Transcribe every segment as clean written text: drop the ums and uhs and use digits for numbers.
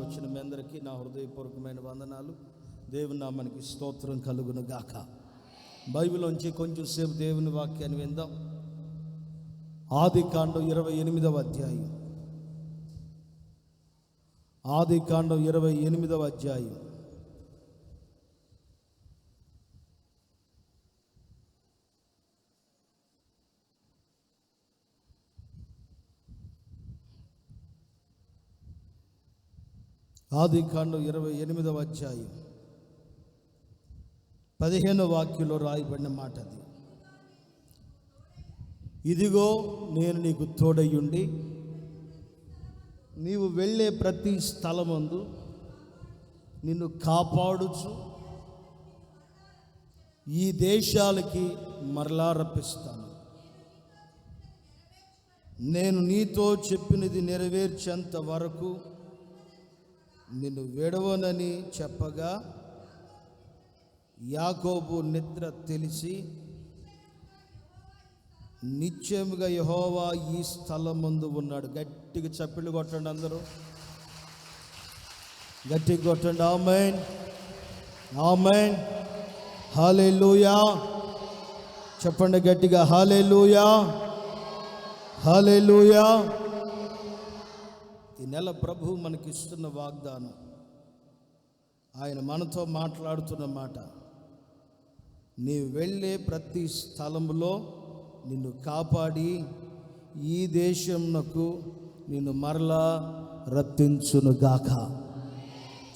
వచ్చిన మీ అందరికీ నా హృదయపూర్వకమైన వందనాలు. దేవుని నామానికి స్తోత్రం కలుగును గాక. బైబిల్లోంచి కొంచెం సేపు దేవుని వాక్యాన్ని విందాం. ఆదికాండం 28వ అధ్యాయం. ఆదికాండం 28వ అధ్యాయం. ఆదికాండం 28వ అధ్యాయం 15వ వాక్యంలో రాయబడిన మాట అది. ఇదిగో నేను నీకు తోడయ్యుండి నీవు వెళ్ళే ప్రతి స్థలమందు నిన్ను కాపాడుచు ఈ దేశాలకి మరలా రప్పిస్తాను. నేను నీతో చెప్పినది నెరవేర్చేంత వరకు నిన్ను విడవనని చెప్పగా యాకోబు నిద్ర తెలిసి నిశ్చయముగా యెహోవా ఈ స్థలం ముందు ఉన్నాడు. గట్టిగా చప్పట్లు కొట్టండి, అందరూ గట్టిగా కొట్టండి. ఆమేన్, ఆమేన్, హల్లెలూయా. చెప్పండి గట్టిగా, హల్లెలూయా, హల్లెలూయా. ఈ నెల ప్రభువు మనకిస్తున్న వాగ్దానం, ఆయన మనతో మాట్లాడుతున్న మాట, నీవు వెళ్ళే ప్రతి స్థలంలో నిన్ను కాపాడి ఈ దేశంనకు నిన్ను మరలా రప్పించునుగాక.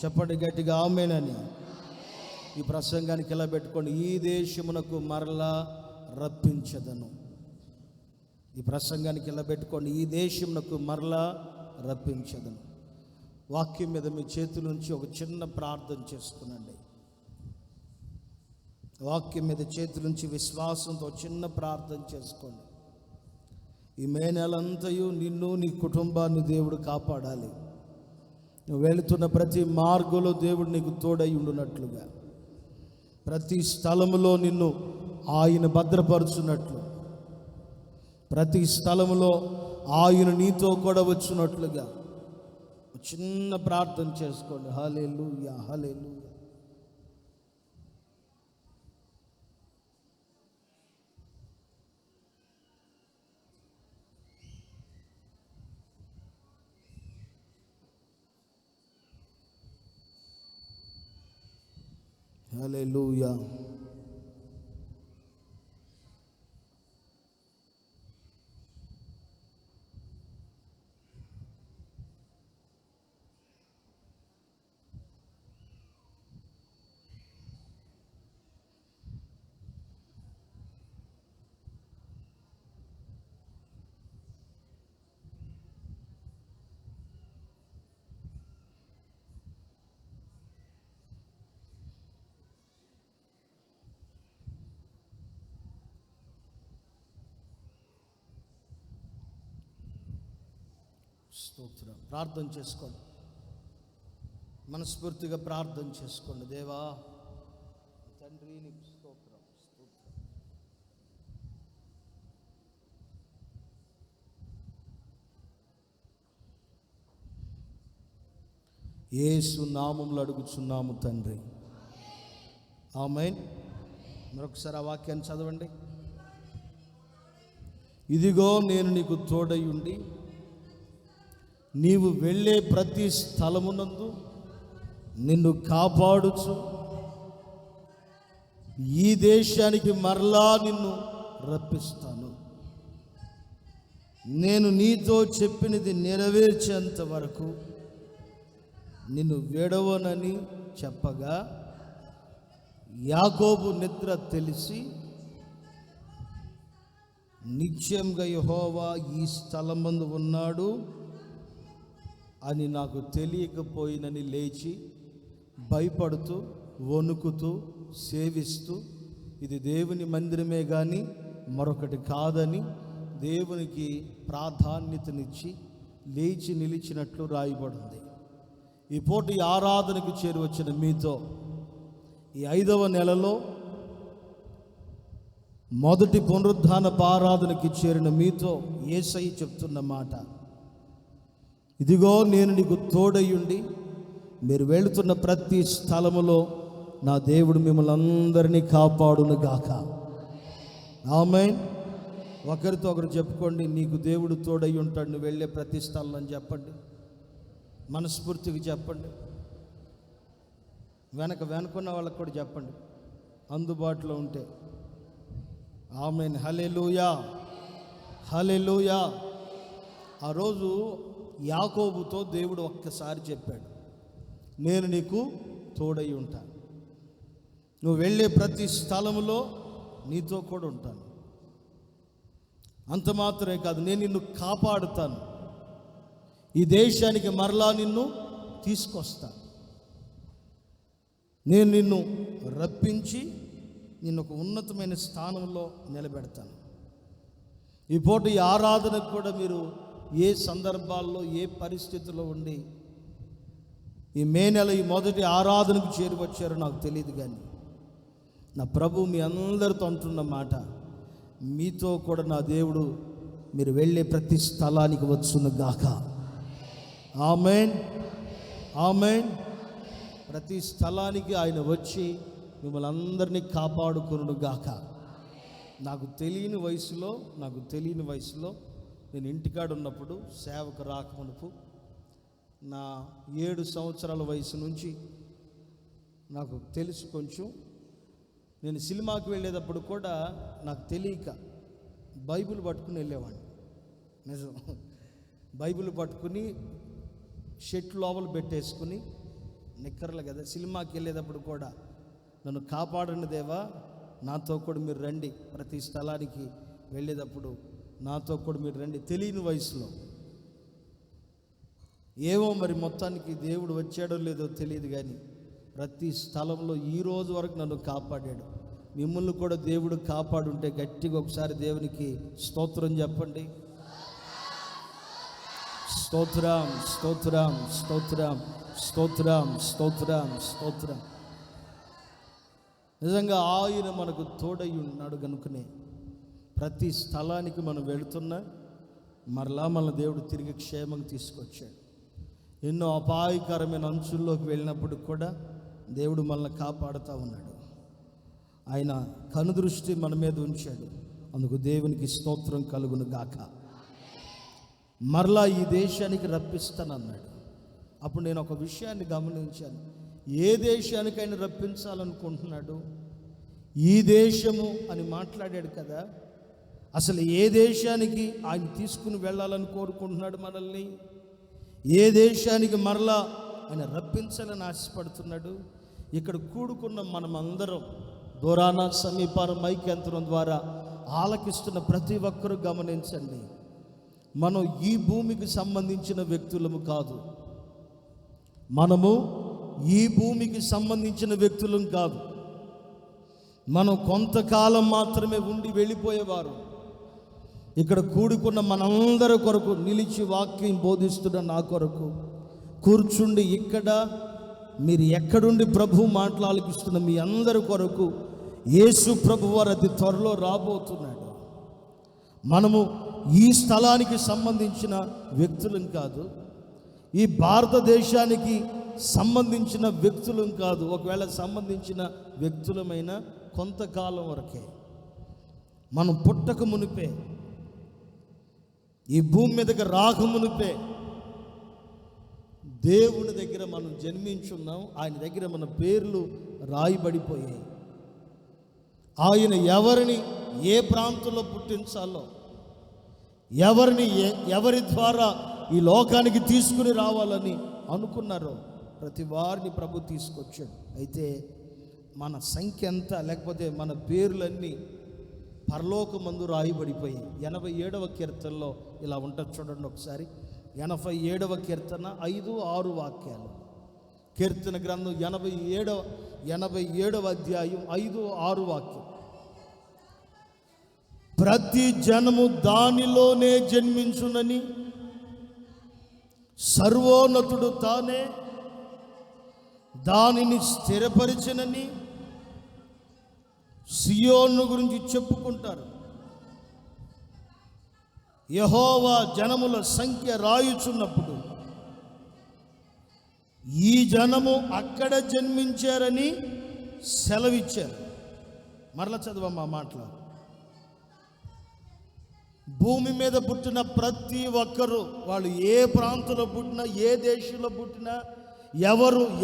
చెప్పండి గట్టిగా ఆమేనని. ఈ ప్రసంగానికి ఎలా పెట్టుకోండి, ఈ దేశమునకు మరలా రప్పించదను. ఈ ప్రసంగానికి ఎలా పెట్టుకోండి, ఈ దేశమునకు మరలా రప్పించదను. వాక్యం మీద మీ చేతుల నుంచి ఒక చిన్న ప్రార్థన చేసుకునండి. వాక్యం మీద చేతుల నుంచి విశ్వాసంతో చిన్న ప్రార్థన చేసుకోండి. ఈ మే నెలంతయు నిన్ను నీ కుటుంబాన్ని దేవుడు కాపాడాలి. నువ్వు వెళుతున్న ప్రతి మార్గంలో దేవుడు నీకు తోడై ఉండునట్లుగా, ప్రతి స్థలములో నిన్ను ఆయన భద్రపరుచున్నట్లు, ప్రతి స్థలములో ఆయన నీతో కూడా వచ్చినట్లుగా చిన్న ప్రార్థన చేసుకోండి. హల్లెలూయా, హల్లెలూయా. హల్లెలూయా. స్తోత్రం. ప్రార్థన చేసుకోండి, మనస్ఫూర్తిగా ప్రార్థన చేసుకోండి. దేవా తండ్రి నీకు స్తోత్రం, స్తోత్రం. యేసు నామములో అడుగుచున్నాము తండ్రి, ఆమేన్. మరొకసారి ఆ వాక్యాన్ని చదవండి. ఇదిగో నేను నీకు తోడై ఉండి నీవు వెళ్ళే ప్రతి స్థలమునందు నిన్ను కాపాడుచు ఈ దేశానికి మరలా నిన్ను రప్పిస్తాను. నేను నీతో చెప్పినది నెరవేర్చేంత వరకు నిన్ను విడవనని చెప్పగా యాకోబు నిద్ర తెలిసి నిశ్చయంగా యెహోవా ఈ స్థలమందు ఉన్నాడు అని నాకు తెలియకపోయినని లేచి భయపడుతూ వణుకుతూ సేవిస్తూ ఇది దేవుని మందిరమే కానీ మరొకటి కాదని దేవునికి ప్రాధాన్యతనిచ్చి లేచి నిలిచినట్లు రాయబడింది. ఈ పూట ఈ ఆరాధనకు చేరి వచ్చిన మీతో ఈ 5వ నెలలో మొదటి పునరుద్ధానపు ఆరాధనకి చేరిన మీతో యేసయ్య చెప్తున్న మాట, ఇదిగో నేను నీకు తోడయ్యుండి మీరు వెళుతున్న ప్రతి స్థలములో నా దేవుడు మిమ్మల్ని అందరినీ కాపాడును గాక. ఆమేన్. ఒకరితో ఒకరు చెప్పుకోండి, నీకు దేవుడు తోడై ఉంటాడు నువ్వు వెళ్ళే ప్రతి స్థలం అని చెప్పండి. మనస్ఫూర్తిగా చెప్పండి. వెనుకున్న వాళ్ళకు కూడా చెప్పండి, అందుబాటులో ఉంటే. ఆమేన్. హల్లెలూయా, హల్లెలూయా. ఆ రోజు యాకోబుతో దేవుడు ఒక్కసారి చెప్పాడు, నేను నీకు తోడై ఉంటాను, నువ్వు వెళ్ళే ప్రతి స్థలంలో నీతో కూడా ఉంటాను. అంత మాత్రమే కాదు, నేను నిన్ను కాపాడుతాను, ఈ దేశానికి మరలా నిన్ను తీసుకొస్తాను, నేను నిన్ను రప్పించి నిన్ను ఒక ఉన్నతమైన స్థానంలో నిలబెడతాను. ఈ పూట ఈ ఆరాధనకు కూడా మీరు ఏ సందర్భాల్లో ఏ పరిస్థితుల్లో ఉండి ఈ మే నెల ఈ మొదటి ఆరాధనకు చేరువచ్చారో నాకు తెలియదు, కానీ నా ప్రభు మీ అందరితో అంటున్న మాట, మీతో కూడా నా దేవుడు మీరు వెళ్ళే ప్రతి స్థలానికి వచ్చును గాక. ఆమేన్, ఆమేన్. ప్రతి స్థలానికి ఆయన వచ్చి మిమ్మల్ని అందరినీ కాపాడుకొనును గాక. నాకు తెలియని వయసులో నేను ఇంటికాడ ఉన్నప్పుడు సేవకు రాకమునుపు నా 7 సంవత్సరాల వయసు నుంచి నాకు తెలుసు కొంచెం. నేను సినిమాకి వెళ్ళేటప్పుడు కూడా నాకు తెలియక బైబిల్ పట్టుకుని వెళ్ళేవాడిని. నిజం, బైబిల్ పట్టుకుని షర్ట్ లోపల పెట్టేసుకుని, నిక్కర్లు కదా, సినిమాకి వెళ్ళేటప్పుడు కూడా నన్ను కాపాడండి దేవా, నాతో కూడా మీరు రండి, ప్రతి స్థలానికి వెళ్ళేటప్పుడు నాతో కూడా మీరు రండి. తెలియని వయసులో ఏమో మరి మొత్తానికి దేవుడు వచ్చాడో లేదో తెలియదు, కానీ ప్రతి స్థలంలో ఈ రోజు వరకు నన్ను కాపాడాడు. మిమ్మల్ని కూడా దేవుడు కాపాడుంటే గట్టిగా ఒకసారి దేవునికి స్తోత్రం చెప్పండి. స్తోత్రం, స్తోత్రం, స్తోత్రం, స్తోత్రం, స్తోత్రం, స్తోత్రం. నిజంగా ఆయన మనకు తోడై ఉన్నాడు కనుకనే ప్రతి స్థలానికి మనం వెళుతున్నా మరలా మన దేవుడు తిరిగి క్షేమంగా తీసుకొచ్చాడు. ఎన్నో అపాయకరమైన అంచుల్లోకి వెళ్ళినప్పుడు కూడా దేవుడు మనల్ని కాపాడుతూ ఉన్నాడు. ఆయన కనుదృష్టి మన మీద ఉంచాడు. అందుకు దేవునికి స్తోత్రం కలుగును గాక. మరలా ఈ దేశానికి రప్పిస్తానన్నాడు. అప్పుడు నేను ఒక విషయాన్ని గమనించాను. ఏ దేశానికైనా రప్పించాలనుకుంటున్నాడు, ఈ దేశము అని మాట్లాడాడు కదా, అసలు ఏ దేశానికి ఆయన తీసుకుని వెళ్ళాలని కోరుకుంటున్నాడు మనల్ని? ఏ దేశానికి మరలా ఆయన రప్పించాలని ఆశపడుతున్నాడు? ఇక్కడ కూడుకున్న మనమందరం దూరాన సమీపాన మైక్ యంత్రం ద్వారా ఆలకిస్తున్న ప్రతి ఒక్కరూ గమనించండి, మనం ఈ భూమికి సంబంధించిన వ్యక్తులము కాదు. మనము ఈ భూమికి సంబంధించిన వ్యక్తులం కాదు. మనం కొంతకాలం మాత్రమే ఉండి వెళ్ళిపోయేవారు. ఇక్కడ కూడుకున్న మనందరి కొరకు నిలిచి వాక్యం బోధిస్తున్న నా కొరకు కూర్చుండి ఇక్కడ మీరు ఎక్కడుండి ప్రభు మాట్లాడిస్తున్న మీ అందరి కొరకు యేసు ప్రభు వారు అతి త్వరలో రాబోతున్నాడు. మనము ఈ స్థలానికి సంబంధించిన వ్యక్తులం కాదు, ఈ భారతదేశానికి సంబంధించిన వ్యక్తులం కాదు. ఒకవేళ సంబంధించిన వ్యక్తులమైన కొంతకాలం వరకే. మనం పుట్టక మునిపే, ఈ భూమి మీదకి రాకమునిపే దేవుని దగ్గర మనం జన్మించున్నాం. ఆయన దగ్గర మన పేర్లు రాయబడిపోయాయి. ఆయన ఎవరిని ఏ ప్రాంతంలో పుట్టించాలో, ఎవరి ద్వారా ఈ లోకానికి తీసుకుని రావాలని అనుకున్నారో ప్రతి వారిని ప్రభు తీసుకొచ్చాడు. అయితే మన సంఖ్య ఎంత, లేకపోతే మన పేర్లన్నీ పరలోకమందు రాయబడిపోయాయి. 87వ కీర్తనలో ఇలా ఉంటుంది, చూడండి ఒకసారి. 87వ కీర్తన 5-6 వాక్యాలు. కీర్తన గ్రంథం 87వ అధ్యాయం 5-6 వాక్యం. ప్రతి జనము దానిలోనే జన్మించునని సర్వోన్నతుడు తానే దానిని స్థిరపరిచినని సియోను గురించి చెప్పుకుంటారు. యెహోవా జనముల సంఖ్య రాయుచున్నప్పుడు ఈ జనము అక్కడ జన్మించారని సెలవిచ్చారు. మరలా చదవమ్మా మాటలు. భూమి మీద పుట్టిన ప్రతి ఒక్కరూ, వాళ్ళు ఏ ప్రాంతంలో పుట్టినా, ఏ దేశంలో పుట్టినా,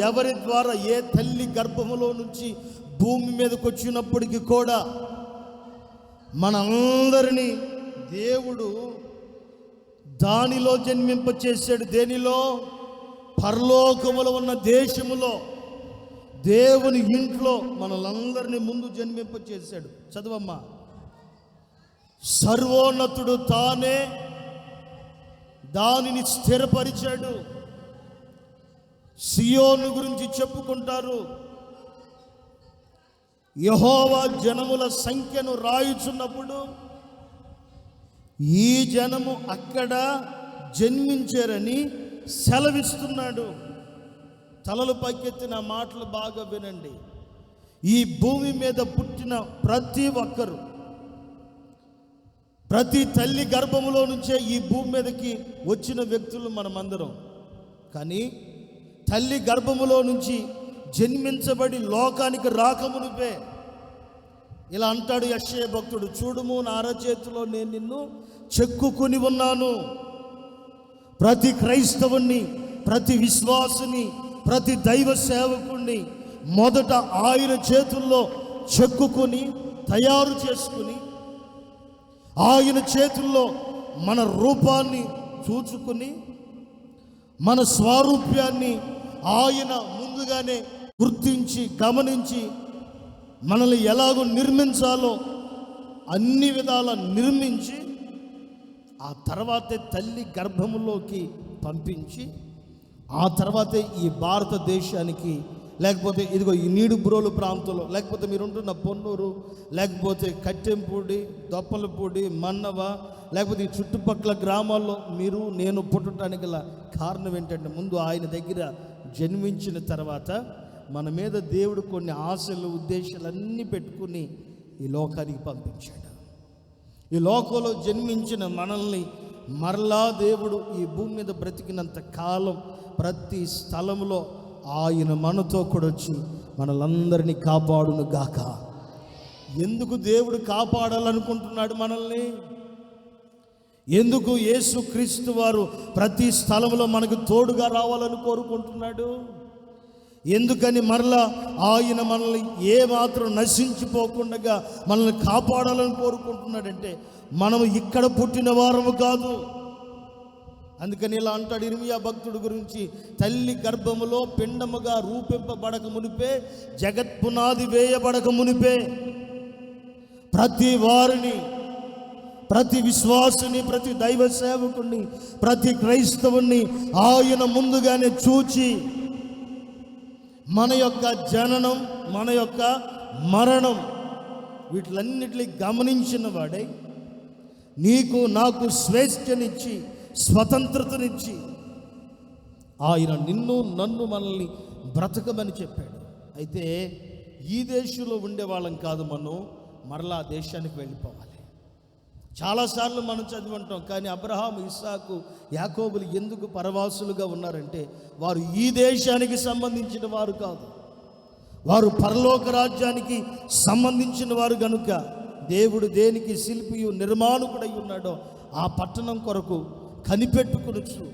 ఎవరి ద్వారా ఏ తల్లి గర్భములో నుంచి భూమి మీదకి వచ్చినప్పటికీ కూడా మనందరినీ దేవుడు దానిలో జన్మింప చేశాడు. దేనిలో? పరలోకములో ఉన్న దేశములో, దేవుని ఇంట్లో మనలందరినీ ముందు జన్మింప చేశాడు. చదవమ్మా. సర్వోన్నతుడు తానే దానిని స్థిరపరిచాడు. సియోను గురించి చెప్పుకుంటారు. యెహోవా జనముల సంఖ్యను రాయుచున్నప్పుడు ఈ జనము అక్కడ జన్మించారని సెలవిస్తున్నాడు. తలలు పైకెత్తిన మాటలు బాగా వినండి. ఈ భూమి మీద పుట్టిన ప్రతి ఒక్కరు, ప్రతి తల్లి గర్భములో నుంచే ఈ భూమి మీదకి వచ్చిన వ్యక్తులు మనమందరం. కానీ తల్లి గర్భములో నుంచి జన్మించబడి లోకానికి రాకమునిపే ఇలా అంటాడు యెషయా భక్తుడు, చూడుము నా అరచేతిలో నేను నిన్ను చెక్కుకొని ఉన్నాను. ప్రతి క్రైస్తవుని, ప్రతి విశ్వాసుని, ప్రతి దైవ సేవకుణ్ణి మొదట ఆయన చేతుల్లో చెక్కుకొని తయారు చేసుకుని, ఆయన చేతుల్లో మన రూపాన్ని చూచుకుని, మన స్వరూప్యాన్ని ఆయన ముందుగానే గుర్తించి గమనించి మనల్ని ఎలాగో నిర్మించాలో అన్ని విధాల నిర్మించి ఆ తర్వాతే తల్లి గర్భములోకి పంపించి ఆ తర్వాతే ఈ భారతదేశానికి, లేకపోతే ఇదిగో ఈ నీడుబ్రోలు ప్రాంతంలో, లేకపోతే మీరుంటున్న పొన్నూరు, లేకపోతే కట్టెంపూడి, దొప్పలపూడి, మన్నవ, లేకపోతే ఈ చుట్టుపక్కల గ్రామాల్లో మీరు నేను పుట్టడానికి గల కారణం ఏంటంటే, ముందు ఆయన దగ్గర జన్మించిన తర్వాత మన మీద దేవుడు కొన్ని ఆశలు, ఉద్దేశాలన్నీ పెట్టుకుని ఈ లోకానికి పంపించాడు. ఈ లోకంలో జన్మించిన మనల్ని మరలా దేవుడు ఈ భూమి మీద బ్రతికినంత కాలం ప్రతి స్థలంలో ఆయన మనతో కూడా వచ్చి మనలందరినీ కాపాడును గాక. ఎందుకు దేవుడు కాపాడాలనుకుంటున్నాడు మనల్ని? ఎందుకు యేసుక్రీస్తు వారు ప్రతి స్థలంలో మనకు తోడుగా రావాలని కోరుకుంటున్నాడు? ఎందుకని మరలా ఆయన మనల్ని ఏమాత్రం నశించిపోకుండా మనల్ని కాపాడాలని కోరుకుంటున్నాడంటే, మనము ఇక్కడ పుట్టిన వారము కాదు. అందుకని ఇలా అంటాడు ఇర్మియా భక్తుడి గురించి, తల్లి గర్భములో పిండముగా రూపింపబడక మునిపే, జగత్పునాది వేయబడక మునిపే ప్రతి వారిని, ప్రతి విశ్వాసుని, ప్రతి దైవ సేవకుని, ప్రతి క్రైస్తవుని ఆయన ముందుగానే చూచి మన యొక్క జననం, మన యొక్క మరణం వీటిలన్నిటిని గమనించిన వాడై నీకు నాకు స్వేచ్ఛనిచ్చి స్వతంత్రతనిచ్చి ఆయన నిన్ను నన్ను మనల్ని బ్రతకమని చెప్పాడు. అయితే ఈ దేశంలో ఉండే వాళ్ళం కాదు, మనం మరలా దేశానికి వెళ్ళిపోవాలి. చాలాసార్లు మనం చదివంటాం, కానీ అబ్రహాము, ఇస్సాకు, యాకోబులు ఎందుకు పరవాసులుగా ఉన్నారంటే, వారు ఈ దేశానికి సంబంధించిన వారు కాదు, వారు పరలోక రాజ్యానికి సంబంధించిన వారు గనుక దేవుడు దేనికి శిల్పియు నిర్మాణకుడై ఉన్నాడో ఆ పట్టణం కొరకు కనిపెట్టుకొనొచ్చు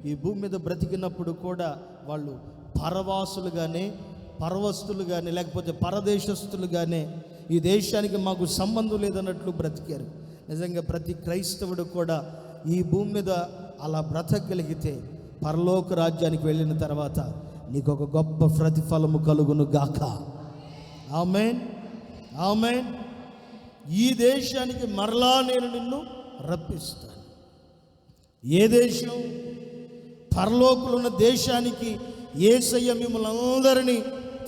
ఈ భూమి మీద బ్రతికినప్పుడు కూడా వాళ్ళు పరవాసులుగానే, పరవస్తులుగానే, లేకపోతే పరదేశస్తులుగానే ఈ దేశానికి మాకు సంబంధం లేదన్నట్లు బ్రతికారు. నిజంగా ప్రతి క్రైస్తవుడు కూడా ఈ భూమి మీద అలా బ్రతకగలిగితే పరలోక రాజ్యానికి వెళ్ళిన తర్వాత నీకు ఒక గొప్ప ప్రతిఫలము కలుగును గాక. ఆమేన్, ఆమేన్. ఈ దేశానికి మరలా నేను నిన్ను రప్పిస్తాను. ఏ దేశం? పరలోకంలో ఉన్న దేశానికి యేసయ్య మిమ్మల్ని అందరినీ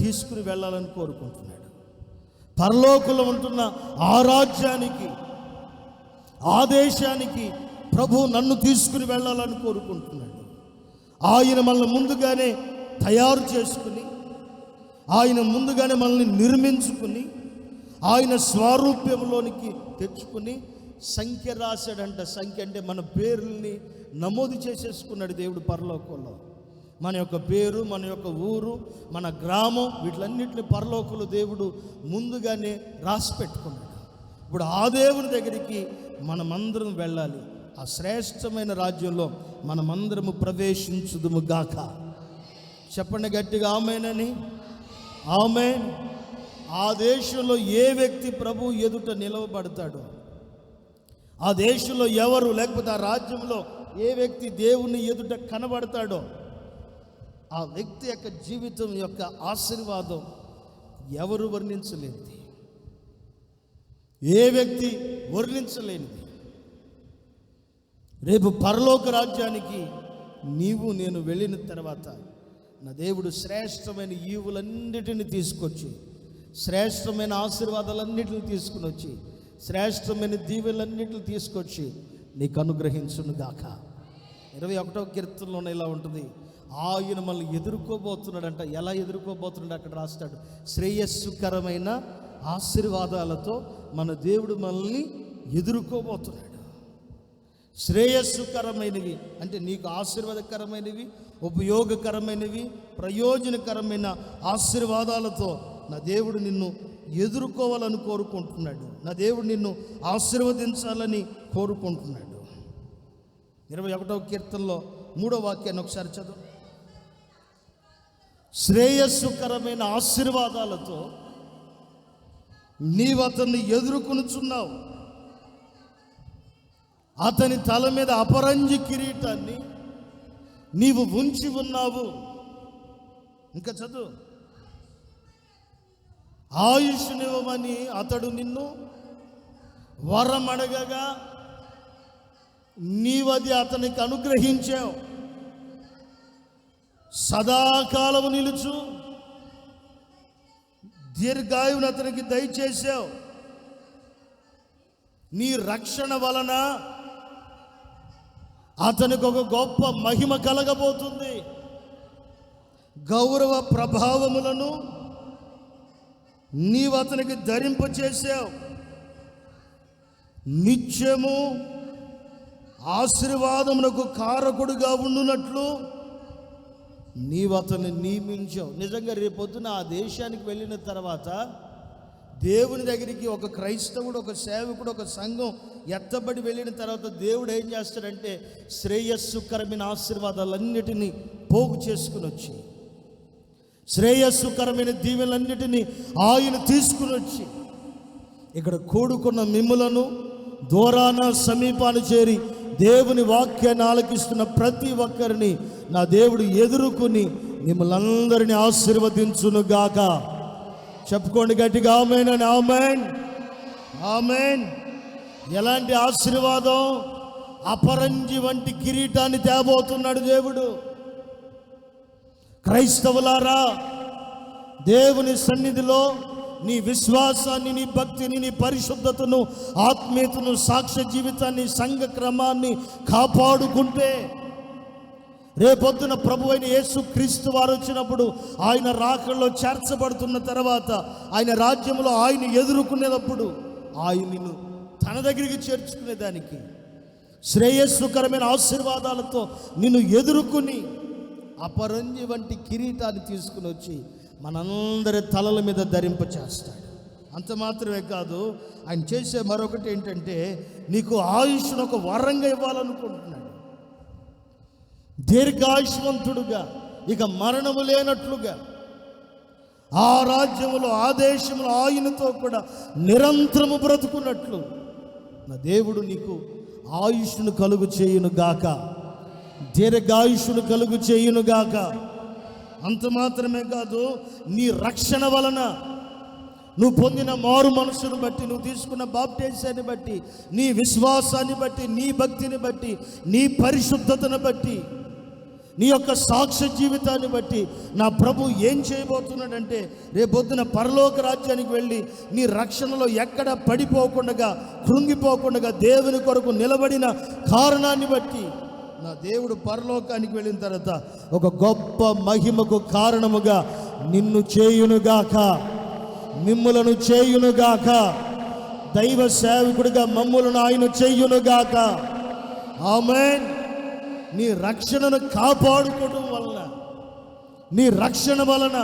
తీసుకుని వెళ్ళాలని కోరుకుంటున్నాడు. పరలోకంలో ఉంటున్న ఆ రాజ్యానికి, ఆ దేశానికి ప్రభు నన్ను తీసుకుని వెళ్ళాలని కోరుకుంటున్నాడు. ఆయన మనల్ని ముందుగానే తయారు చేసుకుని, ఆయన ముందుగానే మనల్ని నిర్మించుకుని, ఆయన స్వరూప్యంలోనికి తెచ్చుకుని సంఖ్య రాశాడంట. సంఖ్య అంటే మన పేర్లని నమోదు చేసేసుకున్నాడు దేవుడు పరలోకంలో. మన యొక్క పేరు, మన యొక్క ఊరు, మన గ్రామం, వీటిలన్నింటినీ పరలోకంలో దేవుడు ముందుగానే రాసి పెట్టుకున్నాడు. ఇప్పుడు ఆ దేవుని దగ్గరికి మనమందరం వెళ్ళాలి. ఆ శ్రేష్టమైన రాజ్యంలో మనమందరము ప్రవేశించుదుము గాక. చెప్పండి గట్టిగా ఆమేనని. ఆమేన్. ఆ దేశంలో ఏ వ్యక్తి ప్రభు ఎదుట నిలవబడతాడో, ఆ దేశంలో ఎవరు, లేకపోతే ఆ రాజ్యంలో ఏ వ్యక్తి దేవుని ఎదుట కనబడతాడో, ఆ వ్యక్తి యొక్క జీవితం యొక్క ఆశీర్వాదం ఎవరు వర్ణించలేనిది, ఏ వ్యక్తి వర్ణించలేనిది. రేపు పరలోక రాజ్యానికి నీవు నేను వెళ్ళిన తర్వాత నా దేవుడు శ్రేష్టమైన ఈవులన్నిటిని తీసుకొచ్చి, శ్రేష్టమైన ఆశీర్వాదాలన్నిటిని తీసుకుని వచ్చి, శ్రేష్టమైన దీవెలన్నిటిని తీసుకొచ్చి నీకు అనుగ్రహించును గాక. 21వ కీర్తనలోనే ఇలా ఉంటుంది, ఆయన మనల్ని ఎదుర్కోబోతున్నాడంట. ఎలా ఎదుర్కోబోతున్నాడు అక్కడ రాస్తాడు, శ్రేయస్సుకరమైన ఆశీర్వాదాలతో మన దేవుడు మనల్ని ఎదుర్కోబోతున్నాడు. శ్రేయస్సుకరమైనవి అంటే నీకు ఆశీర్వాదకరమైనవి, ఉపయోగకరమైనవి, ప్రయోజనకరమైన ఆశీర్వాదాలతో నా దేవుడు నిన్ను ఎదుర్కోవాలని కోరుకుంటున్నాడు. నా దేవుడు నిన్ను ఆశీర్వదించాలని కోరుకుంటున్నాడు. 21వ కీర్తనలో 3వ వాక్యాన్ని ఒకసారి చదువు. శ్రేయస్సుకరమైన ఆశీర్వాదాలతో నీవు అతన్ని ఎదుర్కొనుచున్నావు, అతని తల మీద అపరంజి కిరీటాన్ని నీవు ఉంచి ఉన్నావు. ఇంకా చదువు. ఆయుష్నివ్వమని అతడు నిన్ను వరమడగగా నీవది అతనికి అనుగ్రహించావు. సదాకాలము నిలుచు దీర్ఘాయువును అతనికి దయచేసావు. నీ రక్షణ వలన అతనికి ఒక గొప్ప మహిమ కలగబోతుంది. గౌరవ ప్రభావములను నీవు అతనికి ధరింపచేసావు. నిత్యము ఆశీర్వాదమునకు కారకుడుగా ఉండునట్లు నీవు అతన్ని నియమించావు. నిజంగా రేపొద్దున ఆ దేశానికి వెళ్ళిన తర్వాత దేవుని దగ్గరికి ఒక క్రైస్తవుడు, ఒక సేవకుడు, ఒక సంఘం ఎత్తబడి వెళ్ళిన తర్వాత దేవుడు ఏం చేస్తాడంటే శ్రేయస్సుకరమైన ఆశీర్వాదాలన్నిటినీ పోగు చేసుకుని వచ్చి, శ్రేయస్సుకరమైన దీవెనలన్నిటినీ ఆయన తీసుకుని వచ్చి ఇక్కడ కూడుకున్న మిమ్ములను దూరాన సమీపాన్ని చేరి దేవుని వాక్యాన్ని ఆలకిస్తున్న ప్రతి ఒక్కరిని నా దేవుడు ఎదుర్కొని మిమ్మల్ని అందరినీ ఆశీర్వదించును గాక. చెప్పుకోండి గట్టిగా ఆమేన్ అని. ఆమేన్, ఆమేన్. ఎలాంటి ఆశీర్వాదం? అపరంజి వంటి కిరీటాన్ని తేబోతున్నాడు దేవుడు. క్రైస్తవులారా, దేవుని సన్నిధిలో నీ విశ్వాసాన్ని, నీ భక్తిని, నీ పరిశుద్ధతను, ఆత్మీయతను, సాక్ష్య జీవితాన్ని, సంఘ క్రమాన్ని కాపాడుకుంటే రేపొద్దున ప్రభువైన యేసు క్రీస్తు వారు వచ్చినప్పుడు ఆయన రాకడలో చేర్చబడుతున్న తర్వాత ఆయన రాజ్యంలో ఆయన ఎదుర్కొనేటప్పుడు ఆయన నిన్ను తన దగ్గరికి చేర్చుకునేదానికి శ్రేయస్సుకరమైన ఆశీర్వాదాలతో నిన్ను ఎదుర్కొని అపరంజి వంటి కిరీటాన్ని తీసుకుని వచ్చి మనందరి తలల మీద ధరింపచేస్తాడు. అంత మాత్రమే కాదు, ఆయన చేసే మరొకటి ఏంటంటే నీకు ఆయుష్ను ఒక వరంగా ఇవ్వాలనుకుంటున్నాడు. దీర్ఘాయుష్మంతుడుగా, ఇక మరణము లేనట్లుగా ఆ రాజ్యములో, ఆ దేశంలో ఆయనతో కూడా నిరంతరము బ్రతుకున్నట్లు నా దేవుడు నీకు ఆయుష్ను కలుగు చేయును గాక, దీర్ఘాయుష్ను కలుగు చేయును గాక. అంత మాత్రమే కాదు, నీ రక్షణ వలన, నువ్వు పొందిన మారు మనసును బట్టి, నువ్వు తీసుకున్న బాప్టిజాన్ని బట్టి, నీ విశ్వాసాన్ని బట్టి, నీ భక్తిని బట్టి, నీ పరిశుద్ధతను బట్టి, నీ యొక్క సాక్ష్య జీవితాన్ని బట్టి నా ప్రభు ఏం చేయబోతున్నాడంటే రేపొద్దున పరలోక రాజ్యానికి వెళ్ళి నీ రక్షణలో ఎక్కడ పడిపోకుండా, కృంగిపోకుండా దేవుని కొరకు నిలబడిన కారణాన్ని బట్టి నా దేవుడు పరలోకానికి వెళ్ళిన తర్వాత ఒక గొప్ప మహిమకు కారణముగా నిన్ను చేయునుగాక, మిమ్ములను చేయునుగాక, దైవ సేవకుడిగా మమ్ములను ఆయన చేయునుగాక. ఆమేన్. నీ రక్షణను కాపాడుకోవడం వలన నీ రక్షణ వలన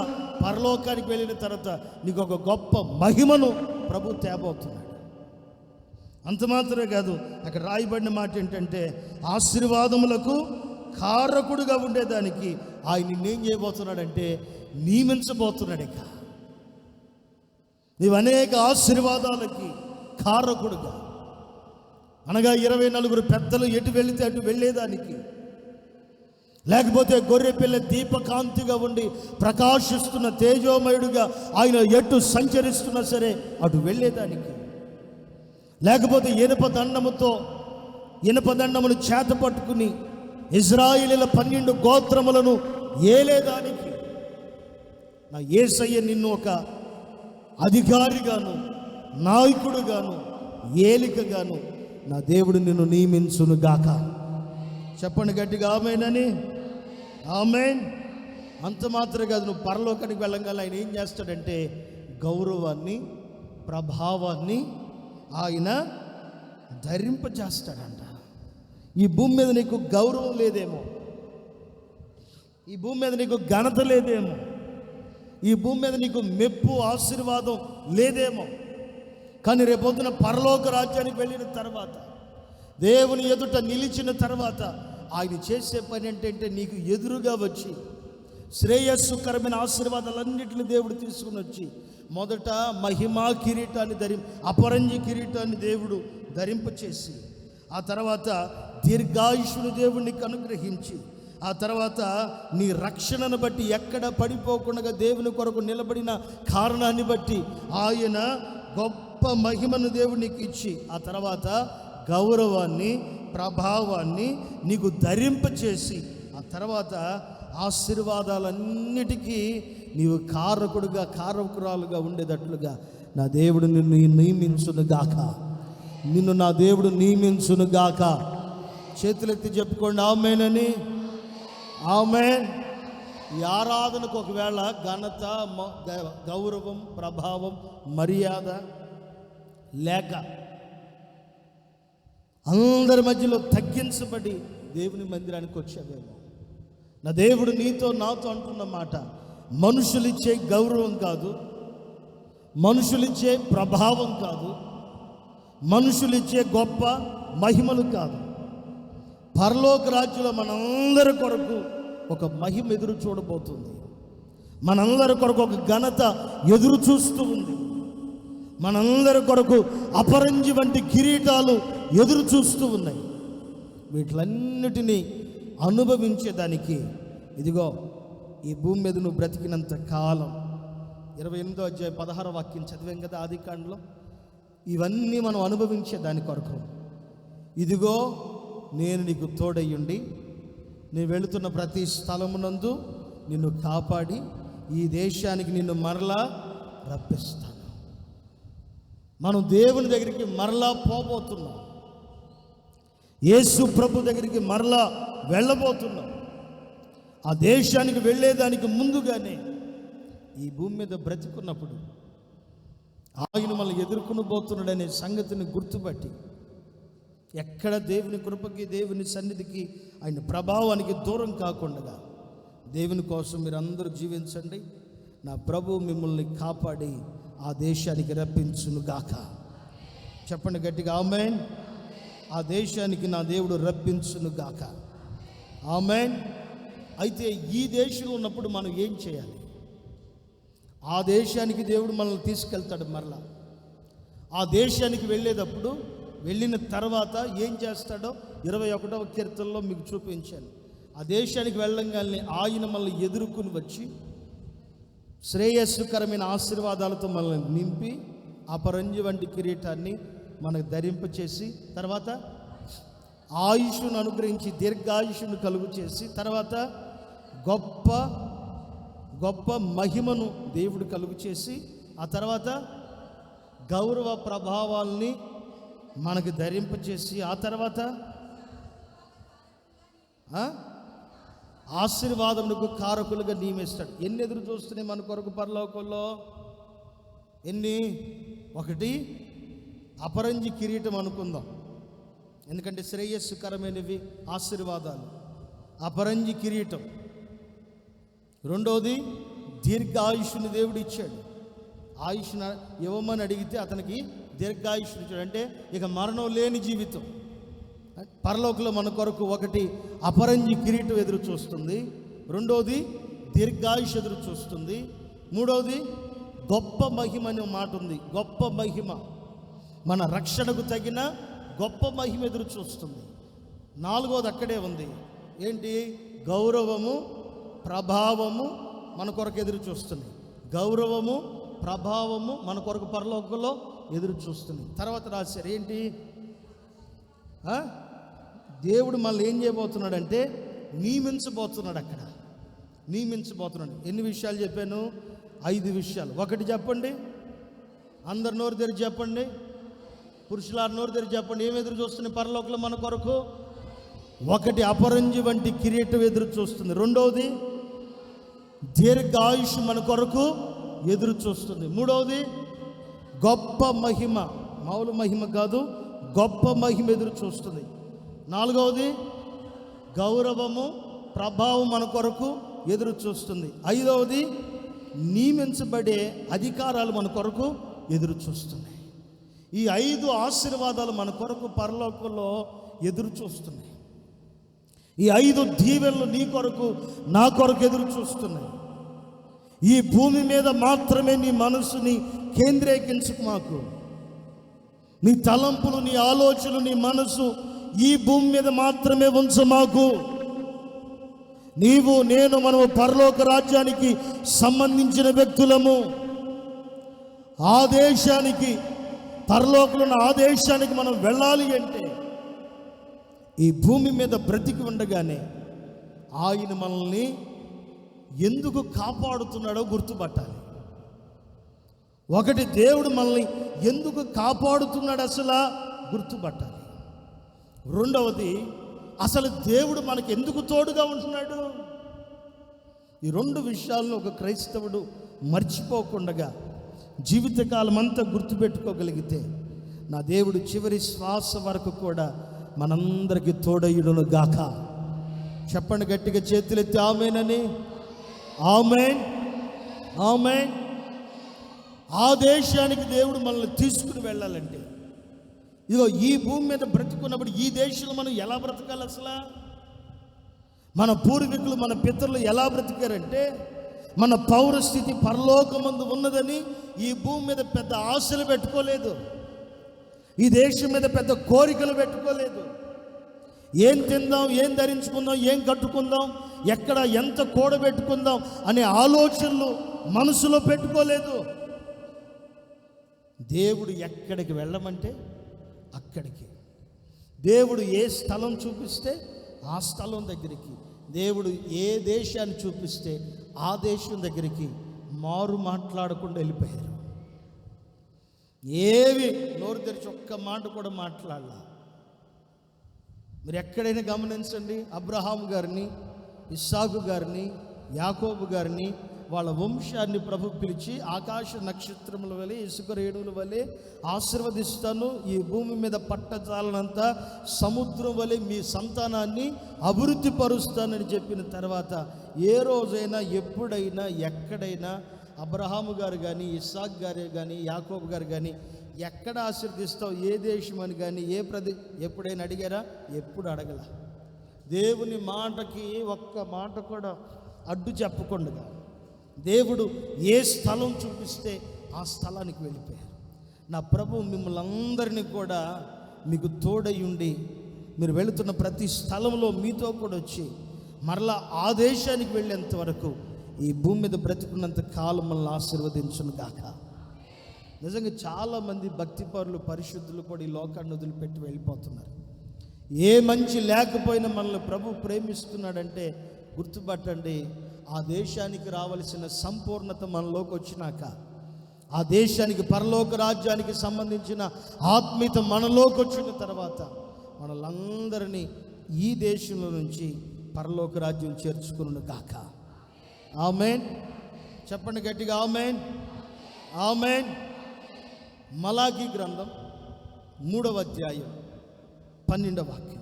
పరలోకానికి వెళ్ళిన తర్వాత నీకు ఒక గొప్ప మహిమను ప్రభు తేబోతున్నాడు. అంత మాత్రమే కాదు, అక్కడ రాయబడిన మాట ఏంటంటే ఆశీర్వాదములకు కారకుడుగా ఉండేదానికి ఆయన నిన్నేం చేయబోతున్నాడంటే నియమించబోతున్నాడు. ఇక నీవు అనేక ఆశీర్వాదాలకి కారకుడుగా, అనగా 24 పెద్దలు ఎటు వెళితే అటు వెళ్ళేదానికి, లేకపోతే గొర్రెపిల్ల దీపకాంతిగా ఉండి ప్రకాశిస్తున్న తేజోమయుడుగా ఆయన ఎటు సంచరిస్తున్నా సరే అటు వెళ్ళేదానికి, లేకపోతే ఇనుప దండమును చేత పట్టుకుని ఇజ్రాయేలీల 12 గోత్రములను ఏలేదానికి నా యేసయ్య నిన్ను ఒక అధికారిగాను, నాయకుడుగాను, ఏలికగాను నా దేవుడు నిన్ను నియమించును గాక. చెప్పండి గట్టిగా ఆమేనని. ఆమేన్. అంత మాత్రమే కాదు, నువ్వు పరలోకానికి వెళ్ళంగానే ఆయన ఏం చేస్తాడంటే గౌరవాన్ని, ప్రభావాన్ని ఆయన ధరింపజేస్తాడంట. ఈ భూమి మీద నీకు గౌరవం లేదేమో, ఈ భూమి మీద నీకు ఘనత లేదేమో, ఈ భూమి మీద నీకు మెప్పు ఆశీర్వాదం లేదేమో, కానీ రేపొద్దున పరలోక రాజ్యానికి వెళ్ళిన తర్వాత, దేవుని ఎదుట నిలిచిన తర్వాత ఆయన చేసే పని ఏంటంటే నీకు ఎదురుగా వచ్చి శ్రేయస్సుకరమైన ఆశీర్వాదాలన్నింటినీ దేవుడు తీసుకుని వచ్చి మొదట మహిమా కిరీటాన్ని అపరంజి కిరీటాన్ని దేవుడు ధరింపచేసి, ఆ తర్వాత దీర్ఘాయుషుని దేవునికి అనుగ్రహించి, ఆ తర్వాత నీ రక్షణను బట్టి ఎక్కడ పడిపోకుండా దేవుని కొరకు నిలబడిన కారణాన్ని బట్టి ఆయన గొప్ప మహిమను దేవునికి ఇచ్చి, ఆ తర్వాత గౌరవాన్ని, ప్రభావాన్ని నీకు ధరింపచేసి, ఆ తర్వాత ఆశీర్వాదాలన్నిటికీ నీవు కారకురాలుగా ఉండేటట్లుగా నా దేవుడు నిన్ను నియమించును గాక. నిన్ను నా దేవుడు నియమించును గాక. చేతులెత్తి చెప్పుకోండి ఆమేనని. ఆమేన్. ఈ ఆరాధనకు ఒకవేళ ఘనత, గౌరవం, ప్రభావం, మర్యాద లేక అందరి మధ్యలో తగ్గించబడి దేవుని మందిరానికి వచ్చేదేమో, నా దేవుడు నీతో నాతో అంటున్న మాట, మనుషులిచ్చే గౌరవం కాదు, మనుషులిచ్చే ప్రభావం కాదు, మనుషులిచ్చే గొప్ప మహిమలు కాదు, పరలోక రాజ్యంలో మనందరి కొరకు ఒక మహిమ ఎదురు చూడబోతుంది. మనందరి కొరకు ఒక ఘనత ఎదురు చూస్తూ ఉంది. మనందరి కొరకు అపరంజి వంటి కిరీటాలు ఎదురు చూస్తూ ఉన్నాయి. వీటిలన్నిటినీ అనుభవించేదానికి ఇదిగో ఈ భూమి మీద నువ్వు బ్రతికినంత కాలం, 28వ అధ్యాయం 16వ వాక్యం చదివాం కదా ఆదికాండలో, ఇవన్నీ మనం అనుభవించే దాని కొరకు ఇదిగో నేను నీకు తోడయ్యుండి నేను వెళుతున్న ప్రతి స్థలమునందు నిన్ను కాపాడి ఈ దేశానికి నిన్ను మరలా రప్పిస్తాను. మనం దేవుని దగ్గరికి మరలా పోబోతున్నాం. యేసు ప్రభు దగ్గరికి మరలా వెళ్ళబోతున్నాం. ఆ దేశానికి వెళ్ళేదానికి ముందుగానే ఈ భూమి మీద బ్రతికున్నప్పుడు ఆయన మనల్ని ఎదుర్కొని పోతున్నాడనే సంగతిని గుర్తుపట్టి, ఎక్కడ దేవుని కృపకి, దేవుని సన్నిధికి, ఆయన ప్రభావానికి దూరం కాకుండా దేవుని కోసం మీరు అందరూ జీవించండి. నా ప్రభు మిమ్మల్ని కాపాడి ఆ దేశానికి రప్పించును గాక. చెప్పండి గట్టిగా ఆమేన్. ఆ దేశానికి నా దేవుడు రప్పించును గాక. ఆమేన్. అయితే ఈ దేశంలో ఉన్నప్పుడు మనం ఏం చేయాలి? ఆ దేశానికి దేవుడు మనల్ని తీసుకెళ్తాడు. మరలా ఆ దేశానికి వెళ్ళేటప్పుడు, వెళ్ళిన తర్వాత ఏం చేస్తాడో 21వ కీర్తనలో మీకు చూపించాను. ఆ దేశానికి వెళ్ళంగానే ఆయన మనల్ని ఎదుర్కొని వచ్చి శ్రేయస్సుకరమైన ఆశీర్వాదాలతో మనల్ని నింపి అపరంజి వంటి కిరీటాన్ని మనకు ధరింపచేసి, తర్వాత ఆయుష్ను అనుగ్రహించి దీర్ఘాయుష్ను కలుగు చేసి, తర్వాత గొప్ప గొప్ప మహిమను దేవుడు కలుగు చేసి, ఆ తర్వాత గౌరవ ప్రభావాల్ని మనకు ధరింపచేసి, ఆ తర్వాత ఆశీర్వాదములకు కారకులుగా నియమిస్తాడు. ఎన్ని ఎదురు చూస్తున్నాయి మన కొరకు పరలోకంలో? ఎన్ని? ఒకటి అపరంజి కిరీటం అనుకుందాం, ఎందుకంటే శ్రేయస్సుకరమైనవి ఆశీర్వాదాలు. అపరంజి కిరీటం, రెండవది దీర్ఘాయుష్ని దేవుడు ఇచ్చాడు. ఆయుష్ను ఇవ్వమని అడిగితే అతనికి దీర్ఘాయుష్ని ఇచ్చాడు. అంటే ఇక మరణం లేని జీవితం. పరలోకంలో మన కొరకు ఒకటి అపరంజి కిరీటం ఎదురు చూస్తుంది, రెండవది దీర్ఘాయుష్ ఎదురు చూస్తుంది, మూడవది గొప్ప మహిమ అనే మాట ఉంది. గొప్ప మహిమ, మన రక్షణకు తగిన గొప్ప మహిమ ఎదురు చూస్తుంది. నాలుగవది అక్కడే ఉంది. ఏంటి? గౌరవము, ప్రభావము మన కొరకు ఎదురు చూస్తుంది. గౌరవము, ప్రభావము మన కొరకు పరలోకంలో ఎదురు చూస్తుంది. తర్వాత రాశారు ఏంటి? దేవుడు మళ్ళీ ఏం చేయబోతున్నాడంటే నియమించబోతున్నాడు. అక్కడ నియమించబోతున్నాడు. ఎన్ని విషయాలు చెప్పాను? 5 విషయాలు. ఒకటి చెప్పండి, అందరు నోరు తెరిచి చెప్పండి, పురుషులారు నోరు తెరిచి చెప్పండి. ఏం ఎదురు చూస్తుంది పరలోకంలో మన కొరకు? ఒకటి అపరంజి వంటి కిరీటం ఎదురు చూస్తుంది. రెండవది దీర్ఘాయుష్ మన కొరకు ఎదురు చూస్తుంది. మూడవది గొప్ప మహిమ, మామూలు మహిమ కాదు, గొప్ప మహిమ ఎదురు చూస్తుంది. నాలుగవది గౌరవము, ప్రభావం మన కొరకు ఎదురు చూస్తుంది. ఐదవది నియమించబడే అధికారాలు మన కొరకు ఎదురు చూస్తున్నాయి. ఈ 5 ఆశీర్వాదాలు మన కొరకు పరలోకంలో ఎదురు చూస్తున్నాయి. ఈ 5 దీవెనలు నీ కొరకు, నా కొరకు ఎదురు చూస్తున్నాయి. ఈ భూమి మీద మాత్రమే నీ మనసుని కేంద్రీకరించుకు మాకు. నీ తలంపులు, నీ ఆలోచనలు, నీ మనసు ఈ భూమి మీద మాత్రమే ఉంచు మాకు. నీవు, నేను, మనము పరలోక రాజ్యానికి సంబంధించిన వ్యక్తులము. ఆ దేశానికి, పరలోకంలో ఉన్న ఆ దేశానికి మనం వెళ్ళాలి అంటే ఈ భూమి మీద బ్రతికి ఉండగానే ఆయన మనల్ని ఎందుకు కాపాడుతున్నాడో గుర్తుపట్టాలి. ఒకటి, దేవుడు మనల్ని ఎందుకు కాపాడుతున్నాడు అసలు గుర్తుపట్టాలి. రెండవది, అసలు దేవుడు మనకి ఎందుకు తోడుగా ఉంటున్నాడు. ఈ 2 విషయాలను ఒక క్రైస్తవుడు మర్చిపోకుండా జీవితకాలం అంతా గుర్తుపెట్టుకోగలిగితే నా దేవుడు చివరి శ్వాస వరకు కూడా మనందరికీ తోడయుడును గాక. చెప్పండి గట్టిగా, చేతులెత్తి ఆమేనని. ఆమేన్, ఆమేన్. ఆ దేశానికి దేవుడు మనల్ని తీసుకుని వెళ్ళాలంటే, ఇదిగో ఈ భూమి మీద బ్రతుకున్నప్పుడు ఈ దేశంలో మనం ఎలా బ్రతకాలి? అసలు మన పూర్వీకులు, మన పితరులు ఎలా బ్రతికారంటే, మన పౌరస్థితి పరలోకమందు ఉన్నదని ఈ భూమి మీద పెద్ద ఆశలు పెట్టుకోలేదు, ఈ దేశం మీద పెద్ద కోరికలు పెట్టుకోలేదు. ఏం తిందాం, ఏం ధరించుకుందాం, ఏం కట్టుకుందాం, ఎక్కడ ఎంత కూడబెట్టుకుందాం అనే ఆలోచనలు మనసులో పెట్టుకోలేదు. దేవుడు ఎక్కడికి వెళ్ళమంటే అక్కడికి, దేవుడు ఏ స్థలం చూపిస్తే ఆ స్థలం దగ్గరికి, దేవుడు ఏ దేశాన్ని చూపిస్తే ఆ దేశం దగ్గరికి మారు మాట్లాడకుండా వెళ్ళిపోయారు. ఏవి నోరు తెరిచి ఒక్క మాట కూడా మాట్లాడాల. మీరు ఎక్కడైనా గమనించండి, అబ్రహాము గారిని, ఇస్సాకు గారిని, యాకోబు గారిని, వాళ్ళ వంశాన్ని ప్రభు పిలిచి ఆకాశ నక్షత్రముల వలె, ఇసుక రేణువుల వలె ఆశీర్వదిస్తాను, ఈ భూమి మీద పట్టజాలనంత సముద్రం వలె మీ సంతానాన్ని అభివృద్ధి పరుస్తానని చెప్పిన తర్వాత ఏ రోజైనా, ఎప్పుడైనా, ఎక్కడైనా అబ్రహాము గారు కానీ, ఇస్సాక్ గారు కానీ, యాకోబు గారు కానీ ఎక్కడ ఆశీర్దిస్తావు, ఏ దేశం అని కానీ, ఎప్పుడైనా అడిగారా? ఎప్పుడు అడగల. దేవుని మాటకి ఒక్క మాట కూడా అడ్డు చెప్పకుండా దేవుడు ఏ స్థలం చూపిస్తే ఆ స్థలానికి వెళ్ళిపోయారు. నా ప్రభు మిమ్మల్ని అందరినీ కూడా మీకు తోడై ఉండి, మీరు వెళుతున్న ప్రతి స్థలంలో మీతో కూడా వచ్చి మరలా ఆ దేశానికి వెళ్ళేంత వరకు ఈ భూమి మీద బ్రతికున్నంత కాలం మనల్ని ఆశీర్వదించును గాక. నిజంగా చాలామంది భక్తిపరులు, పరిశుద్ధులు కూడా ఈ లోకాన్ని వదిలిపెట్టి వెళ్ళిపోతున్నారు. ఏ మంచి లేకపోయినా మనల్ని ప్రభు ప్రేమిస్తున్నాడంటే గుర్తుపట్టండి, ఆ దేశానికి రావలసిన సంపూర్ణత మనలోకి వచ్చినాక, ఆ దేశానికి, పరలోక రాజ్యానికి సంబంధించిన ఆత్మీయత మనలోకి వచ్చిన తర్వాత మనలందరినీ ఈ దేశంలో నుంచి పరలోక రాజ్యం చేర్చుకును గాక. ఆమేన్. చెప్పండి గట్టిగా, ఆమేన్, ఆమేన్. మలాకీ గ్రంథం 3వ అధ్యాయం 12వ వాక్యం.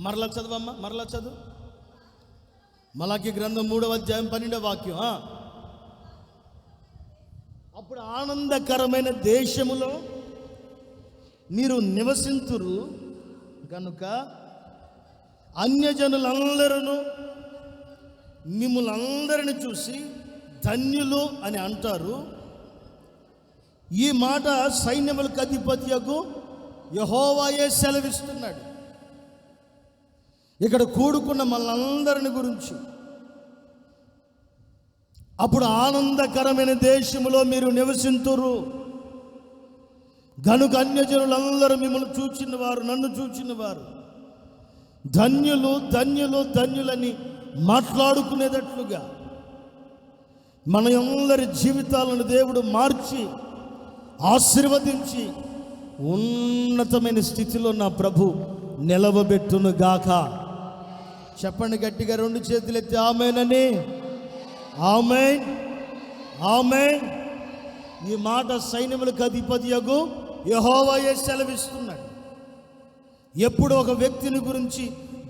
మరలా చదువమ్మా, మరలా చదువు. మలాకి గ్రంథం 3వ అధ్యాయం 12వ వాక్యం. అప్పుడు ఆనందకరమైన దేశములో మీరు నివసింతురు గనుక అన్యజనులందరూ మిమ్మల్ని అందరిని చూసి ధన్యులు అని అంటారు. ఈ మాట సైన్యములకు అధిపత్యకు యెహోవాయే సెలవిస్తున్నాడు. ఇక్కడ కూడుకున్న మనందరిని గురించి. అప్పుడు ఆనందకరమైన దేశములో మీరు నివసింతురు గనుక అన్యజనులందరూ మిమ్మల్ని చూచిన వారు, నన్ను చూచిన వారు ధన్యులు ధన్యులు ధన్యులని మాట్లాడుకునేటట్లుగా మన అందరి జీవితాలను దేవుడు మార్చి ఆశీర్వదించి ఉన్నతమైన స్థితిలో నా ప్రభు నిలవబెట్టును గాక. చెప్పండి గట్టిగా, 2 చేతులు ఎత్తి ఆమేనని. ఆమేన్, ఆమేన్. ఈ మాట సైన్యములకు అధిపతియగు యెహోవాయే సెలవిస్తున్నాడు. ఎప్పుడు ఒక వ్యక్తిని గురించి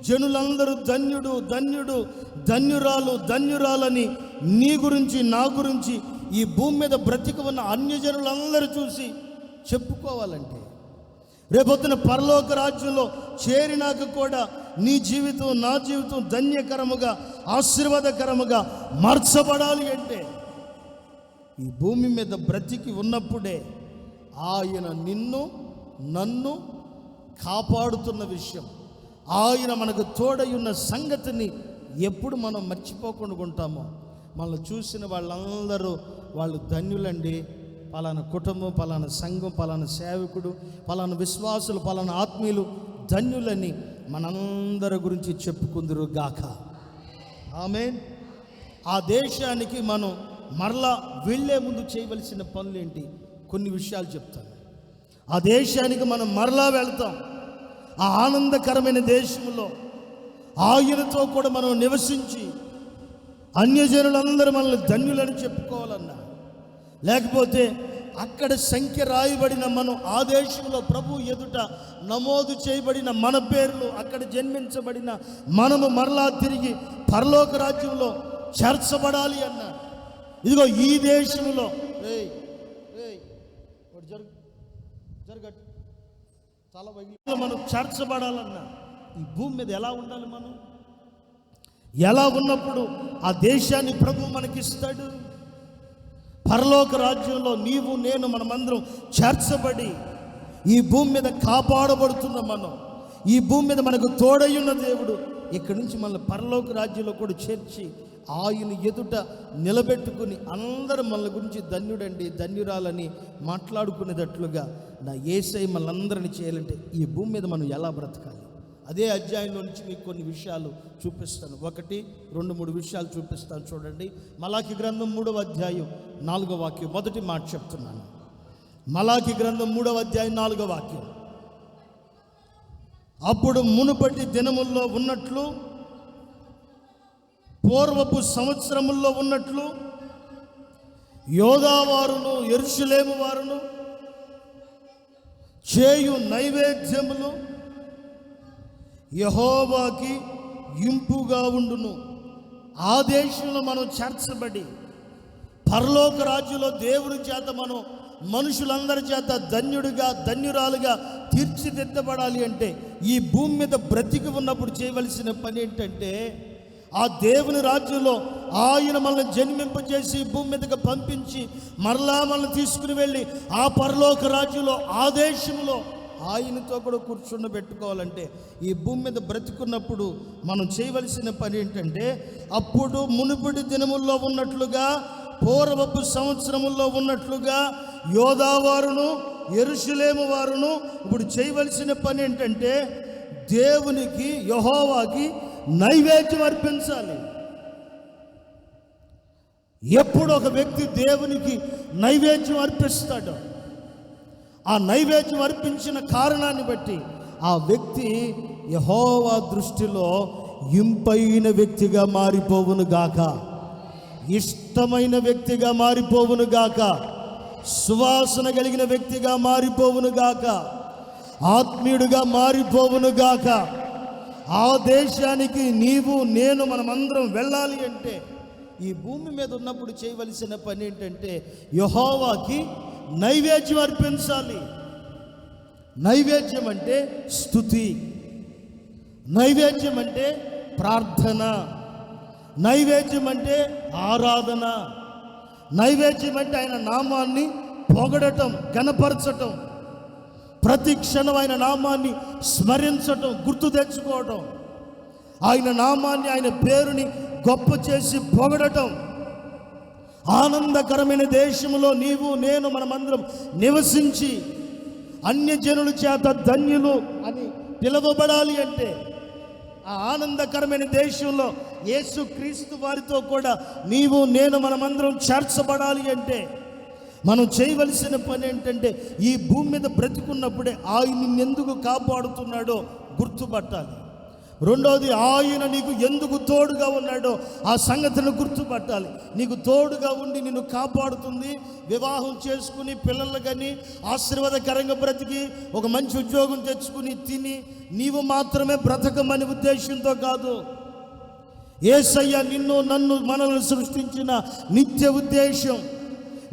జనులందరూ ధన్యుడు ధన్యుడు ధన్యురాలు ధన్యురాలని నీ గురించి నా గురించి ఈ భూమి మీద బ్రతికి ఉన్న అన్యజనులందరూ చూసి చెప్పుకోవాలంటే రేపొద్దున పరలోక రాజ్యంలో చేరినాక కూడా నీ జీవితం నా జీవితం ధన్యకరముగా ఆశీర్వాదకరముగా మార్చబడాలి అంటే ఈ భూమి మీద బ్రతికి ఉన్నప్పుడే ఆయన నిన్ను నన్ను కాపాడుతున్న విషయం, ఆయన మనకు తోడై ఉన్న సంగతిని ఎప్పుడు మనం మర్చిపోకుండా ఉంటామో మనల్ని చూసిన వాళ్ళందరూ వాళ్ళు ధన్యులండి, పలానా కుటుంబం, పలానా సంఘం, పలానా సేవకుడు, పలానా విశ్వాసులు, పలానా ఆత్మీయులు ధన్యులని మనందరి గురించి చెప్పుకుందురు గాక. ఆమేన్. ఆ దేశానికి మనం మరలా వెళ్ళే ముందు చేయవలసిన పనులేంటి, కొన్ని విషయాలు చెప్తాను. ఆ దేశానికి మనం మరలా వెళ్తాం. ఆ ఆనందకరమైన దేశంలో ఆయనతో కూడా మనం నివసించి అన్యజనులందరూ మనల్ని ధన్యులని చెప్పుకోవాలన్నా, లేకపోతే అక్కడ సంఖ్య రాయబడిన మనం ఆ దేశంలో ప్రభు ఎదుట నమోదు చేయబడిన మన పేర్లు, అక్కడ జన్మించబడిన మనము మరలా తిరిగి పరలోక రాజ్యంలో చేర్చబడాలి అన్నా, ఇదిగో ఈ దేశంలో చాలా మనం చేర్చబడాలన్నా ఈ భూమి మీద ఎలా ఉండాలి, మనం ఎలా ఉన్నప్పుడు ఆ దేశాన్ని ప్రభు మనకిస్తాడు. పరలోక రాజ్యంలో నీవు నేను మనమందరం చేర్చబడి ఈ భూమి మీద కాపాడబడుతున్న మనం, ఈ భూమి మీద మనకు తోడయ్యున్న దేవుడు ఇక్కడి నుంచి మనల్ని పరలోక రాజ్యంలో కూడా చేర్చి ఆయన ఎదుట నిలబెట్టుకుని అందరూ మన గురించి ధన్యుడండి ధన్యురాలని మాట్లాడుకునేటట్లుగా నా యేసయ్య మనందరినీ చేయాలంటే ఈ భూమి మీద మనం ఎలా బ్రతకాలి, అదే అధ్యాయంలో నుంచి మీకు కొన్ని విషయాలు చూపిస్తాను. 1, 2, 3 విషయాలు చూపిస్తాను. చూడండి, మలాకి గ్రంథం 3వ అధ్యాయం 4వ వాక్యం. మొదటి మాట చెప్తున్నాను. మలాకి గ్రంథం 3వ అధ్యాయం 4వ వాక్యం. అప్పుడు మునుపటి దినముల్లో ఉన్నట్లు, పూర్వపు సంవత్సరముల్లో ఉన్నట్లు యోధావారును యెరూషలేము వారును చేయు నైవేద్యములు యెహోవాకి ఇంపుగా ఉండును. ఆ దేశంలో మనం చేర్చబడి పరలోక రాజ్యంలో దేవుని చేత మనం మనుషులందరి చేత ధన్యుడిగా ధన్యురాలుగా తీర్చిదిద్దబడాలి అంటే ఈ భూమి మీద బ్రతికి ఉన్నప్పుడు చేయవలసిన పని ఏంటంటే ఆ దేవుని రాజ్యంలో ఆయన మనల్ని జన్మింపజేసి భూమి మీదకి పంపించి మరలా మనల్ని తీసుకుని వెళ్ళి ఆ పరలోక రాజ్యంలో ఆ దేశంలో ఆయనతో కూడా కూర్చుండబెట్టుకోవాలంటే ఈ భూమి మీద బ్రతికున్నప్పుడు మనం చేయవలసిన పని ఏంటంటే అప్పుడు మునుపటి దినముల్లో ఉన్నట్లుగా పూర్వపు సంవత్సరముల్లో ఉన్నట్లుగా యోధావారును యెరూషలేము వారును ఇప్పుడు చేయవలసిన పని ఏంటంటే దేవునికి యెహోవాకి నైవేద్యం అర్పించాలి. ఎప్పుడు ఒక వ్యక్తి దేవునికి నైవేద్యం అర్పిస్తాడో ఆ నైవేద్యం అర్పించిన కారణాన్ని బట్టి ఆ వ్యక్తి యెహోవా దృష్టిలో ఇంపైన వ్యక్తిగా మారిపోవును గాక, ఇష్టమైన వ్యక్తిగా మారిపోవును గాక, సువాసన కలిగిన వ్యక్తిగా మారిపోవును గాక, ఆత్మీయుడిగా మారిపోవును గాక. ఆ దేశానికి నీవు నేను మనమందరం వెళ్ళాలి అంటే ఈ భూమి మీద ఉన్నప్పుడు చేయవలసిన పని ఏంటంటే యెహోవాకి నైవేద్యం అర్పించాలి. నైవేద్యం అంటే స్తుతి, నైవేద్యం అంటే ప్రార్థన, నైవేద్యం అంటే ఆరాధన, నైవేద్యం అంటే ఆయన నామాన్ని పొగడటం, గణపరచటం, ప్రతి క్షణం ఆయన నామాన్ని స్మరించటం, గుర్తు తెచ్చుకోవటం, ఆయన నామాన్ని ఆయన పేరుని గొప్ప చేసి పొగడటం. ఆనందకరమైన దేశంలో నీవు నేను మనమందరం నివసించి అన్యజనుల చేత ధన్యులు అని పిలువబడాలి అంటే ఆ ఆనందకరమైన దేశంలో యేసుక్రీస్తు వారితో కూడా నీవు నేను మనమందరం చేర్చబడాలి అంటే మనం చేయవలసిన పని ఏంటంటే ఈ భూమి మీద బ్రతికున్నప్పుడే ఆయన నిన్నెందుకు కాపాడుతున్నాడో గుర్తుపట్టాలి. రెండోది, ఆయన నీకు ఎందుకు తోడుగా ఉన్నాడో ఆ సంగతిని గుర్తుపట్టాలి. నీకు తోడుగా ఉండి నిన్ను కాపాడుతుంది. వివాహం చేసుకుని పిల్లలు కానీ ఆశీర్వాదకరంగా బ్రతికి ఒక మంచి ఉద్యోగం తెచ్చుకుని తిని నీవు మాత్రమే బ్రతకమని ఉద్దేశంతో కాదు. యేసయ్య నిన్ను నన్ను మనల్ని సృష్టించిన నిత్య ఉద్దేశం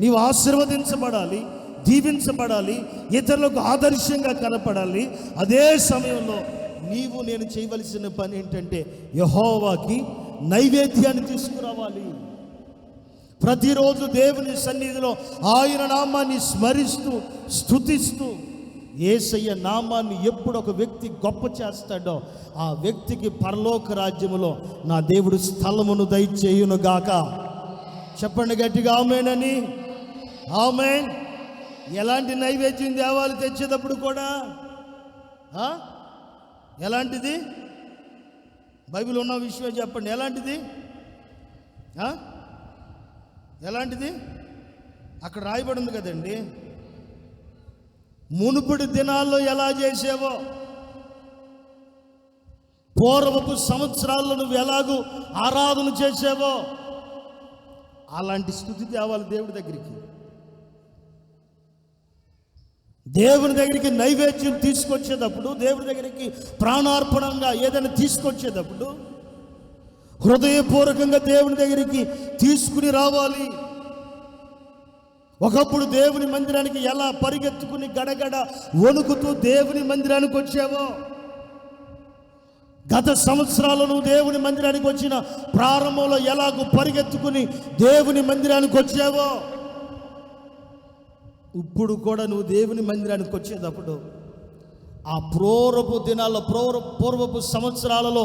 నీవు ఆశీర్వదించబడాలి, దీవించబడాలి, ఇతరులకు ఆదర్శంగా కనపడాలి. అదే సమయంలో నీవు నేను చేయవలసిన పని ఏంటంటే యెహోవాకి నైవేద్యాన్ని తీసుకురావాలి. ప్రతిరోజు దేవుని సన్నిధిలో ఆయన నామాన్ని స్మరిస్తూ స్తుతిస్తూ యేసయ్య నామాన్ని ఎప్పుడు ఒక వ్యక్తి గొప్ప చేస్తాడో ఆ వ్యక్తికి పరలోక రాజ్యములో నా దేవుడు స్థలమును దయచేయును గాక. చెప్పండి గట్టిగా ఆమేనని. ఆమేన్. ఎలాంటి నైవేద్యం దేవాలి తెచ్చేటప్పుడు కూడా ఎలాంటిది? బైబిల్ ఉన్న విషయం చెప్పండి. ఎలాంటిది? ఎలాంటిది? అక్కడ రాయబడి ఉంది కదండి. మునుపటి దినాల్లో ఎలా చేసేవో, పూర్వపు సంవత్సరాల్లో నువ్వు ఎలాగూ ఆరాధన చేసేవో అలాంటి స్థుతి తేవాలి దేవుడి దగ్గరికి. దేవుని దగ్గరికి నైవేద్యం తీసుకొచ్చేటప్పుడు, దేవుడి దగ్గరికి ప్రాణార్పణంగా ఏదైనా తీసుకొచ్చేటప్పుడు హృదయపూర్వకంగా దేవుని దగ్గరికి తీసుకుని రావాలి. ఒకప్పుడు దేవుని మందిరానికి ఎలా పరిగెత్తుకుని గడగడ వణుకుతూ దేవుని మందిరానికి వచ్చావో, గత సంవత్సరాలు నువ్వు దేవుని మందిరానికి వచ్చిన ప్రారంభంలో ఎలాగూ పరిగెత్తుకుని దేవుని మందిరానికి వచ్చావో ఇప్పుడు కూడా నువ్వు దేవుని మందిరానికి వచ్చేటప్పుడు ఆ పూర్వపు దినాల్లో పూర్వపు సంవత్సరాలలో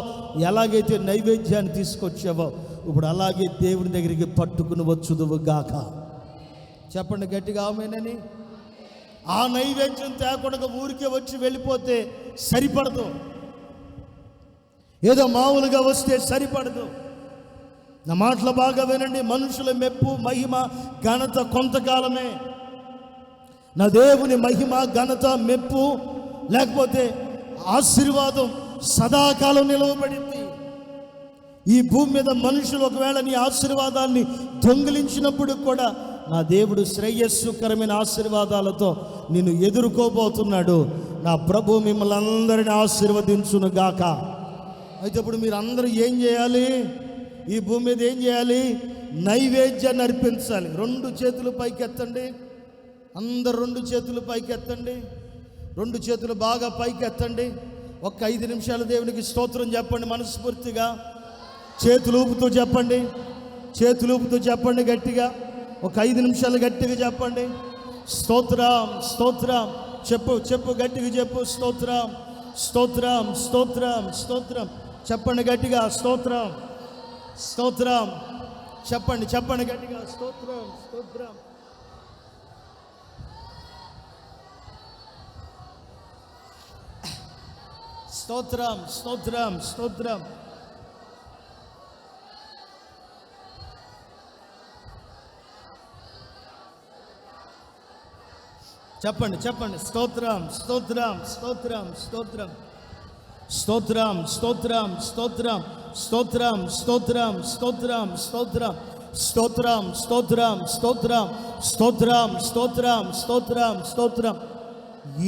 ఎలాగైతే నైవేద్యాన్ని తీసుకొచ్చావో ఇప్పుడు అలాగే దేవుని దగ్గరికి పట్టుకుని వచ్చుదువు గాక. చెప్పండి గట్టిగా ఆమేనని. ఆ నైవేద్యం తేకుండా ఊరికే వచ్చి వెళ్ళిపోతే సరిపడదు. ఏదో మామూలుగా వస్తే సరిపడదు. నా మాటలు బాగా వినండి. మనుషుల మెప్పు, మహిమ, ఘనత కొంతకాలమే. నా దేవుని మహిమ, ఘనత, మెప్పు లేకపోతే ఆశీర్వాదం సదాకాలం నిలవబడింది. ఈ భూమి మీద మనుషులు ఒకవేళ నీ ఆశీర్వాదాన్ని దొంగిలించినప్పుడు కూడా నా దేవుడు శ్రేయస్సుకరమైన ఆశీర్వాదాలతో నిన్ను ఎదుర్కోబోతున్నాడు. నా ప్రభు మిమ్మల్ని అందరినీ ఆశీర్వదించును గాక. అయితే ఇప్పుడు మీరు అందరూ ఏం చేయాలి? ఈ భూమి మీద ఏం చేయాలి? నైవేద్యాన్ని అర్పించాలి. రెండు చేతులు పైకి ఎత్తండి. అందరు రెండు చేతులు పైకి ఎత్తండి. రెండు చేతులు బాగా పైకి ఎత్తండి. ఒక 5 నిమిషాలు దేవునికి స్తోత్రం చెప్పండి మనస్ఫూర్తిగా. చేతులు ఊపుతూ చెప్పండి. చేతులు ఊపుతూ చెప్పండి గట్టిగా. ఒక 5 నిమిషాలు గట్టిగా చెప్పండి. స్తోత్రం, స్తోత్రం. చెప్పు చెప్పు గట్టిగా చెప్పు. స్తోత్రం, స్తోత్రం, స్తోత్రం, స్తోత్రం. చెప్పండి గట్టిగా. స్తోత్రం, స్తోత్రం. చెప్పండి చెప్పండి గట్టిగా. స్తోత్రం, స్తోత్రం. స్తోత్రం, స్తోత్రం, స్తోత్రం. చెప్పండి చెప్పండి. స్తోత్రం, స్తోత్రం, స్తోత్రం, స్తోత్రం, స్తోత్రం, స్తోత్రం, స్తోత్రం, స్తోత్రం, స్తోత్రం, స్తోత్రం, స్తోత్రం, స్తోత్రం, స్తోత్రం, స్తోత్రం, స్తోత్రం, స్తోత్రం, స్తోత్రం, స్తోత్రం.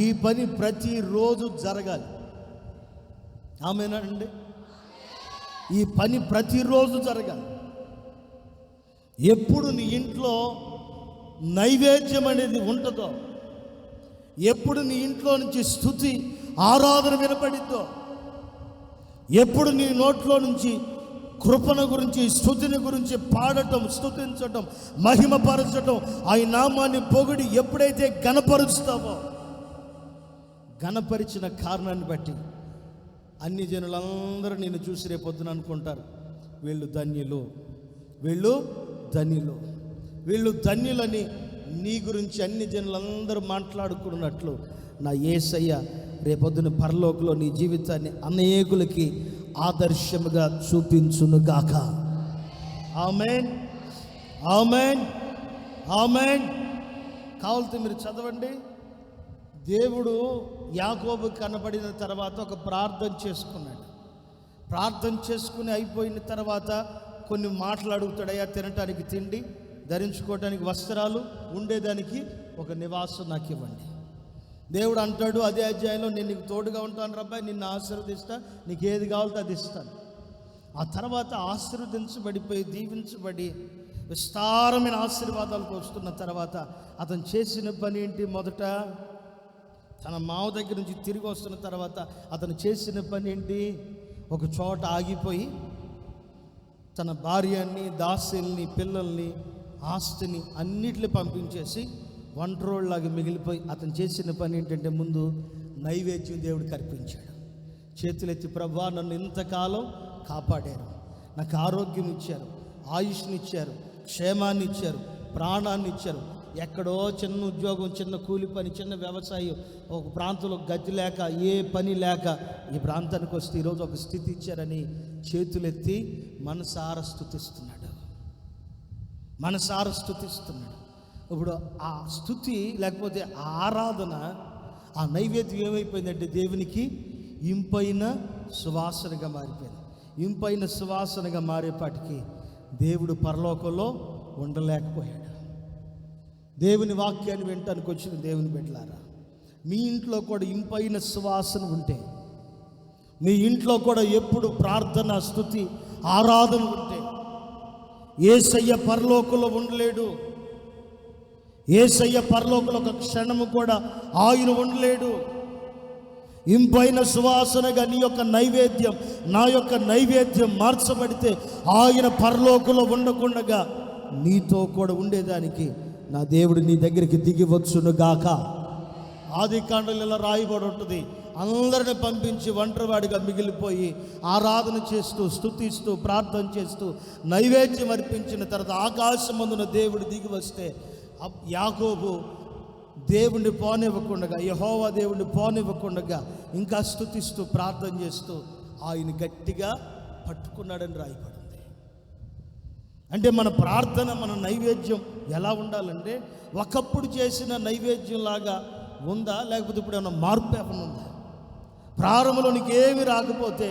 ఈ పని ప్రతిరోజు జరగాలి. ఆమేనండి. ఈ పని ప్రతిరోజు జరగాలి. ఎప్పుడు నీ ఇంట్లో నైవేద్యం అనేది ఉంటుందో, ఎప్పుడు నీ ఇంట్లో నుంచి స్తుతి ఆరాధన వినపడిద్దో, ఎప్పుడు నీ నోట్లో నుంచి కృపణ గురించి స్తుతిని గురించి పాడటం, స్తుతించటం, మహిమపరచటం, ఆయన నామాన్ని పొగిడి ఎప్పుడైతే గణపరుస్తావో, గణపరిచిన కారణాన్ని బట్టి అన్ని జనులందరూ నేను చూసి రేపొద్దున అనుకుంటారు, వీళ్ళు ధన్యులు, వీళ్ళు ధన్యులు, వీళ్ళు ధన్యులని నీ గురించి అన్ని జనులందరూ మాట్లాడుకున్నట్లు నా యేసయ్య రేపొద్దున పరలోకంలో నీ జీవితాన్ని అనేకులకి ఆదర్శముగా చూపించునుగాక. ఆమేన్, ఆమేన్, ఆమేన్. కావాలంటే మీరు చదవండి. దేవుడు యాకోబు కనబడిన తర్వాత ఒక ప్రార్థన చేసుకున్నాడు. ప్రార్థన చేసుకుని అయిపోయిన తర్వాత కొన్ని మాటలు అడుగుతాడయ్యా, తినటానికి తిండి, ధరించుకోవడానికి వస్త్రాలు, ఉండేదానికి ఒక నివాసం నాకు ఇవ్వండి. దేవుడు అంటాడు అదే అధ్యాయంలో, నేను నీకు తోడుగా ఉంటాను రబ్బాయి, నిన్ను ఆశీర్వదిస్తా, నీకు ఏది కావాలో అది ఇస్తాను. ఆ తర్వాత ఆశీర్వదించబడిపోయి దీవించబడి విస్తారమైన ఆశీర్వాదాలకు వస్తున్న తర్వాత అతను చేసిన పని ఏంటి? మొదట తన మావ దగ్గర నుంచి తిరిగి వస్తున్న తర్వాత అతను చేసిన పని ఏంటి? ఒక చోట ఆగిపోయి తన భార్యని, దాసుల్ని, పిల్లల్ని, ఆస్తిని అన్నిటిని పంపించేసి ఒంటరోళ్ళలాగా మిగిలిపోయి అతను చేసిన పని ఏంటంటే ముందు నైవేద్యం దేవుడికి అర్పించాడు. చేతులెత్తి, ప్రభువా నన్ను ఇంతకాలం కాపాడారు, నాకు ఆరోగ్యం ఇచ్చారు, ఆయుష్ని ఇచ్చారు, క్షేమాన్ని ఇచ్చారు, ప్రాణాన్ని ఇచ్చారు. ఎక్కడో చిన్న ఉద్యోగం, చిన్న కూలి పని, చిన్న వ్యవసాయం, ఒక ప్రాంతంలో గతి లేక, ఏ పని లేక ఈ ప్రాంతానికి వస్తే ఈరోజు ఒక స్థితి ఇచ్చారని చేతులెత్తి మనసారా స్తుతిస్తున్నాడు, మనసారా స్తుతిస్తున్నాడు. ఇప్పుడు ఆ స్థుతి లేకపోతే ఆ ఆరాధన, ఆ నైవేద్యం ఏమైపోయిందంటే దేవునికి ఇంపైన సువాసనగా మారిపోయింది. ఇంపైన సువాసనగా మారేపాటికి దేవుడు పరలోకంలో ఉండలేకపోయాడు. దేవుని వాక్యాన్ని వినటానికి వచ్చిన దేవుని బిడ్డలారా, మీ ఇంట్లో కూడా ఇంపైన సువాసన ఉంటే, మీ ఇంట్లో కూడా ఎప్పుడు ప్రార్థన, స్తుతి, ఆరాధన ఉంటే, యేసయ్య పరలోకంలో ఉండలేడు. యేసయ్య పరలోకంలో ఒక క్షణము కూడా ఆయన ఉండలేడు. ఇంపైన సువాసనగా నీ యొక్క నైవేద్యం, నా యొక్క నైవేద్యం మార్చబడితే ఆయన పరలోకంలో ఉండకుండగా నీతో కూడా ఉండేదానికి నా దేవుడు నీ దగ్గరికి దిగి వచ్చునుగాక. ఆదికాండలో ఇలా రాయబడి ఉంటుంది, అందరిని పంపించి ఒంటరివాడిగా మిగిలిపోయి ఆరాధన చేస్తూ, స్తుతిస్తూ, ప్రార్థన చేస్తూ నైవేద్యం అర్పించిన తర్వాత ఆకాశమందున దేవుడు దిగి వస్తే యాకోబు దేవుణ్ణి పోనివ్వకుండగా, యెహోవా దేవుణ్ణి పోనివ్వకుండగా ఇంకా స్తుతిస్తూ ప్రార్థన చేస్తూ ఆయన గట్టిగా పట్టుకున్నాడని రాయబడింది. అంటే మన ప్రార్థన, మన నైవేద్యం ఎలా ఉండాలంటే ఒకప్పుడు చేసిన నైవేద్యం లాగా ఉందా, లేకపోతే ఇప్పుడు ఏమైనా మార్పు ఏమైనా ఉందా? ప్రారంభంలో నీకు ఏమి రాకపోతే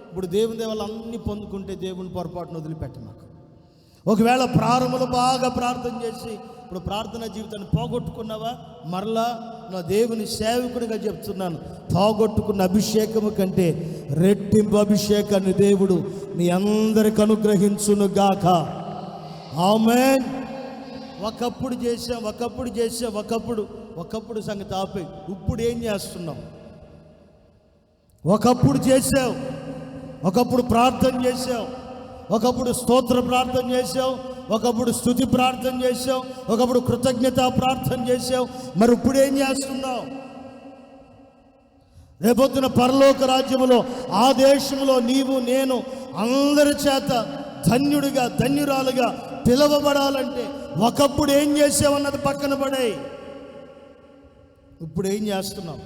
ఇప్పుడు దేవుని దేవాలు అన్నీ పొందుకుంటే దేవుని పొరపాటును వదిలిపెట్ట మాకు. ఒకవేళ ప్రారంభంలో బాగా ప్రార్థన చేసి ఇప్పుడు ప్రార్థనా జీవితాన్ని పోగొట్టుకున్నావా, మరలా నా దేవుని సేవకునిగా చెప్తున్నాను, పోగొట్టుకున్న అభిషేకము కంటే రెట్టింపు అభిషేకాన్ని దేవుడు మీ అందరికి అనుగ్రహించునుగాక. ఆమేన్. ఒకప్పుడు చేసాం, ఒకప్పుడు సంగతి ఆపే. ఇప్పుడు ఏం చేస్తున్నాం? ఒకప్పుడు చేసావు, ఒకప్పుడు ప్రార్థన చేసావు, ఒకప్పుడు స్తోత్ర ప్రార్థన చేసావు, ఒకప్పుడు స్తుతి ప్రార్థన చేసావు, ఒకప్పుడు కృతజ్ఞత ప్రార్థన చేసావు. మరి ఇప్పుడు ఏం చేస్తున్నావు? రేపొద్దున పరలోక రాజ్యములో, ఆ దేశంలో నీవు నేను అందరి చేత ధన్యుడిగా, ధన్యురాలుగా పిలవబడాలంటే ఒకప్పుడు ఏం చేసావన్నది పక్కన పడే, ఇప్పుడు ఏం చేస్తున్నావు?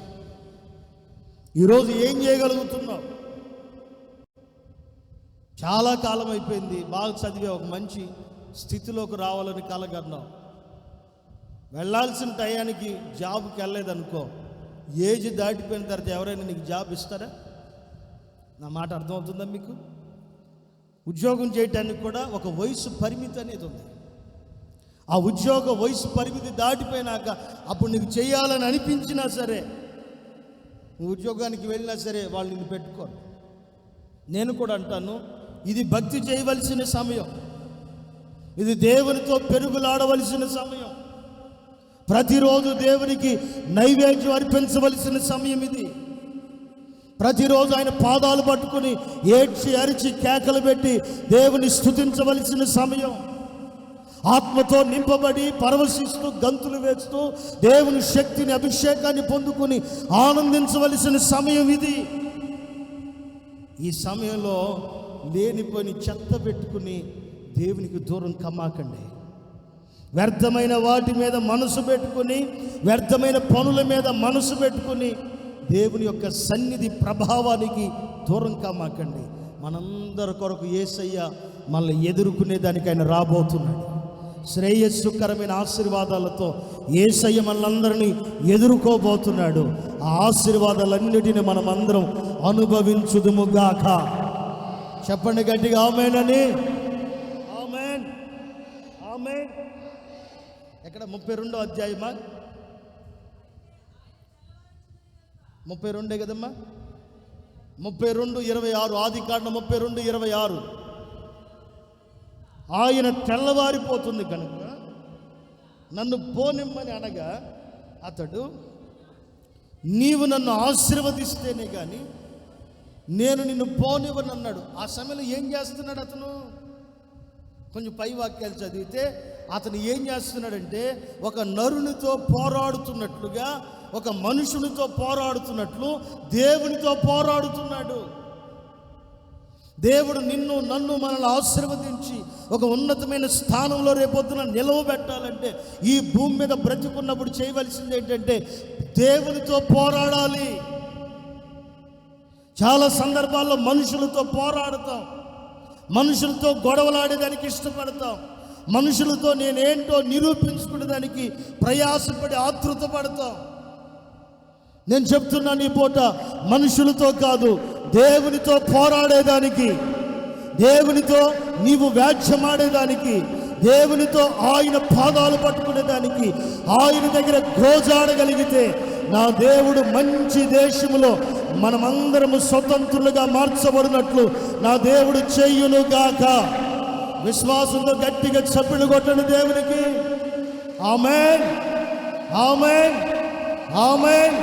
ఈరోజు ఏం చేయగలుగుతున్నావు? చాలా కాలం అయిపోయింది, బాగా చదివే ఒక మంచి స్థితిలోకి రావాలని కలగన్నావు, వెళ్ళాల్సిన టయానికి జాబ్కి వెళ్ళలేదనుకో, ఏజ్ దాటిపోయిన తర్వాత ఎవరైనా నీకు జాబ్ ఇస్తారా? నా మాట అర్థమవుతుందా మీకు? ఉద్యోగం చేయటానికి కూడా ఒక వయసు పరిమితి అనేది ఉంది. ఆ ఉద్యోగ వయసు పరిమితి దాటిపోయినాక అప్పుడు నీకు చేయాలని అనిపించినా సరే, నువ్వు ఉద్యోగానికి వెళ్ళినా సరే వాళ్ళు నిన్ను పెట్టుకోరు. నేను కూడా అంటాను, ఇది భక్తి చేయవలసిన సమయం, ఇది దేవునితో పెరుగులాడవలసిన సమయం, ప్రతిరోజు దేవునికి నైవేద్యం అర్పించవలసిన సమయం ఇది. ప్రతిరోజు ఆయన పాదాలు పట్టుకుని ఏడ్చి అరిచి కేకలు పెట్టి దేవుని స్తుతించవలసిన సమయం. ఆత్మతో నింపబడి పరవశిస్తూ గంతులు వేస్తూ దేవుని శక్తిని, అభిషేకాన్ని పొందుకుని ఆనందించవలసిన సమయం ఇది. ఈ సమయంలో లేనిపోని చెత్త పెట్టుకుని దేవునికి దూరం కమ్మాకండి. వ్యర్థమైన వాటి మీద మనసు పెట్టుకుని, వ్యర్థమైన పనుల మీద మనసు పెట్టుకుని దేవుని యొక్క సన్నిధి ప్రభావానికి దూరం కమ్మాకండి. మనందరి కొరకు యేసయ్య మనల్ని ఎదుర్కొనే దానికి ఆయన రాబోతున్నాడు. శ్రేయస్సుకరమైన ఆశీర్వాదాలతో యేసయ్య మనలందరినీ ఎదుర్కోబోతున్నాడు. ఆ ఆశీర్వాదాలన్నిటిని మనం అందరం అనుభవించుదుముగాక. చెప్పండి గట్టిగా ఆమేన్ అని. ఆమేన్, ఆమేన్. ఎక్కడ 32వ అధ్యాయమా? 32 కదమ్మా. 32:26 ఆదికాండం 32:26. ఆయన తెల్లవారిపోతుంది కనుక నన్ను పోనిమ్మని అనగా అతడు, నీవు నన్ను ఆశీర్వదిస్తేనే కానీ నేను నిన్ను పోనివ్వను అన్నాడు. ఆ సమయంలో ఏం చేస్తున్నాడు అతను? కొంచెం పై వాక్యాలు చదివితే అతను ఏం చేస్తున్నాడంటే, ఒక నరునితో పోరాడుతున్నట్లుగా, ఒక మనుషునితో పోరాడుతున్నట్లు దేవునితో పోరాడుతున్నాడు. దేవుడు నిన్ను నన్ను మనల్ని ఆశీర్వదించి ఒక ఉన్నతమైన స్థానంలో రేపొద్దున నిలవబెట్టాలంటే ఈ భూమి మీద బ్రతికున్నప్పుడు చేయవలసింది ఏంటంటే దేవునితో పోరాడాలి. చాలా సందర్భాల్లో మనుషులతో పోరాడతాం, మనుషులతో గొడవలాడేదానికి ఇష్టపడతాం, మనుషులతో నేనేంటో నిరూపించుకునేదానికి ప్రయాసపడి ఆతృత పడతాం. నేను చెప్తున్నాను ఈ పూట, మనుషులతో కాదు, దేవునితో పోరాడేదానికి, దేవునితో నీవు వ్యాజ్యమాడేదానికి, దేవునితో ఆయన పాదాలు పట్టుకునేదానికి, ఆయన దగ్గర గోజాడగలిగితే నా దేవుడు మంచి దేశములో మనమందరము స్వతంత్రులుగా మార్చబడినట్లు నా దేవుడు చెయ్యునుగాక. విశ్వాసంతో గట్టిగా చప్పట్లు కొట్టండి దేవునికి. ఆమేన్, ఆమేన్, ఆమేన్.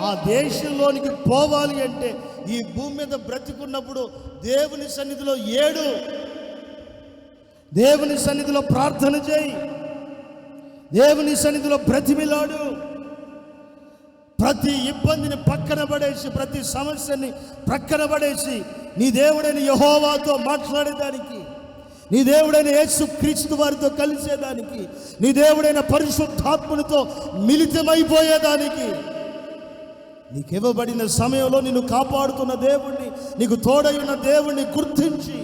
ఆ దేశంలోనికి పోవాలి అంటే ఈ భూమి మీద బ్రతికున్నప్పుడు దేవుని సన్నిధిలో ఏడు, దేవుని సన్నిధిలో ప్రార్థన చేయి, దేవుని సన్నిధిలో బ్రతిమిలాడు. ప్రతి ఇబ్బందిని పక్కన పడేసి, ప్రతి సమస్యని ప్రక్కన పడేసి నీ దేవుడైన యెహోవాతో మాట్లాడేదానికి, నీ దేవుడైన యేసు క్రీస్తు వారితో కలిసేదానికి, నీ దేవుడైన పరిశుద్ధాత్మునితో మిళితమైపోయేదానికి, నీకు ఇవ్వబడిన సమయంలో నిన్ను కాపాడుతున్న దేవుణ్ణి, నీకు తోడై ఉన్న దేవుణ్ణి గుర్తించి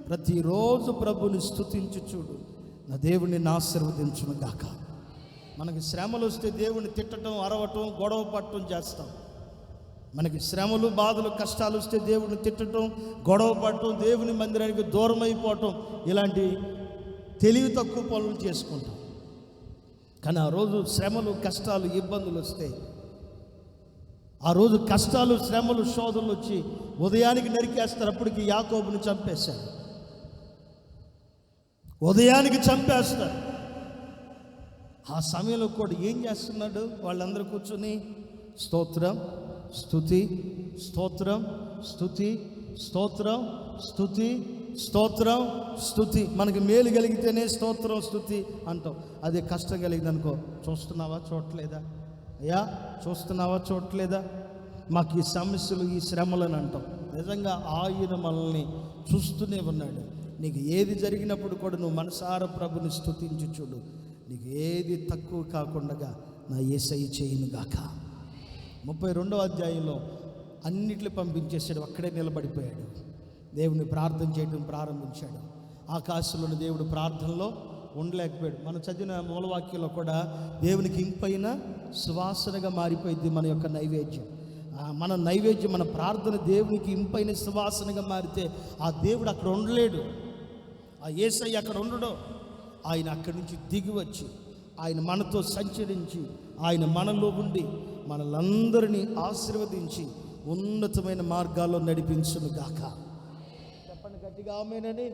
ప్రతిరోజు ప్రభుని స్తుతించి చూడు. నా దేవుణ్ణి ఆశీర్వదించును గాక. మనకి శ్రమలు వస్తే దేవుణ్ణి తిట్టడం, అరవటం, గొడవ పట్టడం చేస్తాం. మనకి శ్రమలు, బాధలు, కష్టాలు వస్తే దేవుణ్ణి తిట్టడం, గొడవ పట్టడం, దేవుని మందిరానికి దూరం అయిపోవటం, ఇలాంటి తెలివి తక్కువ పనులు చేసుకుంటాం. కానీ ఆ రోజు శ్రమలు, కష్టాలు, ఇబ్బందులు వస్తే, ఆ రోజు కష్టాలు, శ్రమలు, శోధనలు వచ్చి ఉదయానికి నరికేస్తారు. అప్పటికి యాకోబుని చంపేశారు, ఉదయానికి చంపేస్తారు. ఆ సమయంలో కూడా ఏం చేస్తున్నాడు? వాళ్ళందరూ కూర్చొని స్తోత్రం, స్తుతి, స్తోత్రం, స్తుతి, స్తోత్రం, స్తుతి, స్తోత్రం, స్తుతి. మనకి మేలు కలిగితేనే స్తోత్రం, స్తుతి అంటాం. అదే కష్టం కలిగింది అనుకో, చూస్తున్నావా, చూడట్లేదా, అయ్యా చూస్తున్నావా, చూడట్లేదా, మాకు ఈ సమస్యలు, ఈ శ్రమలను అంటాం. నిజంగా ఆయన మనల్ని చూస్తూనే ఉన్నాడు. నీకు ఏది జరిగినప్పుడు కూడా నువ్వు మనసారా ప్రభుని స్తుతించి చూడు. నీకు ఏది తక్కువ కాకుండా నా యేసయ్య చేయునుగాక. 32వ అధ్యాయంలో అన్నిట్లు పంపించేశాడు, అక్కడే నిలబడిపోయాడు. దేవుని ప్రార్థన చేయడం ప్రారంభించాడు. ఆకాశంలోని దేవుడు ప్రార్థనలో ఉండలేకపోయాడు. మనం చదివిన మూలవాక్యంలో కూడా దేవునికి ఇంపైన సువాసనగా మారిపోయింది మన యొక్క నైవేద్యం. మన నైవేద్యం, మన ప్రార్థన దేవునికి ఇంపైన సువాసనగా మారితే ఆ దేవుడు అక్కడ ఉండలేడు, ఆ యేసయ్య అక్కడ ఉండడు. ఆయన అక్కడి నుంచి దిగి వచ్చి ఆయన మనతో సంచరించి ఆయన మనలో ఉండి మనలందరినీ ఆశీర్వదించి ఉన్నతమైన మార్గాల్లో నడిపించును గాక. చెప్పండి గట్టిగా ఆమేనని.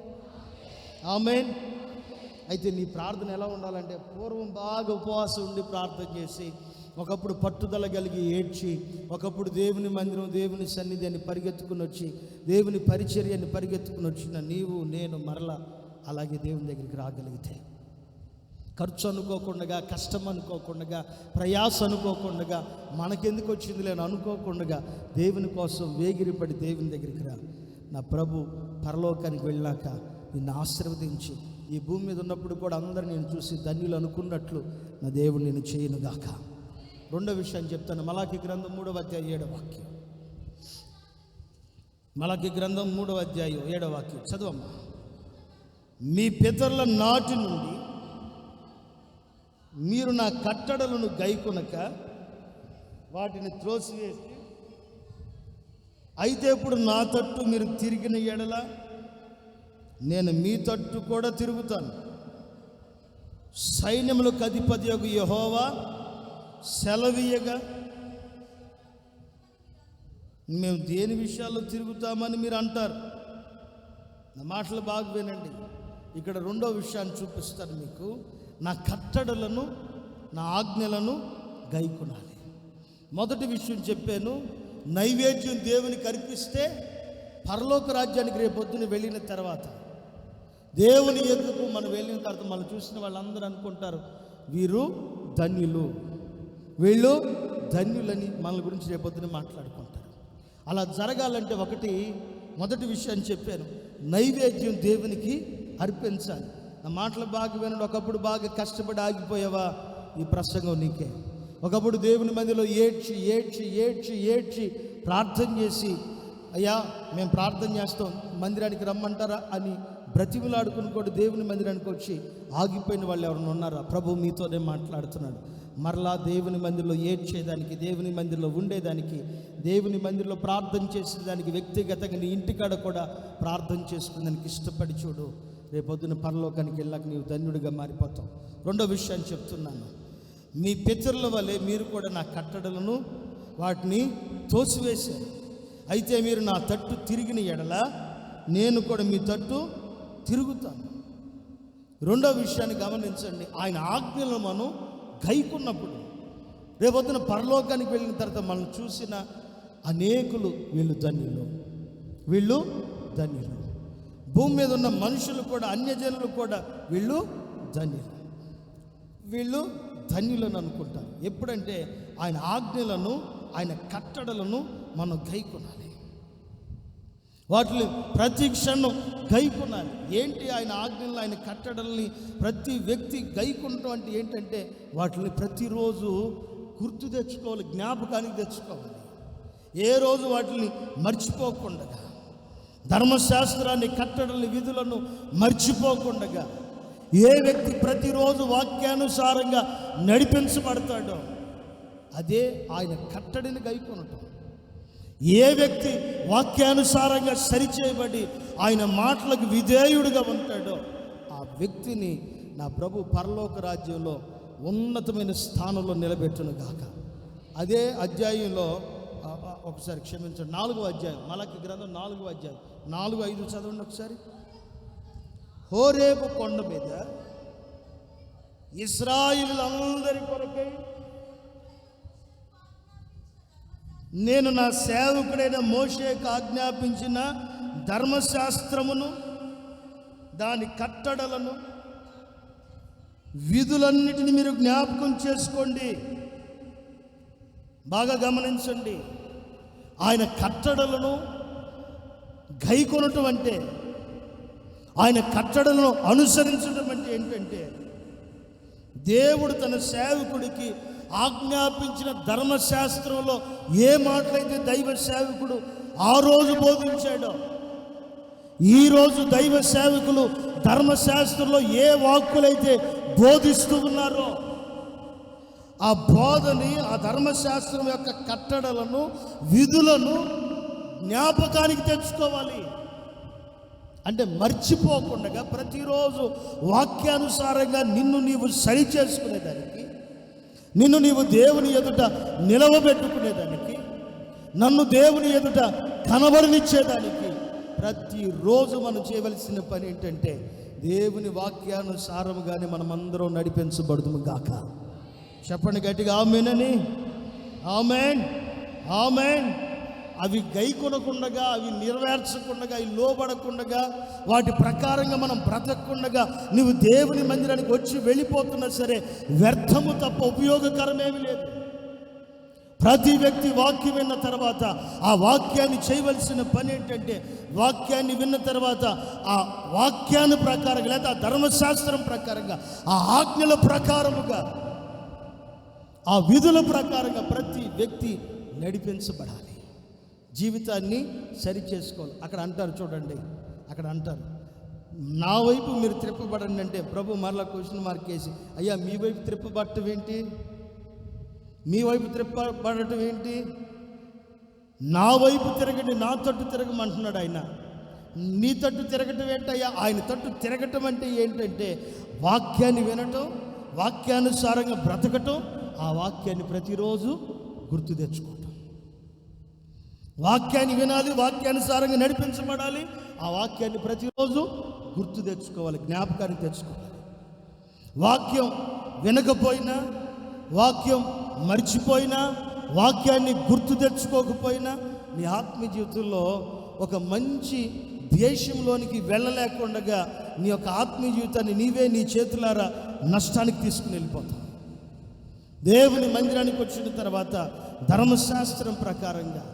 ఆమేన్. అయితే నీ ప్రార్థన ఎలా ఉండాలంటే, పూర్వం బాగా ఉపవాసం ఉండి ప్రార్థన చేసి, ఒకప్పుడు పట్టుదల కలిగి ఏడ్చి, ఒకప్పుడు దేవుని మందిరం, దేవుని సన్నిధి అని పరిగెత్తుకుని వచ్చి, దేవుని పరిచర్యని పరిగెత్తుకుని వచ్చిన నీవు నేను మరలా అలాగే దేవుని దగ్గరికి రాగలిగితే, ఖర్చు అనుకోకుండా, కష్టం అనుకోకుండా, ప్రయాస అనుకోకుండా, మనకెందుకు వచ్చింది లేని అనుకోకుండా దేవుని కోసం వేగిరిపడి దేవుని దగ్గరికి రా. నా ప్రభు పరలోకానికి వెళ్ళాక నిన్ను ఆశీర్వదించి, ఈ భూమి మీద ఉన్నప్పుడు కూడా అందరూ నేను చూసి ధన్యులు అనుకున్నట్లు నా దేవుడు నేను చేయనుగాక. రెండో విషయం చెప్తాను. మలాకి గ్రంథం 3వ అధ్యాయం 7వ వాక్యం. మలాకి గ్రంథం 3వ అధ్యాయం 7వ వాక్యం చదవమ్మా. మీ పితరుల నాటి నుండి మీరు నా కట్టడలను గైకొనక వాటిని త్రోసివేసి, అయితే ఇప్పుడు నా తట్టు మీరు తిరిగిన ఎడల నేను మీ తట్టు కూడా తిరుగుతాను. సైన్యములకు అధిపతియగు యెహోవా సెలవీయగా, మేము దేని విషయాల్లో తిరుగుతామని మీరు అంటారు. నా మాటలు బాగా వినండి. ఇక్కడ రెండో విషయాన్ని చూపిస్తాను మీకు. నా కట్టడలను, నా ఆజ్ఞలను గైకొనాలి. మొదటి విషయం చెప్పాను, నైవేద్యం దేవునికి అర్పిస్తే పరలోక రాజ్యానికి రేపొద్దున వెళ్ళిన తర్వాత, దేవుని ఎదుగు మనం వెళ్ళిన తర్వాత మనం చూసిన వాళ్ళందరూ అనుకుంటారు, వీరు ధన్యులు, వీళ్ళు ధన్యులని మన గురించి రేపొద్దున మాట్లాడుకుంటారు. అలా జరగాలంటే మొదటి విషయాన్ని చెప్పాను, నైవేద్యం దేవునికి అర్పించాలి. నా మాటలు బాగా వినండి. ఒకప్పుడు బాగా కష్టపడి ఆగిపోయావా, ఈ ప్రసంగం నీకే. ఒకప్పుడు దేవుని మందిలో ఏడ్చి ఏడ్చి ఏడ్చి ఏడ్చి ప్రార్థన చేసి, అయ్యా మేము ప్రార్థన చేస్తాం, మందిరానికి రమ్మంటారా అని బ్రతిమలాడుకుని కూడా దేవుని మందిరానికి వచ్చి ఆగిపోయిన వాళ్ళు ఎవరైనా ఉన్నారా? ప్రభు మీతోనే మాట్లాడుతున్నాడు. మరలా దేవుని మందిరంలో ఏడ్చేదానికి, దేవుని మందిరంలో ఉండేదానికి, దేవుని మందిరంలో ప్రార్థన చేసేదానికి, వ్యక్తిగతంగా నీ ఇంటికాడ కూడా ప్రార్థన చేసుకునేదానికి ఇష్టపడి చూడు. రేపొద్దున పరలోకానికి వెళ్ళాక నీవు ధన్యుడిగా మారిపోతావు. రెండో విషయాన్ని చెప్తున్నాను, మీ పితరుల వలె మీరు కూడా నా కట్టడలను వాటిని తోసివేశారు. అయితే మీరు నా తట్టు తిరిగిన ఎడల నేను కూడా మీ తట్టు తిరుగుతాను. రెండో విషయాన్ని గమనించండి, ఆయన ఆజ్ఞలను మనం గైకున్నప్పుడు రేపొద్దున పరలోకానికి వెళ్ళిన తర్వాత మనం చూసిన అనేకులు వీళ్ళు ధన్యులు, వీళ్ళు ధన్యులు. భూమి మీద ఉన్న మనుషులు కూడా, అన్యజనులు కూడా వీళ్ళు ధన్యులు, వీళ్ళు ధన్యులను అనుకుంటారు. ఎప్పుడంటే ఆయన ఆజ్ఞలను, ఆయన కట్టడలను మనం గైకొనాలి, వాటిని ప్రతి క్షణం గైకొనాలి. ఏంటి ఆయన ఆజ్ఞలను, ఆయన కట్టడల్ని ప్రతి వ్యక్తి గైకొనటం అంటే ఏంటంటే వాటిని ప్రతిరోజు గుర్తు తెచ్చుకోవాలి, జ్ఞాపకానికి తెచ్చుకోవాలి. ఏ రోజు వాటిని మర్చిపోకుండా, ధర్మశాస్త్రాన్ని, కట్టడల్ని, విధులను మర్చిపోకుండా ఏ వ్యక్తి ప్రతిరోజు వాక్యానుసారంగా నడిపించబడతాడో అదే ఆయన కట్టడిని గైకొనటం. ఏ వ్యక్తి వాక్యానుసారంగా సరిచేయబడి ఆయన మాటలకు విధేయుడిగా ఉంటాడో ఆ వ్యక్తిని నా ప్రభు పరలోక రాజ్యంలో ఉన్నతమైన స్థానంలో నిలబెట్టును గాక. అదే అధ్యాయంలో ఒకసారి క్షమించండి, 4వ అధ్యాయం, మలాకి గ్రంథం 4వ అధ్యాయం 4-5 చదవండి ఒకసారి. హోరేబు కొండ మీద ఇశ్రాయేలులందరి కొరకై నేను నా సేవకుడైన మోషేకు ఆజ్ఞాపించిన ధర్మశాస్త్రమును, దాని కట్టడలను, విధులన్నిటిని మీరు జ్ఞాపకం చేసుకోండి. బాగా గమనించండి. ఆయన కట్టడలను గైకొనటం అంటే, ఆయన కట్టడలను అనుసరించడం అంటే ఏంటంటే, దేవుడు తన సేవకుడికి ఆజ్ఞాపించిన ధర్మశాస్త్రంలో ఏ మాటలైతే దైవ సేవకుడు ఆ రోజు బోధించాడో, ఈరోజు దైవ సేవకులు ధర్మశాస్త్రంలో ఏ వాక్కులైతే బోధిస్తూ ఉన్నారో ఆ బోధని, ఆ ధర్మశాస్త్రం యొక్క కట్టడలను, విధులను జ్ఞాపకానికి తెచ్చుకోవాలి. అంటే మర్చిపోకుండా ప్రతిరోజు వాక్యానుసారంగా నిన్ను నీవు సరి చేసుకునేదానికి, నిన్ను నీవు దేవుని ఎదుట నిలవబెట్టుకునేదానికి, నన్ను దేవుని ఎదుట కనబడనిచ్చేదానికి ప్రతిరోజు మనం చేయవలసిన పని ఏంటంటే దేవుని వాక్యానుసారముగానే మనమందరం నడిపించబడుదుము గాక. చెప్పండి గట్టిగా ఆమేనని. ఆమేన్, ఆమేన్. అవి గైకొనకుండగా, అవి నెరవేర్చకుండగా, అవి లోబడకుండగా, వాటి ప్రకారంగా మనం బ్రతకకుండగా నువ్వు దేవుని మందిరానికి వచ్చి వెళ్ళిపోతున్నా సరే వ్యర్థము తప్ప ఉపయోగకరమేమీ లేదు. ప్రతి వ్యక్తి వాక్యం విన్న తర్వాత ఆ వాక్యాన్ని చేయవలసిన పని ఏంటంటే వాక్యాన్ని విన్న తర్వాత ఆ వాక్యాన్ని ప్రకారంగా లేదా ఆ ధర్మశాస్త్రం ప్రకారంగా ఆ ఆజ్ఞల ప్రకారముగా ఆ విధుల ప్రకారంగా ప్రతి వ్యక్తి నడిపించబడాలి. జీవితాన్ని సరి చేసుకోవాలి. అక్కడ అంటారు చూడండి, అక్కడ అంటారు నా వైపు మీరు త్రిప్పబడండి అంటే ప్రభు మరలా క్వశ్చన్ మార్క్ వేసి అయ్యా మీ వైపు త్రిప్పబడటం ఏంటి, మీ వైపు త్రిప్పబడటం ఏంటి, నా వైపు తిరగండి, నా తట్టు తిరగమంటున్నాడు ఆయన. నీ తట్టు తిరగటం ఏంటయ్యా? ఆయన తట్టు తిరగటం అంటే ఏంటంటే వాక్యాన్ని వినటం, వాక్యానుసారంగా బ్రతకటం, ఆ వాక్యాన్ని ప్రతిరోజు గుర్తు తెచ్చుకోవటం. వాక్యాన్ని వినాలి, వాక్యానుసారంగా నడిపించబడాలి, ఆ వాక్యాన్ని ప్రతిరోజు గుర్తు తెచ్చుకోవాలి, జ్ఞాపకాన్ని తెచ్చుకోవాలి. వాక్యం వినకపోయినా, వాక్యం మర్చిపోయినా, వాక్యాన్ని గుర్తు తెచ్చుకోకపోయినా నీ ఆత్మీయ జీవితంలో ఒక మంచి దేశంలోనికి వెళ్ళలేకుండా నీ యొక్క ఆత్మీయ జీవితాన్ని నీవే నీ చేతులారా నష్టానికి తీసుకుని వెళ్ళిపోతావు. దేవుని మందిరానికి వచ్చిన తర్వాత ధర్మశాస్త్రం ప్రకారంగా,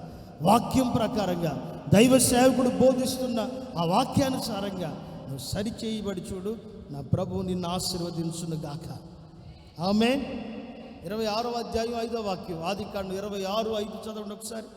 వాక్యం ప్రకారంగా, దైవ సేవకుడు బోధిస్తున్న ఆ వాక్యానుసారంగా నువ్వు సరి చేయబడి చూడు. నా ప్రభువు నిన్ను ఆశీర్వదించును గాక. ఆమేన్. 26వ అధ్యాయం 5వ వాక్యం, ఆదికాండం 26:5 చదవండి ఒకసారి.